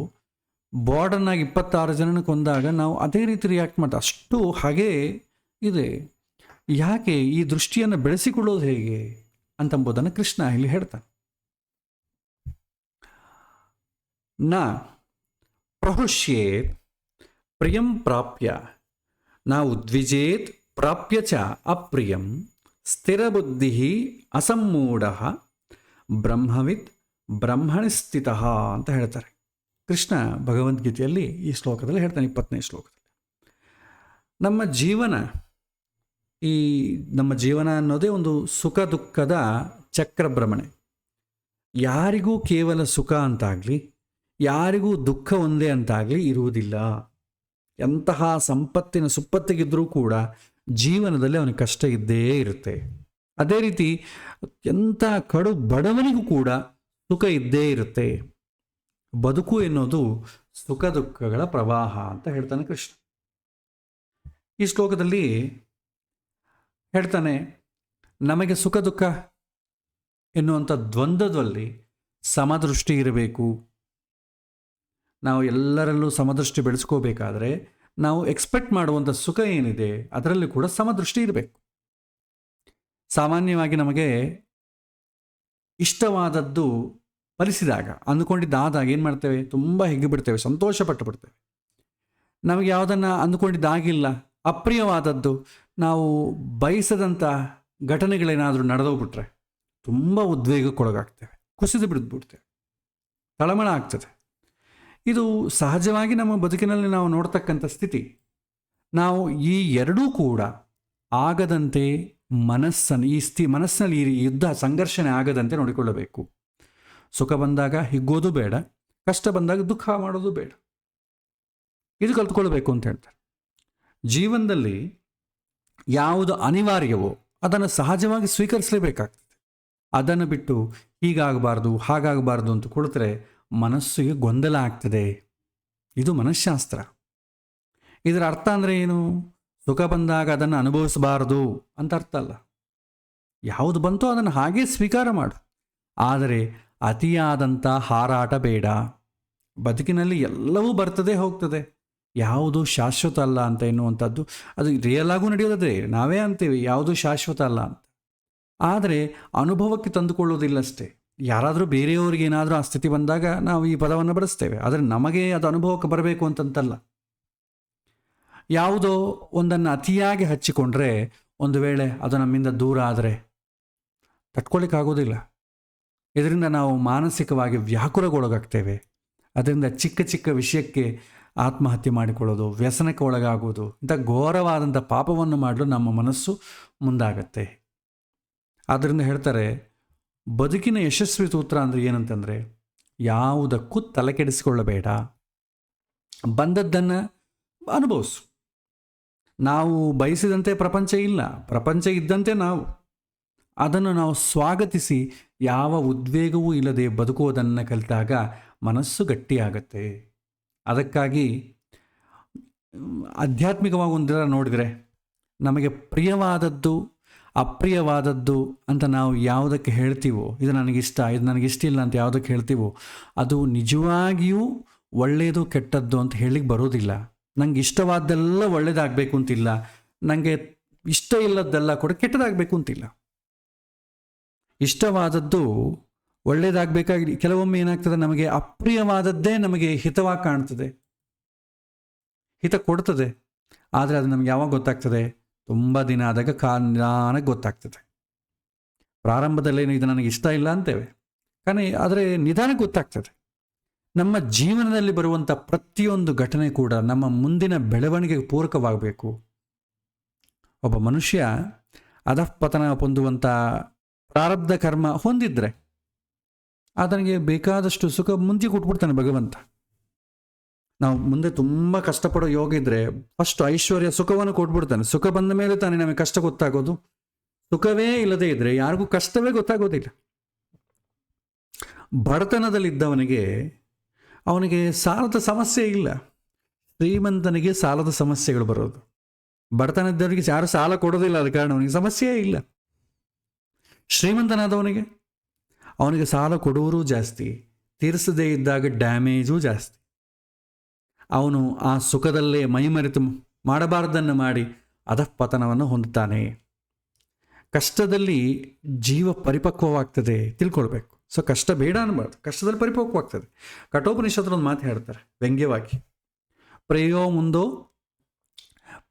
ಬಾರ್ಡನ್ನಾಗಿ 26 ಜನನ ಕೊಂದಾಗ ನಾವು ಅದೇ ರೀತಿ ರಿಯಾಕ್ಟ್ ಮಾಡ್ತೇವೆ. ಅಷ್ಟು ಹಾಗೇ ಇದೆ. ಯಾಕೆ ಈ ದೃಷ್ಟಿಯನ್ನು ಬೆಳೆಸಿಕೊಳ್ಳೋದು ಹೇಗೆ ಅಂತಂಬುದನ್ನು ಕೃಷ್ಣ ಇಲ್ಲಿ ಹೇಳ್ತಾನೆ. ನ ಪ್ರಹೃಷ್ಯೇತ್ ಪ್ರಿಯಂ ಪ್ರಾಪ್ಯ ನ ಉದ್ವಿಜೇತ್ ಪ್ರಾಪ್ಯ ಚ ಅಪ್ರಿಯಂ ಸ್ಥಿರಬುದ್ಧಿ ಅಸಮ್ಮೂಢ ಬ್ರಹ್ಮವಿತ್ ಬ್ರಹ್ಮಣಿ ಸ್ಥಿತ ಅಂತ ಹೇಳ್ತಾರೆ. ಕೃಷ್ಣ ಭಗವದ್ಗೀತೆಯಲ್ಲಿ ಈ ಶ್ಲೋಕದಲ್ಲಿ ಹೇಳ್ತಾನೆ, 20ನೇ ಶ್ಲೋಕದಲ್ಲಿ. ನಮ್ಮ ಜೀವನ ಅನ್ನೋದೇ ಒಂದು ಸುಖ ದುಃಖದ ಚಕ್ರಭ್ರಮಣೆ. ಯಾರಿಗೂ ಕೇವಲ ಸುಖ ಅಂತಾಗಲಿ, ಯಾರಿಗೂ ದುಃಖ ಒಂದೇ ಅಂತಾಗಲಿ ಇರುವುದಿಲ್ಲ. ಎಂತಹ ಸಂಪತ್ತಿನ ಸುಪ್ಪತ್ತಿಗಿದ್ರೂ ಕೂಡ ಜೀವನದಲ್ಲಿ ಅವನಿಗೆ ಕಷ್ಟ ಇದ್ದೇ ಇರುತ್ತೆ. ಅದೇ ರೀತಿ ಎಂಥ ಕಡು ಬಡವನಿಗೂ ಕೂಡ ಸುಖ ಇದ್ದೇ ಇರುತ್ತೆ. ಬದುಕು ಎನ್ನುವುದು ಸುಖ ದುಃಖಗಳ ಪ್ರವಾಹ ಅಂತ ಹೇಳ್ತಾನೆ ಕೃಷ್ಣ. ಈ ಶ್ಲೋಕದಲ್ಲಿ ಹೇಳ್ತಾನೆ, ನಮಗೆ ಸುಖ ದುಃಖ ಎನ್ನುವಂಥ ದ್ವಂದ್ವದಲ್ಲಿ ಸಮದೃಷ್ಟಿ ಇರಬೇಕು. ನಾವು ಎಲ್ಲರಲ್ಲೂ ಸಮದೃಷ್ಟಿ ಬೆಳೆಸ್ಕೋಬೇಕಾದ್ರೆ ನಾವು ಎಕ್ಸ್ಪೆಕ್ಟ್ ಮಾಡುವಂಥ ಸುಖ ಏನಿದೆ ಅದರಲ್ಲಿ ಕೂಡ ಸಮದೃಷ್ಟಿ ಇರಬೇಕು. ಸಾಮಾನ್ಯವಾಗಿ ನಮಗೆ ಇಷ್ಟವಾದದ್ದು ಫಲಿಸಿದಾಗ, ಅಂದುಕೊಂಡಿದ್ದಾದಾಗ ಏನು ಮಾಡ್ತೇವೆ? ತುಂಬ ಹಿಗ್ಗಿಬಿಡ್ತೇವೆ, ಸಂತೋಷ ಪಟ್ಟು ಬಿಡ್ತೇವೆ. ನಮಗೆ ಯಾವುದನ್ನು ಅಂದುಕೊಂಡಿದ್ದಾಗಿಲ್ಲ, ಅಪ್ರಿಯವಾದದ್ದು, ನಾವು ಬಯಸದಂಥ ಘಟನೆಗಳೇನಾದರೂ ನಡೆದೋಗ್ಬಿಟ್ರೆ ತುಂಬ ಉದ್ವೇಗಕ್ಕೊಳಗಾಗ್ತೇವೆ, ಕುಸಿದು ಬಿಡ್ತೇವೆ, ತಳಮಳ ಆಗ್ತದೆ. ಇದು ಸಹಜವಾಗಿ ನಮ್ಮ ಬದುಕಿನಲ್ಲಿ ನಾವು ನೋಡ್ತಕ್ಕಂಥ ಸ್ಥಿತಿ. ನಾವು ಈ ಎರಡೂ ಕೂಡ ಆಗದಂತೆ ಮನಸ್ಸಿನಲ್ಲಿ ಈ ಯುದ್ಧ ಸಂಘರ್ಷಣೆ ಆಗದಂತೆ ನೋಡಿಕೊಳ್ಳಬೇಕು. ಸುಖ ಬಂದಾಗ ಹಿಗ್ಗೋದು ಬೇಡ, ಕಷ್ಟ ಬಂದಾಗ ದುಃಖ ಮಾಡೋದು ಬೇಡ. ಇದು ಕಲ್ತ್ಕೊಳ್ಬೇಕು ಅಂತ ಹೇಳ್ತಾರೆ. ಜೀವನದಲ್ಲಿ ಯಾವುದು ಅನಿವಾರ್ಯವೋ ಅದನ್ನು ಸಹಜವಾಗಿ ಸ್ವೀಕರಿಸಲೇಬೇಕಾಗ್ತದೆ. ಅದನ್ನು ಬಿಟ್ಟು ಹೀಗಾಗಬಾರ್ದು ಹಾಗಾಗಬಾರ್ದು ಅಂತ ಕುಳಿತರೆ ಮನಸ್ಸಿಗೆ ಗೊಂದಲ ಆಗ್ತದೆ. ಇದು ಮನಃಶಾಸ್ತ್ರ. ಇದರ ಅರ್ಥ ಅಂದರೆ ಏನು? ಸುಖ ಬಂದಾಗ ಅದನ್ನು ಅನುಭವಿಸಬಾರದು ಅಂತ ಅರ್ಥ ಅಲ್ಲ. ಯಾವುದು ಬಂತೋ ಅದನ್ನು ಹಾಗೇ ಸ್ವೀಕಾರ ಮಾಡು, ಆದರೆ ಅತಿಯಾದಂಥ ಹಾರಾಟ ಬೇಡ. ಬದುಕಿನಲ್ಲಿ ಎಲ್ಲವೂ ಬರ್ತದೆ ಹೋಗ್ತದೆ, ಯಾವುದು ಶಾಶ್ವತ ಅಲ್ಲ ಅಂತ ಎನ್ನುವಂಥದ್ದು ಅದು ರಿಯಲ್ ಆಗೂ ನಡೆಯೋದೇ. ನಾವೇ ಅಂತೀವಿ ಯಾವುದು ಶಾಶ್ವತ ಅಲ್ಲ ಅಂತ, ಆದರೆ ಅನುಭವಕ್ಕೆ ತಂದುಕೊಳ್ಳೋದಿಲ್ಲಷ್ಟೇ. ಯಾರಾದರೂ ಬೇರೆಯವರಿಗೆ ಏನಾದರೂ ಆ ಸ್ಥಿತಿ ಬಂದಾಗ ನಾವು ಈ ಪದವನ್ನು ಬಳಸ್ತೇವೆ, ಆದರೆ ನಮಗೆ ಅದು ಅನುಭವಕ್ಕೆ ಬರಬೇಕು ಅಂತಂತಲ್ಲ. ಯಾವುದೋ ಒಂದನ್ನು ಅತಿಯಾಗಿ ಹಚ್ಚಿಕೊಂಡ್ರೆ ಒಂದು ವೇಳೆ ಅದು ನಮ್ಮಿಂದ ದೂರ ಆದರೆ ತಟ್ಕೊಳ್ಳಿಕ್ಕಾಗೋದಿಲ್ಲ. ಇದರಿಂದ ನಾವು ಮಾನಸಿಕವಾಗಿ ವ್ಯಾಕುಲಗೊಳಗಾಗ್ತೇವೆ. ಅದರಿಂದ ಚಿಕ್ಕ ಚಿಕ್ಕ ವಿಷಯಕ್ಕೆ ಆತ್ಮಹತ್ಯೆ ಮಾಡಿಕೊಳ್ಳೋದು, ವ್ಯಸನಕ್ಕೆ ಒಳಗಾಗೋದು, ಇಂಥ ಘೋರವಾದಂಥ ಪಾಪವನ್ನು ಮಾಡಲು ನಮ್ಮ ಮನಸ್ಸು ಮುಂದಾಗತ್ತೆ. ಆದ್ದರಿಂದ ಹೇಳ್ತಾರೆ, ಬದುಕಿನ ಯಶಸ್ವಿ ಸೂತ್ರ ಅಂದರೆ ಏನಂತಂದರೆ, ಯಾವುದಕ್ಕೂ ತಲೆ ಕೆಡಿಸಿಕೊಳ್ಳಬೇಡ, ಬಂದದ್ದನ್ನು ಅನುಭವಿಸು. ನಾವು ಬಯಸಿದಂತೆ ಪ್ರಪಂಚ ಇಲ್ಲ, ಪ್ರಪಂಚ ಇದ್ದಂತೆ ನಾವು. ಅದನ್ನು ನಾವು ಸ್ವಾಗತಿಸಿ ಯಾವ ಉದ್ವೇಗವೂ ಇಲ್ಲದೆ ಬದುಕುವುದನ್ನು ಕಲಿತಾಗ ಮನಸ್ಸು ಗಟ್ಟಿಯಾಗತ್ತೆ. ಅದಕ್ಕಾಗಿ ಆಧ್ಯಾತ್ಮಿಕವಾಗಿ ಒಂದರ ನೋಡಿದರೆ ನಮಗೆ ಪ್ರಿಯವಾದದ್ದು ಅಪ್ರಿಯವಾದದ್ದು ಅಂತ ನಾವು ಯಾವುದಕ್ಕೆ ಹೇಳ್ತೀವೋ, ಇದು ನನಗಿಷ್ಟ, ಇದು ನನಗಿಷ್ಟಿಲ್ಲ ಅಂತ ಯಾವುದಕ್ಕೆ ಹೇಳ್ತೀವೋ ಅದು ನಿಜವಾಗಿಯೂ ಒಳ್ಳೆಯದು ಕೆಟ್ಟದ್ದು ಅಂತ ಹೇಳಿಕ್ಕೆ ಬರೋದಿಲ್ಲ. ನನಗೆ ಇಷ್ಟವಾದ್ದೆಲ್ಲ ಒಳ್ಳೆಯದಾಗಬೇಕು ಅಂತಿಲ್ಲ, ನನಗೆ ಇಷ್ಟ ಇಲ್ಲದ್ದೆಲ್ಲ ಕೂಡ ಕೆಟ್ಟದಾಗಬೇಕು ಅಂತಿಲ್ಲ. ಇಷ್ಟವಾದದ್ದು ಒಳ್ಳೆಯದಾಗಬೇಕಾಗಿ ಕೆಲವೊಮ್ಮೆ ಏನಾಗ್ತದೆ, ನಮಗೆ ಅಪ್ರಿಯವಾದದ್ದೇ ನಮಗೆ ಹಿತವಾಗಿ ಕಾಣ್ತದೆ, ಹಿತ ಕೊಡ್ತದೆ. ಆದರೆ ಅದು ನಮ್ಗೆ ಯಾವಾಗ ಗೊತ್ತಾಗ್ತದೆ? ತುಂಬ ದಿನ ಆದಾಗ ನಿಧಾನಕ್ಕೆ ಗೊತ್ತಾಗ್ತದೆ. ಪ್ರಾರಂಭದಲ್ಲೇನು ಇದು ನನಗೆ ಇಷ್ಟ ಇಲ್ಲ ಅಂತೇವೆ, ಆದರೆ ನಿಧಾನಕ್ಕೆ ಗೊತ್ತಾಗ್ತದೆ. ನಮ್ಮ ಜೀವನದಲ್ಲಿ ಬರುವಂಥ ಪ್ರತಿಯೊಂದು ಘಟನೆ ಕೂಡ ನಮ್ಮ ಮುಂದಿನ ಬೆಳವಣಿಗೆಗೆ ಪೂರಕವಾಗಬೇಕು. ಒಬ್ಬ ಮನುಷ್ಯ ಅಧಃಪತನ ಹೊಂದುವಂಥ ಪ್ರಾರಬ್ಧ ಕರ್ಮ ಹೊಂದಿದ್ರೆ ಆತನಿಗೆ ಬೇಕಾದಷ್ಟು ಸುಖ ಮುಂದೆ ಕೊಟ್ಬಿಡ್ತಾನೆ ಭಗವಂತ. ನಾವು ಮುಂದೆ ತುಂಬ ಕಷ್ಟಪಡೋ ಯೋಗ ಇದ್ದರೆ ಫಸ್ಟ್ ಐಶ್ವರ್ಯ ಸುಖವನ್ನು ಕೊಟ್ಬಿಡ್ತಾನೆ. ಸುಖ ಬಂದ ಮೇಲೆ ತಾನೇ ನಮಗೆ ಕಷ್ಟ ಗೊತ್ತಾಗೋದು. ಸುಖವೇ ಇಲ್ಲದೆ ಇದ್ದರೆ ಯಾರಿಗೂ ಕಷ್ಟವೇ ಗೊತ್ತಾಗೋದಿಲ್ಲ. ಬಡತನದಲ್ಲಿದ್ದವನಿಗೆ ಅವನಿಗೆ ಸಾಲದ ಸಮಸ್ಯೆ ಇಲ್ಲ, ಶ್ರೀಮಂತನಿಗೆ ಸಾಲದ ಸಮಸ್ಯೆಗಳು ಬರೋದು. ಬಡತನ ಇದ್ದವರಿಗೆ ಯಾರು ಸಾಲ ಕೊಡೋದಿಲ್ಲ, ಆದ ಕಾರಣ ಅವನಿಗೆ ಸಮಸ್ಯೆಯೇ ಇಲ್ಲ. ಶ್ರೀಮಂತನಾದವನಿಗೆ ಅವನಿಗೆ ಸಾಲ ಕೊಡುವರು ಜಾಸ್ತಿ, ತೀರಿಸದೇ ಇದ್ದಾಗ ಡ್ಯಾಮೇಜೂ ಜಾಸ್ತಿ. ಅವನು ಆ ಸುಖದಲ್ಲೇ ಮೈಮರೆತು ಮಾಡಬಾರ್ದನ್ನು ಮಾಡಿ ಅಧಃಪತನವನ್ನು ಹೊಂದುತ್ತಾನೆ. ಕಷ್ಟದಲ್ಲಿ ಜೀವ ಪರಿಪಕ್ವವಾಗ್ತದೆ, ತಿಳ್ಕೊಳ್ಬೇಕು. ಸೊ ಕಷ್ಟ ಬೇಡ ಅನ್ನಬಾರ್ದು, ಕಷ್ಟದಲ್ಲಿ ಪರಿಪಕ್ವವಾಗ್ತದೆ. ಕಠೋಪನಿಷತ್ತರ ಒಂದು ಮಾತು ಹೇಳ್ತಾರೆ ವ್ಯಂಗ್ಯವಾಗಿ,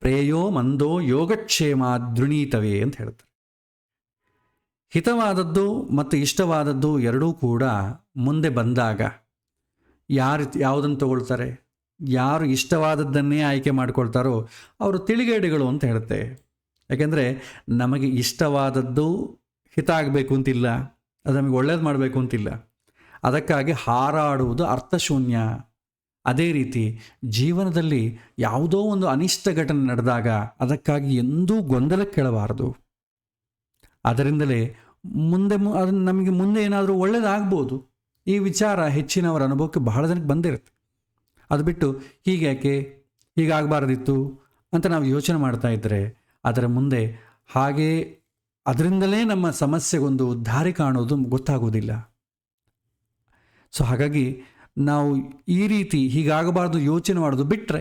ಪ್ರೇಯೋ ಮಂದೋ ಯೋಗಕ್ಷೇಮ ದೃಣೀತವೇ ಅಂತ ಹೇಳ್ತಾರೆ. ಹಿತವಾದದ್ದು ಮತ್ತು ಇಷ್ಟವಾದದ್ದು ಎರಡೂ ಕೂಡ ಮುಂದೆ ಬಂದಾಗ ಯಾವುದನ್ನು ತಗೊಳ್ತಾರೆ? ಯಾರು ಇಷ್ಟವಾದದ್ದನ್ನೇ ಆಯ್ಕೆ ಮಾಡ್ಕೊಳ್ತಾರೋ ಅವರು ತಿಳಿಗೇಡಿಗಳು ಅಂತ ಹೇಳುತ್ತೆ. ಯಾಕೆಂದರೆ ನಮಗೆ ಇಷ್ಟವಾದದ್ದು ಹಿತ ಆಗಬೇಕು ಅಂತಿಲ್ಲ, ಅದು ನಮಗೆ ಒಳ್ಳೇದು ಮಾಡಬೇಕು ಅಂತಿಲ್ಲ. ಅದಕ್ಕಾಗಿ ಹಾರಾಡುವುದು ಅರ್ಥಶೂನ್ಯ. ಅದೇ ರೀತಿ ಜೀವನದಲ್ಲಿ ಯಾವುದೋ ಒಂದು ಅನಿಷ್ಟ ಘಟನೆ ನಡೆದಾಗ ಅದಕ್ಕಾಗಿ ಎಂದೂ ಗೊಂದಲಕ್ಕೇಳಬಾರದು. ಅದರಿಂದಲೇ ಅದನ್ನು ನಮಗೆ ಮುಂದೆ ಏನಾದರೂ ಒಳ್ಳೆಯದಾಗ್ಬೋದು. ಈ ವಿಚಾರ ಹೆಚ್ಚಿನವರ ಅನುಭವಕ್ಕೆ ಬಹಳ ಜನಕ್ಕೆ ಬಂದಿರುತ್ತೆ. ಅದು ಬಿಟ್ಟು ಹೀಗ್ಯಾಕೆ, ಹೀಗಾಗಬಾರ್ದಿತ್ತು ಅಂತ ನಾವು ಯೋಚನೆ ಮಾಡ್ತಾ ಇದ್ದರೆ ಅದರ ಮುಂದೆ ಹಾಗೇ ಅದರಿಂದಲೇ ನಮ್ಮ ಸಮಸ್ಯೆಗೊಂದು ದಾರಿ ಕಾಣೋದು ಗೊತ್ತಾಗೋದಿಲ್ಲ. ಸೊ ಹಾಗಾಗಿ ನಾವು ಈ ರೀತಿ ಹೀಗಾಗಬಾರ್ದು ಯೋಚನೆ ಮಾಡೋದು ಬಿಟ್ಟರೆ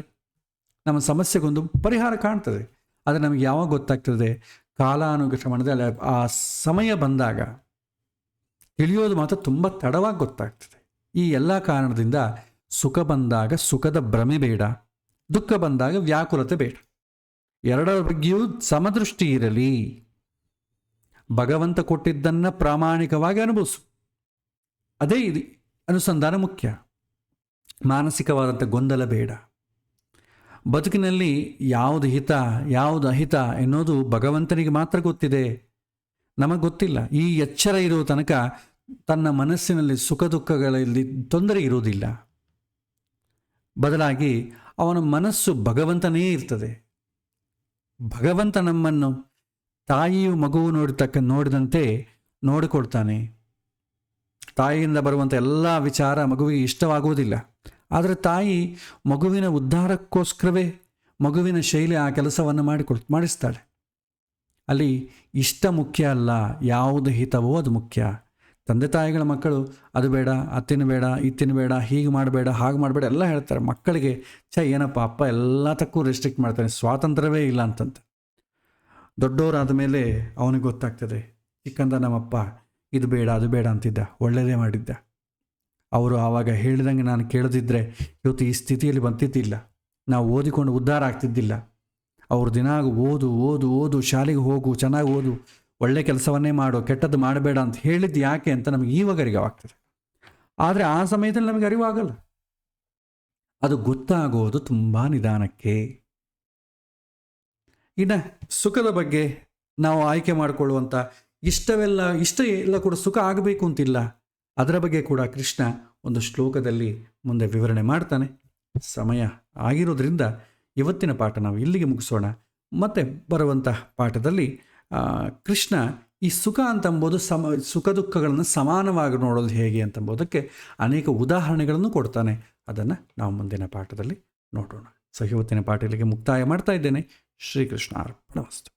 ನಮ್ಮ ಸಮಸ್ಯೆಗೊಂದು ಪರಿಹಾರ ಕಾಣ್ತದೆ. ಆದರೆ ನಮಗೆ ಯಾವಾಗ ಗೊತ್ತಾಗ್ತದೆ? ಕಾಲಾನುಕ್ರಮಣದಲ್ಲಿ ಆ ಸಮಯ ಬಂದಾಗ ತಿಳಿಯೋದು ಮಾತ್ರ ತುಂಬ ತಡವಾಗಿ ಗೊತ್ತಾಗ್ತದೆ. ಈ ಎಲ್ಲ ಕಾರಣದಿಂದ ಸುಖ ಬಂದಾಗ ಸುಖದ ಭ್ರಮೆ ಬೇಡ, ದುಃಖ ಬಂದಾಗ ವ್ಯಾಕುಲತೆ ಬೇಡ. ಎರಡರ ಬಗ್ಗೆಯೂ ಸಮದೃಷ್ಟಿ ಇರಲಿ. ಭಗವಂತ ಕೊಟ್ಟಿದ್ದನ್ನು ಪ್ರಾಮಾಣಿಕವಾಗಿ ಅನುಭವಿಸು. ಅದೇ ಇದು ಅನುಸಂಧಾನ ಮುಖ್ಯ. ಮಾನಸಿಕವಾದಂಥ ಗೊಂದಲ ಬೇಡ. ಬದುಕಿನಲ್ಲಿ ಯಾವುದು ಹಿತ ಯಾವುದು ಅಹಿತ ಎನ್ನುವುದು ಭಗವಂತನಿಗೆ ಮಾತ್ರ ಗೊತ್ತಿದೆ, ನಮಗೆ ಗೊತ್ತಿಲ್ಲ. ಈ ಎಚ್ಚರ ಇರೋ ತನಕ ತನ್ನ ಮನಸ್ಸಿನಲ್ಲಿ ಸುಖ ದುಃಖಗಳಲ್ಲಿ ತೊಂದರೆ ಇರುವುದಿಲ್ಲ. ಬದಲಾಗಿ ಅವನ ಮನಸ್ಸು ಭಗವಂತನೇ ಇರ್ತದೆ. ಭಗವಂತ ನಮ್ಮನ್ನು ತಾಯಿಯು ಮಗುವು ನೋಡಿದಂತೆ ನೋಡಿಕೊಳ್ತಾನೆ. ತಾಯಿಯಿಂದ ಬರುವಂಥ ಎಲ್ಲ ವಿಚಾರ ಮಗುವಿಗೆ ಇಷ್ಟವಾಗುವುದಿಲ್ಲ. ಆದರೆ ತಾಯಿ ಮಗುವಿನ ಉದ್ಧಾರಕ್ಕೋಸ್ಕರವೇ ಮಗುವಿನ ಶೈಲಿ ಆ ಕೆಲಸವನ್ನು ಮಾಡಿಸ್ತಾಳೆ. ಅಲ್ಲಿ ಇಷ್ಟ ಮುಖ್ಯ ಅಲ್ಲ, ಯಾವುದು ಹಿತವೋ ಅದು ಮುಖ್ಯ. ತಂದೆ ತಾಯಿಗಳ ಮಕ್ಕಳು ಅದು ಬೇಡ, ಅತ್ತಿನ ಬೇಡ, ಇತ್ತಿನ ಬೇಡ, ಹೀಗೆ ಮಾಡಬೇಡ, ಹಾಗೆ ಮಾಡಬೇಡ ಎಲ್ಲ ಹೇಳ್ತಾರೆ. ಮಕ್ಕಳಿಗೆ ಏನಪ್ಪ ಅಪ್ಪ ಎಲ್ಲದಕ್ಕೂ ರೆಸ್ಟ್ರಿಕ್ಟ್ ಮಾಡ್ತಾನೆ, ಸ್ವಾತಂತ್ರ್ಯವೇ ಇಲ್ಲ ಅಂತಂತ. ದೊಡ್ಡವರಾದ ಮೇಲೆ ಅವನಿಗೆ ಗೊತ್ತಾಗ್ತದೆ, ಚಿಕ್ಕಂದ ನಮ್ಮಪ್ಪ ಇದು ಬೇಡ ಅದು ಬೇಡ ಅಂತಿದ್ದ, ಒಳ್ಳೆಯದೇ ಮಾಡಿದ್ದ. ಅವರು ಆವಾಗ ಹೇಳಿದಂಗೆ ನಾನು ಕೇಳದಿದ್ದರೆ ಇವತ್ತು ಈ ಸ್ಥಿತಿಯಲ್ಲಿ ಬಂದಿದ್ದಿಲ್ಲ, ನಾವು ಓದಿಕೊಂಡು ಉದ್ಧಾರ ಆಗ್ತಿದ್ದಿಲ್ಲ. ಅವರು ದಿನಾಗ ಓದು ಓದು ಓದು, ಶಾಲೆಗೆ ಹೋಗು, ಚೆನ್ನಾಗಿ ಓದು, ಒಳ್ಳೆ ಕೆಲಸವನ್ನೇ ಮಾಡು, ಕೆಟ್ಟದ್ದು ಮಾಡಬೇಡ ಅಂತ ಹೇಳಿದ್ದು ಯಾಕೆ ಅಂತ ನಮಗೆ ಈವಾಗ ಅರಿವಾಗ್ತದೆ. ಆದರೆ ಆ ಸಮಯದಲ್ಲಿ ನಮಗೆ ಅರಿವಾಗಲ್ಲ. ಅದು ಗೊತ್ತಾಗೋದು ತುಂಬ ನಿಧಾನಕ್ಕೆ. ಇನ್ನು ಸುಖದ ಬಗ್ಗೆ ನಾವು ಆಯ್ಕೆ ಮಾಡಿಕೊಳ್ಳುವಂಥ ಇಷ್ಟ ಎಲ್ಲ ಕೂಡ ಸುಖ ಆಗಬೇಕು ಅಂತಿಲ್ಲ. ಅದರ ಬಗ್ಗೆ ಕೂಡ ಕೃಷ್ಣ ಒಂದು ಶ್ಲೋಕದಲ್ಲಿ ಮುಂದೆ ವಿವರಣೆ ಮಾಡ್ತಾನೆ. ಸಮಯ ಆಗಿರೋದ್ರಿಂದ ಇವತ್ತಿನ ಪಾಠ ನಾವು ಇಲ್ಲಿಗೆ ಮುಗಿಸೋಣ. ಮತ್ತೆ ಬರುವಂಥ ಪಾಠದಲ್ಲಿ ಕೃಷ್ಣ ಈ ಸುಖ ಅಂತಂಬೋದು ಸುಖ ದುಃಖಗಳನ್ನು ಸಮಾನವಾಗಿ ನೋಡೋದು ಹೇಗೆ ಅಂತಂಬೋದಕ್ಕೆ ಅನೇಕ ಉದಾಹರಣೆಗಳನ್ನು ಕೊಡ್ತಾನೆ. ಅದನ್ನು ನಾವು ಮುಂದಿನ ಪಾಠದಲ್ಲಿ ನೋಡೋಣ. ಸೊ ಇವತ್ತಿನ ಪಾಠ ಇಲ್ಲಿಗೆ ಮುಕ್ತಾಯ ಮಾಡ್ತಾ ಇದ್ದೇನೆ. ಶ್ರೀಕೃಷ್ಣ ಅರ್ಪಣಮಸ್ತು.